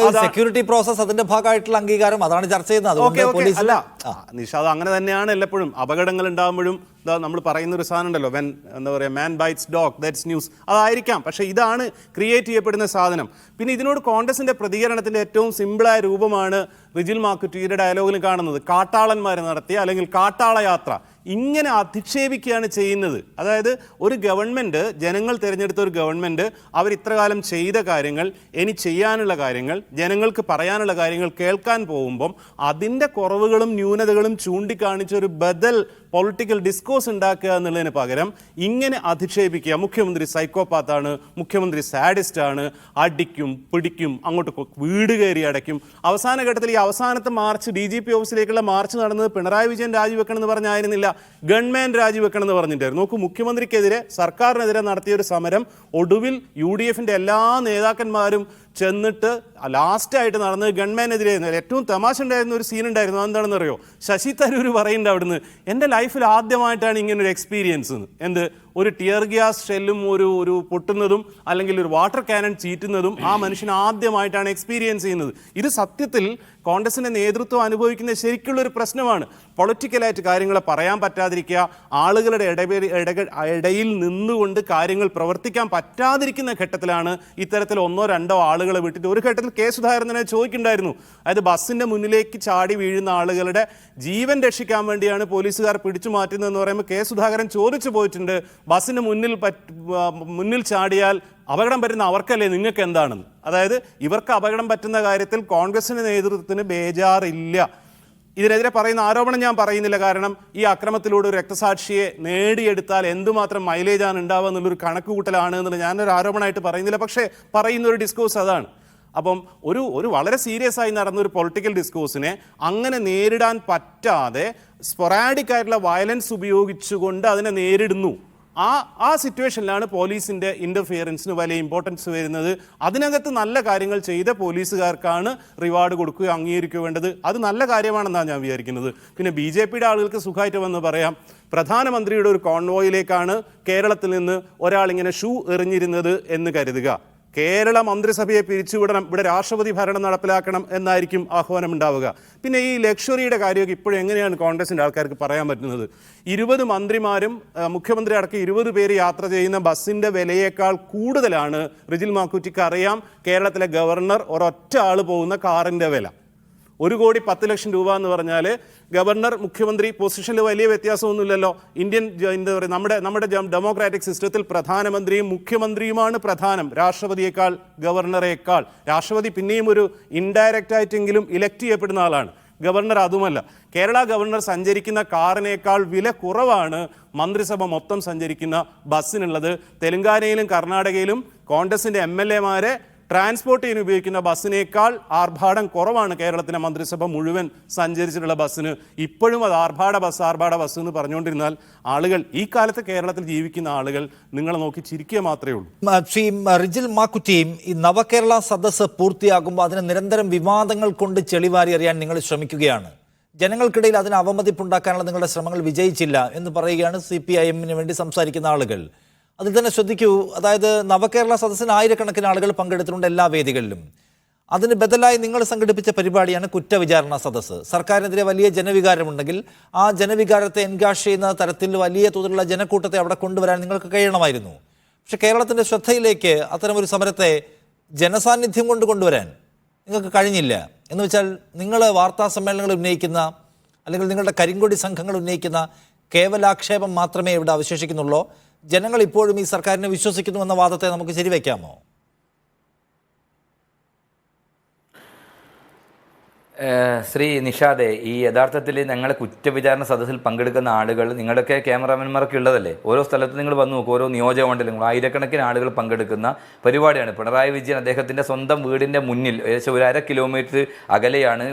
സെക്യൂരിറ്റി പ്രോസസ് അതിന്റെ ഭാഗമായിട്ടുള്ള അംഗീകാരം, അതാണ് ചർച്ച ചെയ്യുന്നത്. അല്ല നിഷാദ്, അങ്ങനെ തന്നെയാണ് എല്ലപ്പോഴും. അപകടങ്ങൾ ഉണ്ടാകുമ്പോഴും നമ്മൾ പറയുന്ന ഒരു സാധനം ഉണ്ടല്ലോ, എന്താ പറയുക, മാൻ ബൈറ്റ്സ് ഡോഗ് ദാറ്റ്സ് ന്യൂസ്, അതായിരിക്കാം. പക്ഷേ ഇതാണ് ക്രിയേറ്റ് ചെയ്യപ്പെടുന്ന സാധനം. പിന്നെ ഇതിനോട് കോൺഗ്രസിന്റെ പ്രതികരണത്തിന്റെ ഏറ്റവും സിമ്പിളായ രൂപമാണ് റിജിൽ മാക്കുറ്റിയുടെ ഡയലോഗിൽ കാണുന്നത്. കാട്ടാളന്മാർ നടത്തിയ അല്ലെങ്കിൽ കാട്ടാള യാത്ര ഇങ്ങനെ അധിക്ഷേപിക്കുകയാണ് ചെയ്യുന്നത്. അതായത് ഒരു ഗവൺമെൻറ്, ജനങ്ങൾ തിരഞ്ഞെടുത്ത ഒരു ഗവൺമെൻറ്, അവർ ഇത്രകാലം ചെയ്ത കാര്യങ്ങൾ, ഇനി ചെയ്യാനുള്ള കാര്യങ്ങൾ, ജനങ്ങൾക്ക് പറയാനുള്ള കാര്യങ്ങൾ കേൾക്കാൻ പോകുമ്പം അതിൻ്റെ കുറവുകളും ന്യൂനതകളും ചൂണ്ടിക്കാണിച്ച ഒരു ബദൽ പൊളിറ്റിക്കൽ ഡിസ്കോഴ്സ് ഉണ്ടാക്കുക എന്നുള്ളതിന് പകരം ഇങ്ങനെ അധിക്ഷേപിക്കുക. മുഖ്യമന്ത്രി സൈക്കോപാത്താണ്, മുഖ്യമന്ത്രി സാഡിസ്റ്റാണ്, അടിക്കും പിടിക്കും, അങ്ങോട്ട് വീട് കയറി അടയ്ക്കും. അവസാന ഘട്ടത്തിൽ ഈ അവസാനത്തെ മാർച്ച്, DGP ഓഫീസിലേക്കുള്ള മാർച്ച് നടന്നത് പിണറായി വിജയൻ രാജിവെക്കണമെന്ന് പറഞ്ഞായിരുന്നില്ല, ഗവൺമെൻ രാജിവെക്കണമെന്ന് പറഞ്ഞിട്ടായിരുന്നു. നോക്കൂ, മുഖ്യമന്ത്രിക്കെതിരെ, സർക്കാരിനെതിരെ നടത്തിയ ഒരു സമരം ഒടുവിൽ UDFന്റെ എല്ലാ നേതാക്കന്മാരും ചെന്നിട്ട് ലാസ്റ്റായിട്ട് നടന്നത് ഗവൺമെൻറ്റിനെതിരെ. ഏറ്റവും തമാശ ഉണ്ടായിരുന്ന ഒരു സീൻ ഉണ്ടായിരുന്നു. അതെന്താണെന്ന് അറിയോ? ശശി തരൂർ പറയുന്നുണ്ട് അവിടുന്ന്, എൻ്റെ ലൈഫിൽ ആദ്യമായിട്ടാണ് ഇങ്ങനൊരു എക്സ്പീരിയൻസ്. എന്ത്, ഒരു ടിയർ ഗ്യാസ് ഷെല്ലും ഒരു പൊട്ടുന്നതും അല്ലെങ്കിൽ ഒരു വാട്ടർ ക്യാനൺ ചീറ്റുന്നതും ആ മനുഷ്യൻ ആദ്യമായിട്ടാണ് എക്സ്പീരിയൻസ് ചെയ്യുന്നത്. ഇത് സത്യത്തിൽ കോൺഗ്രസിന്റെ നേതൃത്വം അനുഭവിക്കുന്ന ശരിക്കുള്ളൊരു പ്രശ്നമാണ്. പൊളിറ്റിക്കലായിട്ട് കാര്യങ്ങൾ പറയാൻ പറ്റാതിരിക്കുക, ആളുകളുടെ ഇടയിൽ നിന്നുകൊണ്ട് കാര്യങ്ങൾ പ്രവർത്തിക്കാൻ പറ്റാതിരിക്കുന്ന ഘട്ടത്തിലാണ് ഇത്തരത്തിൽ 1-2 ആളുകളെ വിട്ടിട്ട്, ഒരു ഘട്ടത്തിൽ K. സുധാകരൻ തന്നെ ചോദിക്കുന്നുണ്ടായിരുന്നു, അതായത് ബസ്സിന്റെ മുന്നിലേക്ക് ചാടി വീഴുന്ന ആളുകളുടെ ജീവൻ രക്ഷിക്കാൻ വേണ്ടിയാണ് പോലീസുകാർ പിടിച്ചു മാറ്റുന്നതെന്ന് പറയുമ്പോൾ K. സുധാകരൻ ചോദിച്ചു പോയിട്ടുണ്ട്, ബസ്സിന് മുന്നിൽ ചാടിയാൽ അപകടം പറ്റുന്ന അവർക്കല്ലേ, നിങ്ങൾക്ക് എന്താണെന്ന്. അതായത് ഇവർക്ക് അപകടം പറ്റുന്ന കാര്യത്തിൽ കോൺഗ്രസിന്റെ നേതൃത്വത്തിന് ബേജാറില്ല. ഇതിനെതിരെ പറയുന്ന ആരോപണം ഞാൻ പറയുന്നില്ല, കാരണം ഈ അക്രമത്തിലൂടെ ഒരു രക്തസാക്ഷിയെ നേടിയെടുത്താൽ എന്തുമാത്രം മൈലേജാണ് ഉണ്ടാവുക എന്നുള്ളൊരു കണക്കുകൂട്ടലാണ് എന്നുള്ള ഞാനൊരു ആരോപണമായിട്ട് പറയുന്നില്ല. പക്ഷേ പറയുന്ന ഒരു ഡിസ്കോഴ്സ് അതാണ്. അപ്പം ഒരു വളരെ സീരിയസ് ആയി നടന്ന ഒരു പൊളിറ്റിക്കൽ ഡിസ്കോഴ്സിനെ അങ്ങനെ നേരിടാൻ പറ്റാതെ സ്പൊറാഡിക് ആയിട്ടുള്ള വയലൻസ് ഉപയോഗിച്ചുകൊണ്ട് അതിനെ നേരിടുന്നു. ആ സിറ്റുവേഷനിലാണ് പോലീസിൻ്റെ ഇൻ്റർഫിയറൻസിന് വലിയ ഇമ്പോർട്ടൻസ് വരുന്നത്. അതിനകത്ത് നല്ല കാര്യങ്ങൾ ചെയ്ത പോലീസുകാർക്കാണ് റിവാർഡ് കൊടുക്കുക, അംഗീകരിക്കുക വേണ്ടത്. അത് നല്ല കാര്യമാണെന്നാണ് ഞാൻ വിചാരിക്കുന്നത്. പിന്നെ BJPയുടെ ആളുകൾക്ക് സുഖമായിട്ട് വന്ന് പറയാം, പ്രധാനമന്ത്രിയുടെ ഒരു കോൺവോയിലേക്കാണ് കേരളത്തിൽ നിന്ന് ഒരാളിങ്ങനെ ഷൂ എറിഞ്ഞിരുന്നത് എന്ന് കരുതുക. കേരള മന്ത്രിസഭയെ പിരിച്ചുവിടണം, ഇവിടെ രാഷ്ട്രപതി ഭരണം നടപ്പിലാക്കണം എന്നായിരിക്കും ആഹ്വാനം ഉണ്ടാവുക. പിന്നെ ഈ ലക്ഷറിയുടെ കാര്യമൊക്കെ ഇപ്പോഴും എങ്ങനെയാണ് കോൺഗ്രസിൻ്റെ ആൾക്കാർക്ക് പറയാൻ പറ്റുന്നത്? 20 മന്ത്രിമാരും മുഖ്യമന്ത്രി അടക്കം 20 പേര് യാത്ര ചെയ്യുന്ന ബസ്സിൻ്റെ വിലയേക്കാൾ കൂടുതലാണ് റിജിൽ മാക്കുറ്റിക്ക് അറിയാം കേരളത്തിലെ ഗവർണർ ഒരൊറ്റ ആൾ പോകുന്ന കാറിൻ്റെ വില. 1,10,00,000 രൂപ എന്ന് പറഞ്ഞാൽ ഗവർണർ മുഖ്യമന്ത്രി പൊസിഷനിൽ വലിയ വ്യത്യാസമൊന്നുമില്ലല്ലോ. ഇന്ത്യൻ എന്താ പറയുക, നമ്മുടെ ഡെമോക്രാറ്റിക് സിസ്റ്റത്തിൽ പ്രധാനമന്ത്രിയും മുഖ്യമന്ത്രിയുമാണ് പ്രധാനം, രാഷ്ട്രപതിയേക്കാൾ ഗവർണറേക്കാൾ. രാഷ്ട്രപതി പിന്നെയും ഒരു ഇൻഡയറക്റ്റ് ആയിട്ടെങ്കിലും ഇലക്ട് ചെയ്യപ്പെടുന്ന ആളാണ്, ഗവർണർ അതുമല്ല. കേരള ഗവർണർ സഞ്ചരിക്കുന്ന കാറിനേക്കാൾ വില കുറവാണ് മന്ത്രിസഭ മൊത്തം സഞ്ചരിക്കുന്ന ബസ്സിനുള്ളത്. തെലങ്കാനയിലും കർണാടകയിലും കോൺഗ്രസിൻ്റെ MLA-മാരെ ട്രാൻസ്പോർട്ട് ചെയ്യാൻ ഉപയോഗിക്കുന്ന ബസ്സിനേക്കാൾ ആർഭാടം കുറവാണ് കേരളത്തിലെ മന്ത്രിസഭ മുഴുവൻ സഞ്ചരിച്ചിട്ടുള്ള ബസ്സിന്. ഇപ്പോഴും അത് ആർഭാട ബസ് എന്ന് പറഞ്ഞുകൊണ്ടിരുന്നാൽ ആളുകൾ, ഈ കാലത്ത് കേരളത്തിൽ ജീവിക്കുന്ന ആളുകൾ നിങ്ങളെ നോക്കി ചിരിക്കുക മാത്രമേ ഉള്ളൂ. ശ്രീ റിജിൽ മാക്കുറ്റിയും, ഈ നവകേരള സദസ്സ് പൂർത്തിയാകുമ്പോൾ അതിന് നിരന്തരം വിവാദങ്ങൾ കൊണ്ട് ചെളിവാരി എറിയാൻ നിങ്ങൾ ശ്രമിക്കുകയാണ്. ജനങ്ങൾക്കിടയിൽ അതിന് അവമതിപ്പുണ്ടാക്കാനുള്ള നിങ്ങളുടെ ശ്രമങ്ങൾ വിജയിച്ചില്ല എന്ന് പറയുകയാണ് CPIM-ന് വേണ്ടി സംസാരിക്കുന്ന ആളുകൾ. അതിൽ തന്നെ ശ്രദ്ധിക്കൂ, അതായത് നവകേരള സദസ്സിന് ആയിരക്കണക്കിന് ആളുകൾ പങ്കെടുത്തിട്ടുണ്ട് എല്ലാ വേദികളിലും. അതിന് ബദലായി നിങ്ങൾ സംഘടിപ്പിച്ച പരിപാടിയാണ് കുറ്റവിചാരണ സദസ്സ്. സർക്കാരിനെതിരെ വലിയ ജനവികാരമുണ്ടെങ്കിൽ ആ ജനവികാരത്തെ എൻഗാഷ് ചെയ്യുന്ന തരത്തിൽ വലിയ തോതിലുള്ള ജനക്കൂട്ടത്തെ അവിടെ കൊണ്ടുവരാൻ നിങ്ങൾക്ക് കഴിയണമായിരുന്നു. പക്ഷെ കേരളത്തിൻ്റെ ശ്രദ്ധയിലേക്ക് അത്തരമൊരു സമരത്തെ ജനസാന്നിധ്യം കൊണ്ട് കൊണ്ടുവരാൻ നിങ്ങൾക്ക് കഴിഞ്ഞില്ല. എന്ന് വെച്ചാൽ നിങ്ങൾ വാർത്താ സമ്മേളനങ്ങൾ ഉന്നയിക്കുന്ന, അല്ലെങ്കിൽ നിങ്ങളുടെ കരിങ്കൊടി സംഘങ്ങൾ ഉന്നയിക്കുന്ന കേവലാക്ഷേപം മാത്രമേ ഇവിടെ അവശേഷിക്കുന്നുള്ളൂ. ജനങ്ങൾ ഇപ്പോഴും ഈ സർക്കാരിനെ വിശ്വസിക്കുന്നു എന്ന വാദത്തെ നമുക്ക് ശരിവയ്ക്കാമോ? ശ്രീ നിഷാദെ, ഈ യഥാർത്ഥത്തിൽ ഞങ്ങളെ കുറ്റവിചാരണ സദസ്സിൽ പങ്കെടുക്കുന്ന ആളുകൾ, നിങ്ങളുടെയൊക്കെ ക്യാമറാമാൻമാരൊക്കെ ഉള്ളതല്ലേ, ഓരോ സ്ഥലത്ത് നിങ്ങൾ വന്നു നോക്കും, ഓരോ നിയോജകമണ്ഡലങ്ങൾ ആയിരക്കണക്കിന് ആളുകൾ പങ്കെടുക്കുന്ന പരിപാടിയാണ്. പിണറായി വിജയൻ അദ്ദേഹത്തിൻ്റെ സ്വന്തം വീടിൻ്റെ മുന്നിൽ ഏകദേശം 1.5 കിലോമീറ്റർ അകലെയാണ്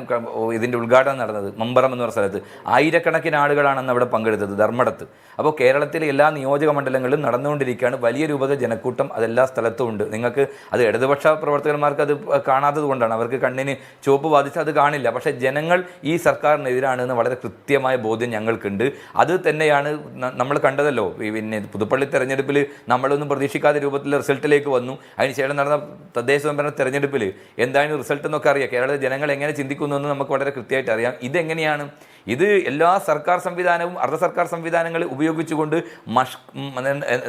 ഇതിൻ്റെ ഉദ്ഘാടനം നടന്നത്. മമ്പറം എന്ന് പറഞ്ഞ സ്ഥലത്ത് ആയിരക്കണക്കിന് ആളുകളാണ് അന്ന് അവിടെ പങ്കെടുത്തത്, ധർമ്മടത്ത്. അപ്പോൾ കേരളത്തിലെ എല്ലാ നിയോജക മണ്ഡലങ്ങളിലും നടന്നുകൊണ്ടിരിക്കുകയാണ് വലിയ രൂപത്തിൽ ജനക്കൂട്ടം, അതെല്ലാ സ്ഥലത്തും ഉണ്ട്. നിങ്ങൾക്ക് അത് ഇടതുപക്ഷ പ്രവർത്തകന്മാർക്ക് അത് കാണാത്തത് കൊണ്ടാണ്, അവർക്ക് കണ്ണിന് ചുവപ്പ് ബാധിച്ച് അത് കാണില്ല. പക്ഷേ ജനങ്ങൾ ഈ സർക്കാരിനെതിരാണെന്ന് വളരെ കൃത്യമായ ബോധ്യം ഞങ്ങൾക്കുണ്ട്. അത് തന്നെയാണ് നമ്മൾ കണ്ടതല്ലോ. പിന്നെ പുതുപ്പള്ളി തെരഞ്ഞെടുപ്പിൽ നമ്മളൊന്നും പ്രതീക്ഷിക്കാത്ത രൂപത്തിൽ റിസൾട്ടിലേക്ക് വന്നു. അതിനുശേഷം നടന്ന തദ്ദേശ സ്വയംഭരണ തെരഞ്ഞെടുപ്പിൽ എന്താണ് റിസൾട്ട് എന്നൊക്കെ അറിയാം. കേരളത്തിലെ ജനങ്ങൾ എങ്ങനെ ചിന്തിക്കുന്നു എന്ന് നമുക്ക് വളരെ കൃത്യമായിട്ട് അറിയാം. ഇതെങ്ങനെയാണ്? ഇത് എല്ലാ സർക്കാർ സംവിധാനവും അർദ്ധ സർക്കാർ സംവിധാനങ്ങൾ ഉപയോഗിച്ചുകൊണ്ട്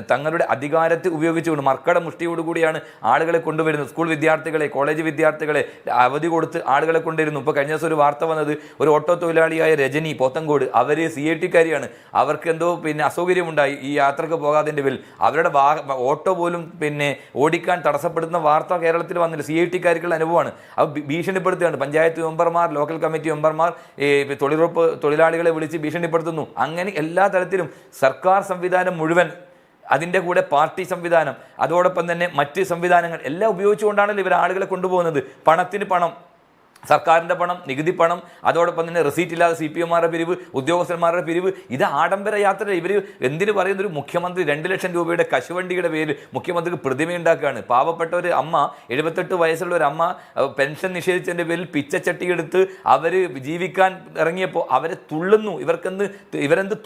തങ്ങളുടെ അധികാരത്തെ ഉപയോഗിച്ചുകൊണ്ട് മർക്കട മുഷ്ടിയോടുകൂടിയാണ് ആളുകളെ കൊണ്ടുവരുന്നത്. സ്കൂൾ വിദ്യാർത്ഥികളെ, കോളേജ് വിദ്യാർത്ഥികളെ അവധി കൊടുത്ത് ആളുകളെ കൊണ്ടുവരുന്നു. ഇപ്പോൾ കഴിഞ്ഞ ദിവസം ഒരു വാർത്ത വന്നത്, ഒരു ഓട്ടോ തൊഴിലാളിയായ രജനി പോത്തങ്കോട്, അവർ CIT-കാരിയാണ്. അവർക്ക് എന്തോ അസൗകര്യമുണ്ടായി ഈ യാത്രക്ക് പോകാതിൻ്റെ പേരിൽ അവരുടെ ഓട്ടോ പോലും ഓടിക്കാൻ തടസ്സപ്പെടുത്തുന്ന വാർത്ത കേരളത്തിൽ വന്നില്ല. CIT-കാർക്കുള്ള അനുഭവമാണ്. അവർ ഭീഷണിപ്പെടുത്തുകയാണ്. പഞ്ചായത്ത് മെമ്പർമാർ, ലോക്കൽ കമ്മിറ്റി മെമ്പർമാർ തൊഴിലുറപ്പ് തൊഴിലാളികളെ വിളിച്ച് ഭീഷണിപ്പെടുത്തുന്നു. അങ്ങനെ എല്ലാ തരത്തിലും സർക്കാർ സംവിധാനം മുഴുവൻ, അതിൻ്റെ കൂടെ പാർട്ടി സംവിധാനം, അതോടൊപ്പം തന്നെ മറ്റ് സംവിധാനങ്ങൾ എല്ലാം ഉപയോഗിച്ചുകൊണ്ടാണല്ലോ ഇവർ ആളുകളെ കൊണ്ടുപോകുന്നത്. പണത്തിന് പണം, സർക്കാരിൻ്റെ പണം, നികുതി പണം, അതോടൊപ്പം തന്നെ റെസീറ്റ് ഇല്ലാതെ CPM-മാരുടെ പിരിവ്, ഉദ്യോഗസ്ഥന്മാരുടെ പിരിവ്. ഇത് ആഡംബര യാത്ര. ഇവർ എന്തിനു പറയുന്ന ഒരു മുഖ്യമന്ത്രി 2 ലക്ഷം രൂപയുടെ കശുവണ്ടിയുടെ പേരിൽ മുഖ്യമന്ത്രിക്ക് പ്രതിമയുണ്ടാക്കുകയാണ്. പാവപ്പെട്ട ഒരു അമ്മ, 78 വയസ്സുള്ള ഒരു അമ്മ പെൻഷൻ നിഷേധിച്ചതിൻ്റെ പേരിൽ പിച്ചച്ചട്ടിയെടുത്ത് അവർ ജീവിക്കാൻ ഇറങ്ങിയപ്പോൾ അവരെ തുള്ളുന്നു. ഇവരെന്ത്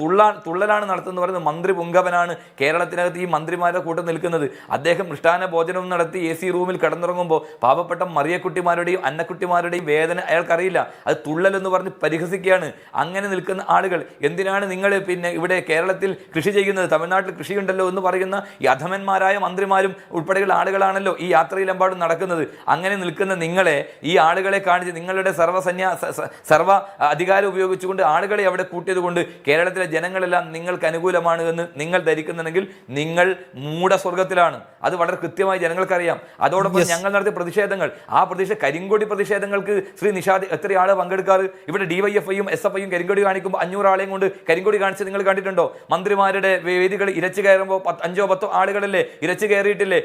തുള്ളലാണ് നടത്തുന്നത് പറയുന്നത്. മന്ത്രി പുങ്കവനാണ് കേരളത്തിനകത്ത് ഈ മന്ത്രിമാരുടെ കൂട്ടം നിൽക്കുന്നത്. അദ്ദേഹം മൃഷ്ടാന ഭോജനവും നടത്തി AC റൂമിൽ കിടന്നുറങ്ങുമ്പോൾ പാവപ്പെട്ട മറിയക്കുട്ടിമാരുടെയും അന്നക്കുട്ടിമാരുടെയും വേദന അയാൾക്കറിയില്ല. അത് തുള്ളലെന്ന് പറഞ്ഞ് പരിഹസിക്കുകയാണ്. അങ്ങനെ നിൽക്കുന്ന ആളുകൾ, എന്തിനാണ് നിങ്ങൾ ഇവിടെ കേരളത്തിൽ കൃഷി ചെയ്യുന്നത്, തമിഴ്നാട്ടിൽ കൃഷിയുണ്ടല്ലോ എന്ന് പറയുന്ന ഈ അധമന്മാരായ മന്ത്രിമാരും ഉൾപ്പെടെയുള്ള ആളുകളാണല്ലോ ഈ യാത്രയിലെമ്പാടും നടക്കുന്നത്. അങ്ങനെ നിൽക്കുന്ന നിങ്ങളെ, ഈ ആളുകളെ കാണിച്ച് നിങ്ങളുടെ സർവ്വ അധികാരം ഉപയോഗിച്ചുകൊണ്ട് ആളുകളെ അവിടെ കൂട്ടിയത് കൊണ്ട് കേരളത്തിലെ ജനങ്ങളെല്ലാം നിങ്ങൾക്ക് അനുകൂലമാണ് എന്ന് നിങ്ങൾ ധരിക്കുന്നുണ്ടെങ്കിൽ നിങ്ങൾ മൂഢസ്വർഗത്തിലാണ്. അത് വളരെ കൃത്യമായി ജനങ്ങൾക്കറിയാം. അതോടൊപ്പം ഞങ്ങൾ നടത്തിയ പ്രതിഷേധങ്ങൾ, ആ കരിങ്കൊടി പ്രതിഷേധങ്ങൾക്ക് യാത്രയ്ക്ക് ശ്രീ നിഷാദ് എത്ര ആള് പങ്കെടുക്കാറ്? ഇവിടെ DYFIയും SFIയും കരിങ്കൊടി കാണിക്കുമ്പോൾ 500 ആളെയും കൊണ്ട് കരിങ്കൊടി കാണിച്ച് നിങ്ങൾ കണ്ടിട്ടുണ്ടോ? മന്ത്രിമാരുടെ വേദികൾ ഇരച്ചു കയറുമ്പോൾ 5-10 ആളുകളല്ലേ ഇരച്ചു കയറിയിട്ടില്ലേ?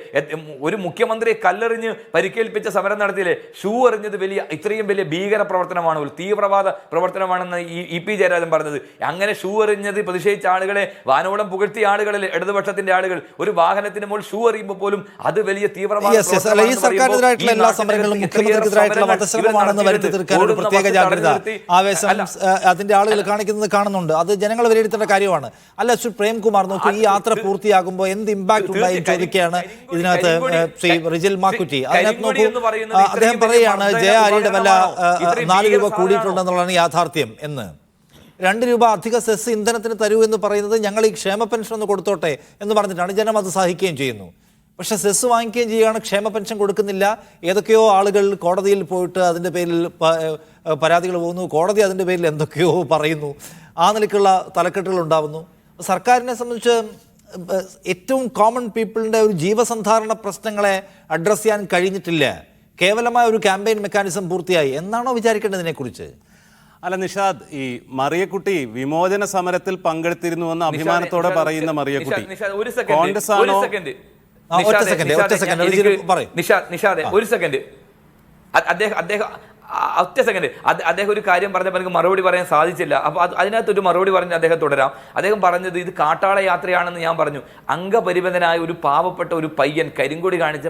ഒരു മുഖ്യമന്ത്രിയെ കല്ലെറിഞ്ഞ് പരിക്കേൽപ്പിച്ച സമരം നടത്തിയില്ലേ? ഷൂ എറിഞ്ഞത് ഇത്രയും വലിയ ഭീകര പ്രവർത്തനമാണ്, ഒരു തീവ്രവാദ പ്രവർത്തനമാണെന്ന് EP ജയരാജൻ പറഞ്ഞത്. അങ്ങനെ ഷൂ എറിഞ്ഞത് പ്രതിഷേധിച്ച ആളുകളെ വാനോളം പുകഴ്ത്തിയ ആളുകളല്ലേ ഇടതുപക്ഷത്തിന്റെ ആളുകൾ? ഒരു വാഹനത്തിന് മുകളിൽ ഷൂ എറിയുമ്പോൾ പോലും അത് വലിയ തീവ്രവാദ ഈ സർക്കാരിനെതിരായിട്ടുള്ള എല്ലാ സമരങ്ങളും മുഖ്യമന്ത്രിക്കെതിരായിട്ടുള്ള വധശ്രമമാണെന്ന് വരുത്തി തീർക്കാൻ ഒരു പ്രത്യേക ജാഗ്രത, ആവേശം അതിന്റെ ആളുകൾ കാണിക്കുന്നത് കാണുന്നുണ്ട്. അത് ജനങ്ങൾ വിലയിരുത്തേണ്ട കാര്യമാണ്. അല്ല, ശ്രീ പ്രേംകുമാർ നോക്കൂ, ഈ യാത്ര പൂർത്തിയാകുമ്പോൾ എന്ത് ഇമ്പാക്ട് ഉണ്ടായി ചോദിക്കുകയാണ് ഇതിനകത്ത് ശ്രീ റിജിൽ മാക്കുറ്റി. അതിനകത്ത് നോക്കൂ, അദ്ദേഹം പറയുകയാണ് ജയ-അരിയുടെ വില 4 രൂപ കൂടിയിട്ടുണ്ടെന്നുള്ളതാണ് യാഥാർത്ഥ്യം എന്ന്. 2 രൂപ അധിക സെസ് ഇന്ധനത്തിന് തരൂ എന്ന് പറയുന്നത് ഞങ്ങൾ ഈ ക്ഷേമ പെൻഷൻ ഒന്ന് കൊടുത്തോട്ടെ എന്ന് പറഞ്ഞിട്ടാണ്. ജനം അത് സഹിക്കുകയും ചെയ്യുന്നു. പക്ഷെ സെസ് വാങ്ങിക്കുകയും ചെയ്യുകയാണ്, ക്ഷേമ പെൻഷൻ കൊടുക്കുന്നില്ല. ഏതൊക്കെയോ ആളുകൾ കോടതിയിൽ പോയിട്ട് അതിൻ്റെ പേരിൽ പരാതികൾ പോകുന്നു, കോടതി അതിൻ്റെ പേരിൽ എന്തൊക്കെയോ പറയുന്നു. ആ നിലയ്ക്കുള്ള തലക്കെട്ടുകൾ ഉണ്ടാവുന്നു. സർക്കാരിനെ സംബന്ധിച്ച് ഏറ്റവും കോമൺ പീപ്പിളിൻ്റെ ഒരു ജീവസന്ധാരണ പ്രശ്നങ്ങളെ അഡ്രസ്സ് ചെയ്യാൻ കഴിഞ്ഞിട്ടില്ല. കേവലമായ ഒരു ക്യാമ്പയിൻ മെക്കാനിസം പൂർത്തിയായി എന്നാണോ വിചാരിക്കേണ്ടതിനെക്കുറിച്ച്? അല്ല നിഷാദ്, ഈ മറിയക്കുട്ടി വിമോചന സമരത്തിൽ പങ്കെടുത്തിരുന്നുവെന്ന് അഭിമാനത്തോടെ പറയുന്ന മറിയക്കുട്ടി കോൺഗ്രസ് ആണോ? അദ്ദേഹം ഒരു കാര്യം പറഞ്ഞപ്പോൾ എനിക്ക് മറുപടി പറയാൻ സാധിച്ചില്ല. അപ്പോൾ അതിനകത്തൊരു മറുപടി പറഞ്ഞ് അദ്ദേഹം തുടരാം. അദ്ദേഹം പറഞ്ഞത് ഇത് കാട്ടാള യാത്രയാണെന്ന് ഞാൻ പറഞ്ഞു. അംഗപരിമിതനായ ഒരു പാവപ്പെട്ട ഒരു പയ്യൻ കരിങ്കൊടി കാണിച്ച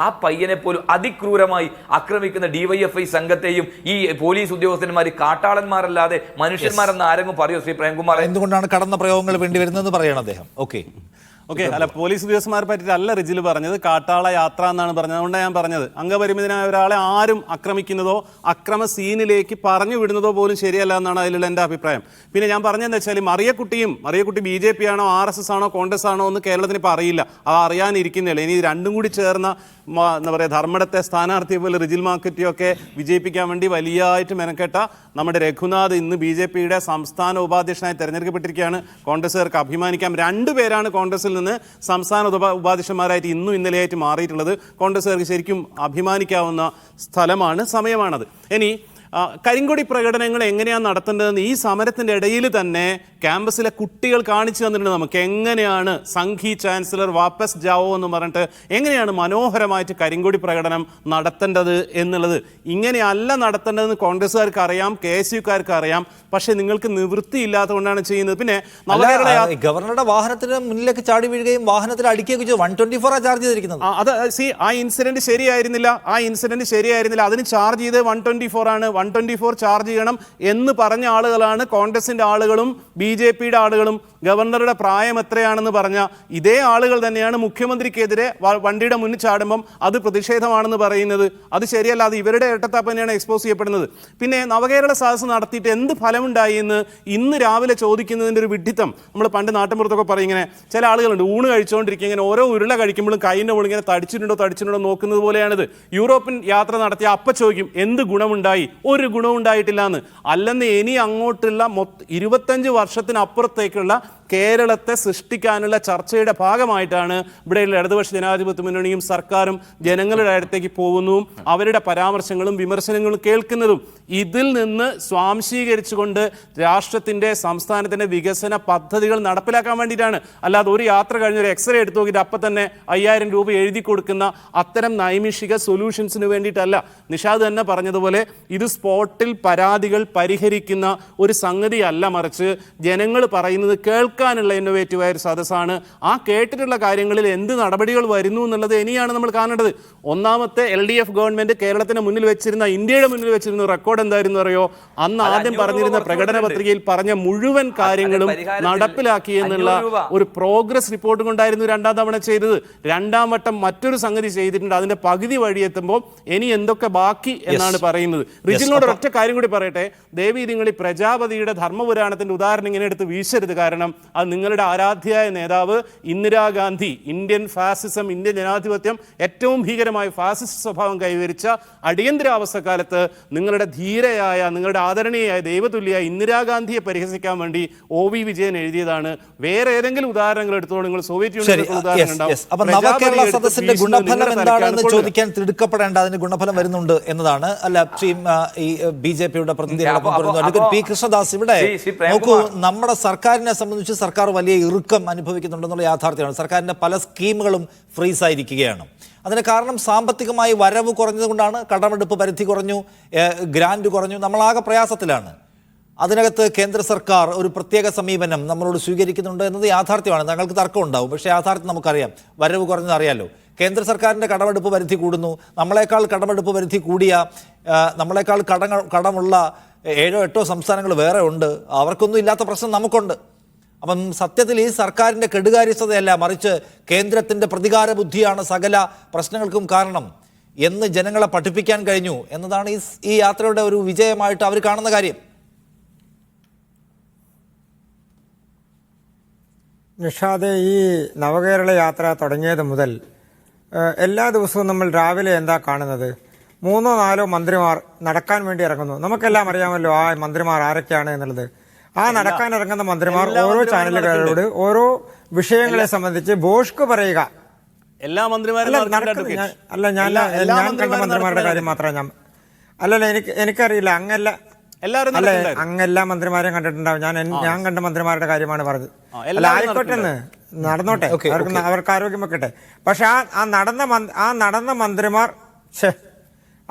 ആ പയ്യനെ പോലും അതിക്രൂരമായി ആക്രമിക്കുന്ന DYFI സംഘത്തെയും ഈ പോലീസ് ഉദ്യോഗസ്ഥന്മാർ കാട്ടാളന്മാരല്ലാതെ മനുഷ്യന്മാരെന്ന് ആരെങ്കിലും പറയോ ശ്രീ പ്രേംകുമാർ? എന്തുകൊണ്ടാണ് കടന്ന പ്രയോഗങ്ങൾ വേണ്ടി വരുന്നതെന്ന് പറയണം അദ്ദേഹം. ഓക്കെ, അല്ല, പോലീസ് ഉദ്യോഗസ്ഥന്മാരെ പറ്റിയിട്ടല്ല റിജിൽ പറഞ്ഞത്, കാട്ടാള യാത്ര എന്നാണ് പറഞ്ഞത്. അതുകൊണ്ടാണ് ഞാൻ പറഞ്ഞത് അംഗപരിമിതനായ ഒരാളെ ആരും ആക്രമിക്കുന്നതോ അക്രമ സീനിലേക്ക് പറഞ്ഞു വിടുന്നതോ പോലും ശരിയല്ല എന്നാണ് അതിലുള്ള എൻ്റെ അഭിപ്രായം. പിന്നെ ഞാൻ പറഞ്ഞതെന്ന് വെച്ചാൽ മറിയക്കുട്ടി BJP ആണോ RSS ആണോ കോൺഗ്രസ് ആണോ എന്ന് കേരളത്തിന് ഇപ്പോൾ അറിയില്ല. അത് അറിയാനിരിക്കുന്നില്ല. ഇനി രണ്ടും കൂടി ചേർന്ന എന്താ പറയുക, ധർമ്മടത്തെ സ്ഥാനാർത്ഥിയെ പോലെ റിജിൽ മാക്കുറ്റിയൊക്കെ വിജയിപ്പിക്കാൻ വേണ്ടി വലിയായിട്ട് മെനക്കെട്ട നമ്മുടെ രഘുനാഥ് ഇന്ന് BJPയുടെ സംസ്ഥാന ഉപാധ്യക്ഷനായി തെരഞ്ഞെടുക്കപ്പെട്ടിരിക്കുകയാണ്. കോൺഗ്രസ്സുകാർക്ക് അഭിമാനിക്കാം. 2 പേരാണ് കോൺഗ്രസിൽ നിന്ന് സംസ്ഥാന ഉപാധ്യക്ഷന്മാരായിട്ട് ഇന്നും ഇന്നലെയായിട്ട് മാറിയിട്ടുള്ളത്. കോൺഗ്രസ്സുകാർക്ക് ശരിക്കും അഭിമാനിക്കാവുന്ന സ്ഥലമാണ്, സമയമാണത്. ഇനി കരിങ്കൊടി പ്രകടനങ്ങൾ എങ്ങനെയാണ് നടത്തേണ്ടതെന്ന് ഈ സമരത്തിൻ്റെ ഇടയിൽ തന്നെ ക്യാമ്പസിലെ കുട്ടികൾ കാണിച്ചു തന്നിട്ടുണ്ട് നമുക്ക്. എങ്ങനെയാണ് സംഘി ചാൻസലർ വാപ്പസ് ജാവോ എന്ന് പറഞ്ഞിട്ട് എങ്ങനെയാണ് മനോഹരമായിട്ട് കരിങ്കൊടി പ്രകടനം നടത്തേണ്ടത് എന്നുള്ളത്. ഇങ്ങനെയല്ല നടത്തേണ്ടതെന്ന് കോൺഗ്രസ്സുകാർക്ക് അറിയാം, KSUക്കാർക്ക് അറിയാം. പക്ഷെ നിങ്ങൾക്ക് നിവൃത്തിയില്ലാത്തതുകൊണ്ടാണ് ചെയ്യുന്നത്. പിന്നെ ഗവർണറുടെ വാഹനത്തിന് മുന്നിലേക്ക് ചാടി വീഴുകയും വാഹനത്തിൽ അടിക്കുകയൊക്കെ ചെയ്തു. 124 ചാർജ് ചെയ്തിരിക്കുന്നത്. ആ ഇൻസിഡന്റ് ശരിയായിരുന്നില്ല. അതിന് ചാർജ് ചെയ്ത് 124 ആണ്. 124 ചാർജ് ചെയ്യണം എന്ന് പറഞ്ഞ ആളുകളാണ് കോൺഗ്രസിന്റെ ആളുകളും BJPയുടെ ആളുകളും. ഗവർണറുടെ പ്രായം എത്രയാണെന്ന് പറഞ്ഞ ഇതേ ആളുകൾ തന്നെയാണ് മുഖ്യമന്ത്രിക്കെതിരെ വണ്ടിയുടെ മുന്നിൽ ചാടുമ്പം അത് പ്രതിഷേധമാണെന്ന് പറയുന്നത്. അത് ശരിയല്ല. അത് ഇവരുടെ ഇരട്ടത്താപ്പ് തന്നെയാണ് എക്സ്പോസ് ചെയ്യപ്പെടുന്നത്. പിന്നെ നവകേരള സദസ്സ് നടത്തിയിട്ട് എന്ത് ഫലമുണ്ടായി എന്ന് ഇന്ന് രാവിലെ ചോദിക്കുന്നതിൻ്റെ ഒരു വിഡ്ഢിത്തം. നമ്മൾ പണ്ട് നാട്ടിൻപുറത്തൊക്കെ പറയും, ഇങ്ങനെ ചില ആളുകളുണ്ട് ഊണ് കഴിച്ചുകൊണ്ടിരിക്കുക, ഇങ്ങനെ ഓരോ ഉരുള കഴിക്കുമ്പോഴും കൈൻ്റെ മുകളിൽ ഇങ്ങനെ തടിച്ചിട്ടുണ്ടോ നോക്കുന്നത് പോലെയാണിത്. യൂറോപ്യൻ യാത്ര നടത്തിയ അപ്പം ചോദിക്കും എന്ത് ഗുണമുണ്ടായി? ഒരു ഗുണമുണ്ടായിട്ടില്ല എന്ന്. അല്ലെന്ന് ഇനി അങ്ങോട്ടുള്ള 25 വർഷത്തിനപ്പുറത്തേക്കുള്ള കേരളത്തെ സൃഷ്ടിക്കാനുള്ള ചർച്ചയുടെ ഭാഗമായിട്ടാണ് ഇവിടെയുള്ള ഇടതുപക്ഷ ജനാധിപത്യ മുന്നണിയും സർക്കാരും ജനങ്ങളുടെ അടുത്തേക്ക് പോകുന്നതും അവരുടെ പരാമർശങ്ങളും വിമർശനങ്ങളും കേൾക്കുന്നതും. ഇതിൽ നിന്ന് സ്വാംശീകരിച്ചുകൊണ്ട് രാഷ്ട്രത്തിൻ്റെ സംസ്ഥാനത്തിൻ്റെ വികസന പദ്ധതികൾ നടപ്പിലാക്കാൻ വേണ്ടിയിട്ടാണ്. അല്ലാതെ ഒരു യാത്ര കഴിഞ്ഞൊരു എക്സ്റേ എടുത്തു നോക്കിയിട്ട് അപ്പം തന്നെ 5000 രൂപ എഴുതി കൊടുക്കുന്ന അത്തരം നൈമിഷിക സൊല്യൂഷൻസിന് വേണ്ടിയിട്ടല്ല. നിഷാദ് തന്നെ പറഞ്ഞതുപോലെ ഇത് സ്പോട്ടിൽ പരാതികൾ പരിഹരിക്കുന്ന ഒരു സംഗതിയല്ല, മറിച്ച് ജനങ്ങൾ പറയുന്നത് കേൾക്കാനുള്ള ഇന്നോവേറ്റീവായ ഒരു സദസ്സാണ്. ആ കേട്ടിട്ടുള്ള കാര്യങ്ങളിൽ എന്ത് നടപടികൾ വരുന്നു എന്നുള്ളത് ഇനിയാണ് നമ്മൾ കാണേണ്ടത്. ഒന്നാമത്തെ LDF ഗവൺമെന്റ് കേരളത്തിന് മുന്നിൽ വെച്ചിരുന്ന, ഇന്ത്യയുടെ മുന്നിൽ വെച്ചിരുന്ന റെക്കോർഡ് എന്തായിരുന്നു അറിയോ? അന്ന് ആദ്യം പറഞ്ഞിരുന്ന പ്രകടന പത്രികയിൽ പറഞ്ഞ മുഴുവൻ കാര്യങ്ങളും നടപ്പിലാക്കി എന്നുള്ള ഒരു പ്രോഗ്രസ് റിപ്പോർട്ട് കൊണ്ടായിരുന്നു 2ാം തവണ ചെയ്തത്. 2ാം വട്ടം മറ്റൊരു സംഗതി ചെയ്തിട്ടുണ്ട്. അതിന്റെ പകുതി വഴിയെത്തുമ്പോൾ ഇനി എന്തൊക്കെ ബാക്കി എന്നാണ് പറയുന്നത്. റിജിലിനോട് ഒറ്റ കാര്യം കൂടി പറയട്ടെ. ദേവി നിങ്ങൾ ഈ പ്രജാപതിയുടെ ധർമ്മപുരാണത്തിന്റെ ഉദാഹരണം ഇങ്ങനെ എടുത്ത് വീശരുത്. കാരണം അത് നിങ്ങളുടെ ആരാധ്യയായ നേതാവ് ഇന്ദിരാഗാന്ധി ഇന്ത്യൻ ഫാസിസം, ഇന്ത്യൻ ജനാധിപത്യം ഏറ്റവും ഭീകരമായ ഫാസിസ്റ്റ് സ്വഭാവം കൈവരിച്ച അടിയന്തരാവസ്ഥക്കാലത്ത് നിങ്ങളുടെ ധീരയായ, നിങ്ങളുടെ ആദരണീയായ, ദൈവതുല്യായ ഇന്ദിരാഗാന്ധിയെ പരിഹസിക്കാൻ വേണ്ടി OV വിജയൻ എഴുതിയതാണ്. വേറെ ഏതെങ്കിലും ഉദാഹരണങ്ങൾ എടുത്തോളൂ, നിങ്ങൾ സോവിയറ്റ് യൂണിയൻ ഉദാഹരണം ഉണ്ടാവും. അപ്പൊ നവകേരള സദസ്സിന്റെ ഗുണഫലം എന്താണെന്ന് ചോദിക്കാൻ തിടുക്കപ്പെടേണ്ട, അതിന് ഗുണഫലം വരുന്നുണ്ട് എന്നതാണ്. അല്ല, ഈ BJP-യുടെ പ്രതിനിധി പി കൃഷ്ണദാസ്, ഇവിടെ നോക്കൂ, നമ്മുടെ സർക്കാരിനെ സംബന്ധിച്ച് സർക്കാർ വലിയ ഇറുക്കം അനുഭവിക്കുന്നുണ്ടെന്നുള്ള യാഥാർത്ഥ്യമാണ്. സർക്കാരിന്റെ പല സ്കീമുകളും ഫ്രീസ് ആയിരിക്കുകയാണ്. അതിന് കാരണം സാമ്പത്തികമായി വരവ് കുറഞ്ഞതുകൊണ്ടാണ്. കടമെടുപ്പ് പരിധി കുറഞ്ഞു, ഗ്രാന്റ് കുറഞ്ഞു, നമ്മളാകെ പ്രയാസത്തിലാണ്. അതിനകത്ത് കേന്ദ്ര സർക്കാർ ഒരു പ്രത്യേക സമീപനം നമ്മളോട് സ്വീകരിക്കുന്നുണ്ട് എന്നത് യാഥാർത്ഥ്യമാണ്. താങ്കൾക്ക് തർക്കം ഉണ്ടാവും, പക്ഷേ യാഥാർത്ഥ്യം നമുക്കറിയാം. വരവ് കുറഞ്ഞത് അറിയാലോ. കേന്ദ്ര സർക്കാരിൻ്റെ കടമെടുപ്പ് പരിധി കൂടുന്നു. നമ്മളെക്കാൾ കടമെടുപ്പ് പരിധി കൂടിയ, നമ്മളെക്കാൾ കടമുള്ള 7-8 സംസ്ഥാനങ്ങൾ വേറെ ഉണ്ട്. അവർക്കൊന്നും ഇല്ലാത്ത പ്രശ്നം നമുക്കുണ്ട്. അപ്പം സത്യത്തിൽ ഈ സർക്കാരിൻ്റെ കെടുകാര്യസ്ഥതയല്ല, മറിച്ച് കേന്ദ്രത്തിൻ്റെ പ്രതികാര ബുദ്ധിയാണ് സകല പ്രശ്നങ്ങൾക്കും കാരണം എന്ന് ജനങ്ങളെ പഠിപ്പിക്കാൻ കഴിഞ്ഞു എന്നതാണ് ഈ യാത്രയുടെ ഒരു വിജയമായിട്ട് അവർ കാണുന്ന കാര്യം. നിഷാദെ, ഈ നവകേരള യാത്ര തുടങ്ങിയത് മുതൽ എല്ലാ ദിവസവും നമ്മൾ രാവിലെ എന്താ കാണുന്നത്? 3-4 മന്ത്രിമാർ നടക്കാൻ വേണ്ടി ഇറങ്ങുന്നു. നമുക്കെല്ലാം അറിയാമല്ലോ ആ മന്ത്രിമാർ ആരൊക്കെയാണ് എന്നുള്ളത്. ആ നടക്കാൻ ഇറങ്ങുന്ന മന്ത്രിമാർ ഓരോ ചാനലുകാരോട് ഓരോ വിഷയങ്ങളെ സംബന്ധിച്ച് ബോഷ്ക്ക് പറയുക. എല്ലാ മന്ത്രിമാരും അല്ല, ഞാൻ കണ്ട മന്ത്രിമാരുടെ കാര്യം മാത്രമാണ് അല്ലല്ല, എനിക്കറിയില്ല. അങ്ങെല്ലാ മന്ത്രിമാരെയും കണ്ടിട്ടുണ്ടാവും. ഞാൻ കണ്ട മന്ത്രിമാരുടെ കാര്യമാണ് പറഞ്ഞത്. അല്ല, ആയിക്കോട്ടെ, നടന്നോട്ടെ, അവർക്ക് ആരോഗ്യം വെക്കട്ടെ. പക്ഷെ ആ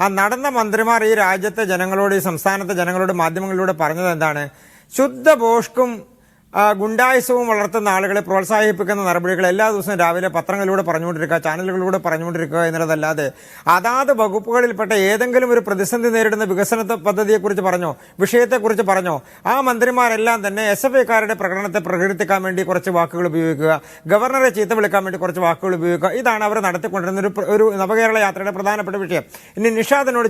നടന്ന മന്ത്രിമാർ ഈ രാജ്യത്തെ ജനങ്ങളോട്, ഈ സംസ്ഥാനത്തെ ജനങ്ങളോട് മാധ്യമങ്ങളിലൂടെ പറഞ്ഞത് എന്താണ്? ശുദ്ധ ബോഷ്ക്കും ഗുണ്ടായുസവും വളർത്തുന്ന ആളുകളെ പ്രോത്സാഹിപ്പിക്കുന്ന നടപടികൾ എല്ലാ ദിവസവും രാവിലെ പത്രങ്ങളിലൂടെ പറഞ്ഞുകൊണ്ടിരിക്കുക, ചാനലുകളിലൂടെ പറഞ്ഞുകൊണ്ടിരിക്കുക എന്നുള്ളതല്ലാതെ അതാത് വകുപ്പുകളിൽപ്പെട്ട ഏതെങ്കിലും ഒരു പ്രതിസന്ധി നേരിടുന്ന വികസന പദ്ധതിയെക്കുറിച്ച് പറഞ്ഞോ, വിഷയത്തെക്കുറിച്ച് പറഞ്ഞോ? ആ മന്ത്രിമാരെല്ലാം തന്നെ SFIക്കാരുടെ പ്രകടനത്തെ പ്രകീർത്തിക്കാൻ വേണ്ടി കുറച്ച് വാക്കുകൾ ഉപയോഗിക്കുക, ഗവർണറെ ചീത്ത വിളിക്കാൻ വേണ്ടി കുറച്ച് വാക്കുകൾ ഉപയോഗിക്കുക. ഇതാണ് അവർ നടത്തിക്കൊണ്ടിരുന്ന ഒരു നവകേരള യാത്രയുടെ പ്രധാനപ്പെട്ട വിഷയം. ഇനി നിഷാദിനോട്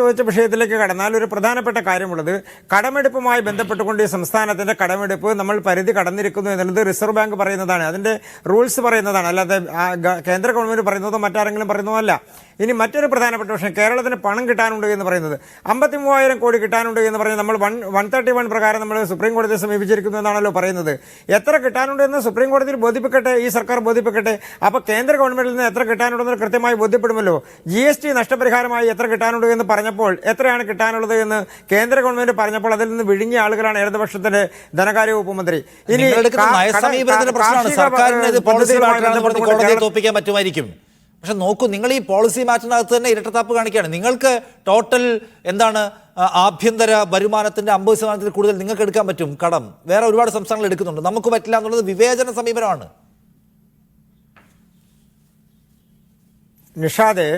ചോദിച്ച വിഷയത്തിലേക്ക് കടന്നാൽ ഒരു പ്രധാനപ്പെട്ട കാര്യമുള്ളത്, കടമെടുപ്പുമായി ബന്ധപ്പെട്ടുകൊണ്ട് ഈ സംസ്ഥാനത്തിന്റെ കടമെടുപ്പ് നമ്മൾ പരിധി കടന്നിരിക്കുന്നു എന്നുള്ളത് റിസർവ് ബാങ്ക് പറയുന്നതാണ്, അതിന്റെ റൂൾസ് പറയുന്നതാണ്, അല്ലാതെ കേന്ദ്ര ഗവൺമെന്റ് പറയുന്നതോ മറ്റാരെങ്കിലും പറയുന്നതോ അല്ല. ഇനി മറ്റൊരു പ്രധാനപ്പെട്ട വിഷയം, കേരളത്തിന് പണം കിട്ടാനുണ്ട് എന്ന് പറയുന്നത്. 53,000 കോടി കിട്ടാനുണ്ട് എന്ന് പറഞ്ഞ് നമ്മൾ 131 പ്രകാരം നമ്മൾ സുപ്രീം കോടതിയെ സമീപിച്ചിരിക്കുന്നു എന്നാണല്ലോ പറയുന്നത്. എത്ര കിട്ടാനുണ്ട് എന്ന് സുപ്രീം കോടതിയിൽ ബോധിപ്പിക്കട്ടെ, ഈ സർക്കാർ ബോധിപ്പിക്കട്ടെ. അപ്പോൾ കേന്ദ്ര ഗവൺമെന്റിൽ നിന്ന് എത്ര കിട്ടാനുണ്ടെന്ന് കൃത്യമായി ബോധ്യപ്പെടുമല്ലോ. GST നഷ്ടപരിഹാരമായി എത്ര കിട്ടാനുണ്ട് എന്ന് പറഞ്ഞപ്പോൾ, എത്രയാണ് കിട്ടാനുള്ളത് എന്ന് കേന്ദ്ര ഗവൺമെന്റ് പറഞ്ഞപ്പോൾ അതിൽ നിന്ന് വിഴുങ്ങിയ ആളുകളാണ് ഇടതുപക്ഷത്തിന്റെ ധനകാര്യ വകുപ്പ് മന്ത്രി. ഇനി തോപ്പിക്കാൻ പറ്റുമായിരിക്കും, പക്ഷെ നോക്കൂ, നിങ്ങൾ ഈ പോളിസി മാറ്റിനകത്ത് തന്നെ ഇരട്ടത്താപ്പ് കാണിക്കുകയാണ്. നിങ്ങൾക്ക് ടോട്ടൽ എന്താണ് ആഭ്യന്തര വരുമാനത്തിന്റെ 50% കൂടുതൽ നിങ്ങൾക്ക് എടുക്കാൻ പറ്റും കടം. വേറെ ഒരുപാട് സംസ്ഥാനങ്ങൾ എടുക്കുന്നുണ്ട്, നമുക്ക് പറ്റില്ല എന്നുള്ളത് വിവേചന സമീപനമാണ്. നിഷാദെ,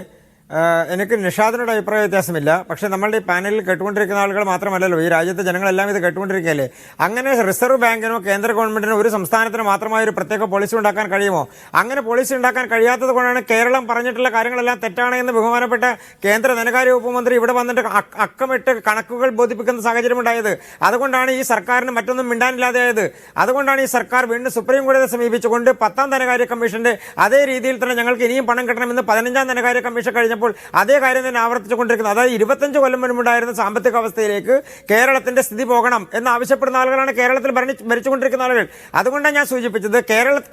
എനിക്ക് നിഷാദിനോട് അഭിപ്രായ വ്യത്യാസമില്ല. പക്ഷെ നമ്മളുടെ ഈ പാനലിൽ കേട്ടുകൊണ്ടിരിക്കുന്ന ആളുകൾ മാത്രമല്ലല്ലോ, ഈ രാജ്യത്തെ ജനങ്ങളെല്ലാം ഇത് കേട്ടുകൊണ്ടിരിക്കുകയല്ലേ. അങ്ങനെ റിസർവ് ബാങ്കിനോ കേന്ദ്ര ഗവൺമെന്റിനോ ഒരു സംസ്ഥാനത്തിന് മാത്രമായ ഒരു പ്രത്യേക പോളിസി ഉണ്ടാക്കാൻ കഴിയുമോ? അങ്ങനെ പോളിസി ഉണ്ടാക്കാൻ കഴിയാത്തത് കൊണ്ടാണ് കേരളം പറഞ്ഞിട്ടുള്ള കാര്യങ്ങളെല്ലാം തെറ്റാണ് എന്ന് ബഹുമാനപ്പെട്ട കേന്ദ്ര ധനകാര്യ വകുപ്പ് മന്ത്രി ഇവിടെ വന്നിട്ട് അക്കമിട്ട് കണക്കുകൾ ബോധിപ്പിക്കുന്ന സാഹചര്യം ഉണ്ടായത്. അതുകൊണ്ടാണ് ഈ സർക്കാരിന് മറ്റൊന്നും മിണ്ടാനില്ലാതെയായത്. അതുകൊണ്ടാണ് ഈ സർക്കാർ വീണ്ടും സുപ്രീം കോടതിയെ സമീപിച്ചുകൊണ്ട് 10ാം ധനകാര്യ കമ്മീഷന്റെ അതേ രീതിയിൽ തന്നെ ഞങ്ങൾക്ക് ഇനിയും പണം കിട്ടണമെന്ന് 15ാം ധനകാര്യ കമ്മീഷൻ കഴിഞ്ഞപ്പോൾ അതേ കാര്യം തന്നെ ആവർത്തിച്ചുകൊണ്ടിരിക്കുന്നത്. അതായത് 25 കൊല്ലം മുൻപുണ്ടായിരുന്ന സാമ്പത്തിക അവസ്ഥയിലേക്ക് കേരളത്തിന്റെ സ്ഥിതി പോകണം എന്ന് ആവശ്യപ്പെടുന്ന ആളുകളാണ് കേരളത്തിൽ ഭരിച്ചുകൊണ്ടിരിക്കുന്ന ആളുകൾ. അതുകൊണ്ടാണ് ഞാൻ സൂചിപ്പിച്ചത്,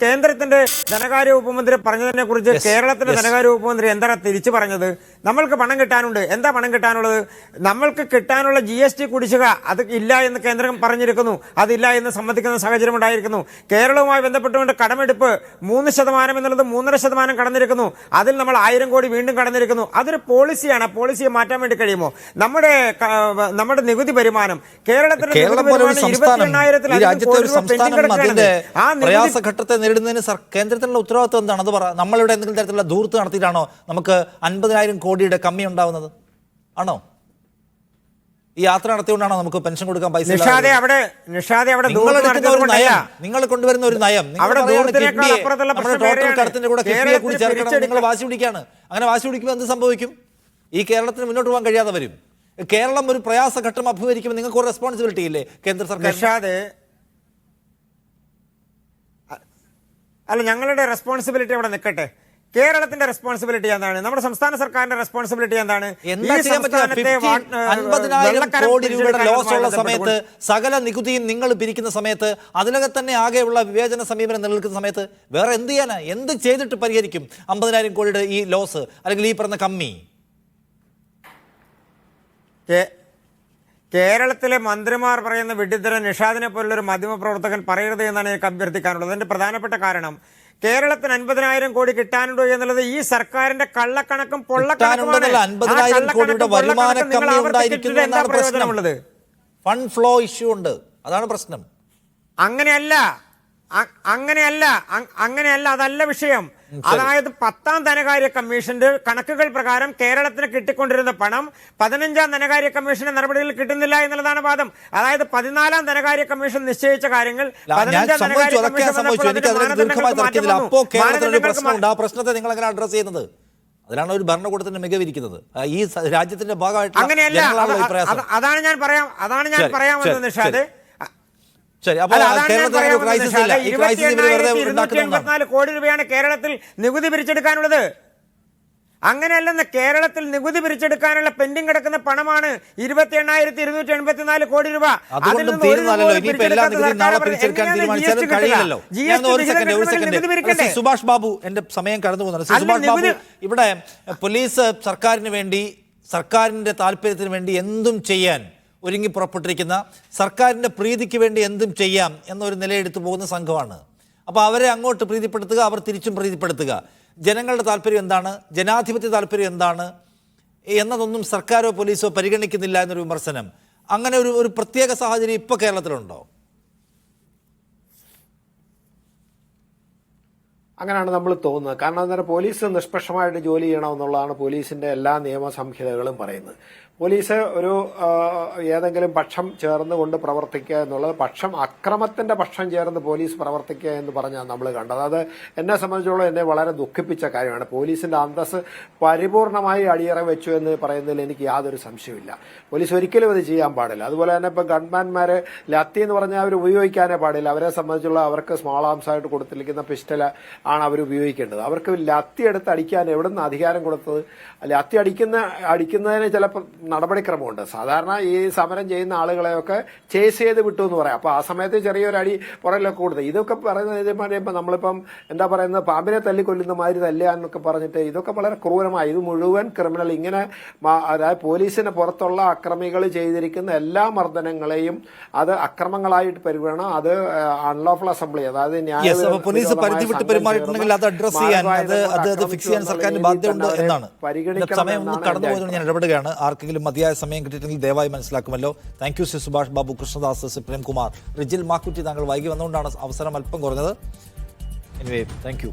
കേന്ദ്രത്തിന്റെ ധനകാര്യ വകുപ്പ് മന്ത്രി പറഞ്ഞതിനെ കുറിച്ച് കേരളത്തിന്റെ ധനകാര്യ വകുപ്പ് മന്ത്രി എന്താണ് തിരിച്ചു പറഞ്ഞത്? നമ്മൾക്ക് പണം കിട്ടാനുണ്ട്. എന്താ പണം കിട്ടാനുള്ളത്? നമ്മൾക്ക് കിട്ടാനുള്ള GST കുടിശ്ശിക അത് ഇല്ല എന്ന് കേന്ദ്രം പറഞ്ഞിരിക്കുന്നു, അതില്ല എന്ന് സമ്മതിക്കുന്ന സാഹചര്യം ഉണ്ടായിരിക്കുന്നു. കേരളവുമായി ബന്ധപ്പെട്ടുകൊണ്ട് കടമെടുപ്പ് 3% എന്നുള്ളത് 3.5% കടന്നിരിക്കുന്നു. അതിൽ നമ്മൾ 1000 കോടി വീണ്ടും കടന്നിരിക്കുന്നു. അതൊരു പോളിസിയാണ്. ആ പോളിസിയെ മാറ്റാൻ വേണ്ടി കഴിയുമോ? നമ്മുടെ നികുതി വരുമാനം, കേരളത്തിന്റെ പ്രയാസഘട്ടത്തെ നേരിടുന്നതിന് കേന്ദ്രത്തിനുള്ള ഉത്തരവാദിത്വം എന്താണ്? അത് പറ. നമ്മളിവിടെ എന്തെങ്കിലും തരത്തിലുള്ള ധൂർത്ത് നടത്തിയിട്ടാണോ നമുക്ക് 50,000 കോടിയുടെ കമ്മി ഉണ്ടാവുന്നത്? ആണോ? ഈ യാത്ര നടത്തിയോണ്ടാണോ നമുക്ക് പെൻഷൻ കൊടുക്കാൻ പൈസ? നിങ്ങൾ കൊണ്ടുവരുന്ന ഒരു നയം ടോട്ടൽ കടത്തിന്റെ കൂടെ കിഫ്ബിയെ കൂടി ചേർക്കണം നിങ്ങൾ വാശി പിടിക്കുകയാണ്. അങ്ങനെ വാശി പിടിക്കുമ്പോൾ എന്ത് സംഭവിക്കും? ഈ കേരളത്തിന് മുന്നോട്ട് പോകാൻ കഴിയാതെ വരും. കേരളം ഒരു പ്രയാസഘട്ടം അഭിമുഖീകരിക്കുമ്പോൾ നിങ്ങൾക്ക് ഒരു റെസ്പോൺസിബിലിറ്റി ഇല്ലേ കേന്ദ്ര സർക്കാർ? അല്ല, ഞങ്ങളുടെ റെസ്പോൺസിബിലിറ്റി അവിടെ നിൽക്കട്ടെ. കേരളത്തിന്റെ റെസ്പോൺസിബിലിറ്റി എന്താണ്? നമ്മുടെ സംസ്ഥാന സർക്കാരിന്റെ റെസ്പോൺസിബിലിറ്റി എന്താണ്? എന്താ ചെയ്യാൻ പറ്റുക? 50,000 കോടി രൂപയുടെ ലോസ് ഉള്ള സമയത്ത്, സകല നികുതിയും നിങ്ങൾ പിരിക്കുന്ന സമയത്ത്, അതിനകത്ത് തന്നെ ആകെയുള്ള വിവേചന സമീപനം നിലനിൽക്കുന്ന സമയത്ത് വേറെ എന്ത് ചെയ്യാനാ? എന്ത് ചെയ്തിട്ട് പരിഹരിക്കും 50,000 കോടിയുടെ ഈ ലോസ് അല്ലെങ്കിൽ ഈ പറഞ്ഞ കമ്മി? കേരളത്തിലെ മന്ത്രിമാർ പറയുന്ന വിഡ്ഢിത്തരം നിഷാദിനെ പോലുള്ളൊരു മാധ്യമപ്രവർത്തകൻ പറയരുത് എന്നാണ് എനിക്ക് അഭ്യർത്ഥിക്കാനുള്ളത്. അതിന്റെ പ്രധാനപ്പെട്ട കാരണം, കേരളത്തിന് 50,000 കോടി കിട്ടാനുണ്ടോ എന്നുള്ളത് ഈ സർക്കാരിന്റെ കള്ളക്കണക്കും പൊള്ളക്കണക്കുമാണ്. 50,000 കോടിയുടെ വരുമാന കമ്മി ഉണ്ടായിരിക്കുന്നു എന്നാണ് പ്രശ്നമുള്ളത്. ഫണ്ട് ഫ്ലോ ഇഷ്യൂ ഉണ്ട്, അതാണ് പ്രശ്നം. അങ്ങനെയല്ല, അതല്ല വിഷയം. അതായത് 10ാം ധനകാര്യ കമ്മീഷന്റെ കണക്കുകൾ പ്രകാരം കേരളത്തിന് കിട്ടിക്കൊണ്ടിരുന്ന പണം 15ാം ധനകാര്യ കമ്മീഷന്റെ നടപടികളിൽ കിട്ടുന്നില്ല എന്നുള്ളതാണ് വാദം. അതായത് 14ാം ധനകാര്യ കമ്മീഷൻ നിശ്ചയിച്ച കാര്യങ്ങൾ 15ാം ധനകാര്യ അപ്പോ കേരളത്തിനൊരു പ്രശ്നമുണ്ട്. ആ പ്രശ്നത്തെ നിങ്ങൾ എങ്ങനെ അഡ്രസ് ചെയ്യുന്നത്? അതിലാണ് ഒരു ഭരണകൂടത്തിന്റെ മികവിരിക്കുന്നത്. ഈ രാജ്യത്തിന്റെ ഭാഗമായിട്ട് അങ്ങനെയല്ല. അതാണ് ഞാൻ പറയാൻ വന്നത് നിഷാദ്. ശരി, അപ്പോൾ കേരളത്തിൽ ക്രൈസിസ് ഇല്ല. ഈ ക്രൈസിസ് ഇവർ വെറുതെ ഉണ്ടാക്കുന്നതാണ്. 284 കോടി രൂപയാണ് കേരളത്തിൽ നികുതി പിരിച്ചെടുക്കാനുള്ളത്. അങ്ങനെയല്ലെന്ന്, കേരളത്തിൽ നികുതി പിരിച്ചെടുക്കാനുള്ള പെൻഡിംഗ് കിടക്കുന്ന പണമാണ് 28,284 കോടി രൂപ. അതുകൊണ്ട് തീരുന്നല്ലോ. ഇനിയിപ്പോ എല്ലാ നികുതിയും നാളെ പിരിച്ചെടുക്കാൻ തീരുമാനിച്ചാലും കഴിയില്ലല്ലോ. ഒരു സെക്കൻഡ് സുഭാഷ് ബാബു, എന്റെ സമയം കടന്നു പോകുന്നുണ്ട്. സുഭാഷ് ബാബു, ഇവിടെ പോലീസ് സർക്കാരിന് വേണ്ടി, സർക്കാരിന്റെ താല്പര്യത്തിന് വേണ്ടി എന്തും ചെയ്യാൻ ഒരുങ്ങി പുറപ്പെട്ടിരിക്കുന്ന, സർക്കാരിൻ്റെ പ്രീതിക്ക് വേണ്ടി എന്തും ചെയ്യാം എന്നൊരു നിലയെടുത്ത് പോകുന്ന സംഘമാണ്. അപ്പോൾ അവരെ അങ്ങോട്ട് പ്രീതിപ്പെടുത്തുക, അവർ തിരിച്ചും പ്രീതിപ്പെടുത്തുക. ജനങ്ങളുടെ താല്പര്യം എന്താണ്, ജനാധിപത്യ താല്പര്യം എന്താണ് എന്നതൊന്നും സർക്കാരോ പോലീസോ പരിഗണിക്കുന്നില്ല എന്നൊരു വിമർശനം. അങ്ങനെ ഒരു പ്രത്യേക സാഹചര്യം ഇപ്പോൾ കേരളത്തിലുണ്ടോ? അങ്ങനെയാണ് നമ്മൾ തോന്നുന്നത്. കാരണം അന്നേരം പോലീസ് നിഷ്പക്ഷമായിട്ട് ജോലി ചെയ്യണമെന്നുള്ളതാണ് പോലീസിന്റെ എല്ലാ നിയമ സംഹിതകളും പറയുന്നത്. പോലീസ് ഒരു ഏതെങ്കിലും പക്ഷം ചേർന്നുകൊണ്ട് പ്രവർത്തിക്കുക എന്നുള്ളത്, അക്രമത്തിന്റെ പക്ഷം ചേർന്ന് പോലീസ് പ്രവർത്തിക്കുക എന്ന് പറഞ്ഞാൽ നമ്മൾ കണ്ടത്. അത് എന്നെ സംബന്ധിച്ചോളം എന്നെ വളരെ ദുഃഖിപ്പിച്ച കാര്യമാണ്. പോലീസിന്റെ അന്തസ്സ് പരിപൂർണമായി അടിയറ വെച്ചു എന്ന് പറയുന്നതിൽ എനിക്ക് യാതൊരു സംശയമില്ല. പോലീസ് ഒരിക്കലും അത് ചെയ്യാൻ പാടില്ല. അതുപോലെ തന്നെ ഇപ്പം ഗൺമാൻമാരെ ലത്തി എന്ന് പറഞ്ഞാൽ അവർ ഉപയോഗിക്കാനേ പാടില്ല. അവരെ സംബന്ധിച്ചുള്ള അവർക്ക് സ്മോൾ ആംസ് ആയിട്ട് കൊടുത്തിരിക്കുന്ന പിസ്റ്റൽ ആണ് അവർ ഉപയോഗിക്കേണ്ടത്. അവർക്ക് ലത്തി എടുത്ത് അടിക്കാൻ എവിടുന്ന് അധികാരം കൊടുത്തത്? ലത്തി അടിക്കുന്നതിന് ചിലപ്പോൾ നടപടിക്രമമുണ്ട്. സാധാരണ ഈ സമരം ചെയ്യുന്ന ആളുകളെയൊക്കെ ചേസ് ചെയ്ത് വിട്ടു എന്ന് പറയാം. അപ്പോൾ ആ സമയത്ത് ചെറിയൊരു അടി പുറകിലൊക്കെ കൊടുത്തത്. ഇതൊക്കെ പറയുന്നത് നമ്മളിപ്പം എന്താ പറയുന്നത്, പാമ്പിനെ തല്ലിക്കൊല്ലുന്ന മാതിരി തല്ലുക പറഞ്ഞിട്ട് ഇതൊക്കെ വളരെ ക്രൂരമായി. ഇത് മുഴുവൻ ക്രിമിനൽ. ഇങ്ങനെ അതായത് പോലീസിന് പുറത്തുള്ള അക്രമികൾ ചെയ്തിരിക്കുന്ന എല്ലാ മർദ്ദനങ്ങളെയും അത് അക്രമങ്ങളായിട്ട് പരിഗണന, അത് അൺലോഫുൾ അസംബ്ലി, അതായത് പോലീസ് പരിധി വിട്ട് പെരുമാറിയിട്ടുണ്ടെങ്കിൽ അത് അഡ്രസ് ചെയ്യാൻ, അത് ഫിക്സ് ചെയ്യാൻ സർക്കാരിന് ബാധ്യതയുണ്ട് എന്നാണ്. സമയം ഒന്ന് കടന്നു പോയതുകൊണ്ട് ഞാൻ ഇടപെടുകയാണ്. ആർക്കെങ്കിലും മതിയായ സമയം കിട്ടിയിട്ടെങ്കിൽ ദയവായി മനസ്സിലാക്കുമല്ലോ. Thank you Shri Subhash Babu, Krishnadas, Shri Premkumar, Rijil Makkutty. താങ്കൾ വൈകി വന്നുകൊണ്ടാണ് അവസരം അല്പം കുറഞ്ഞത്. Anyway, thank U.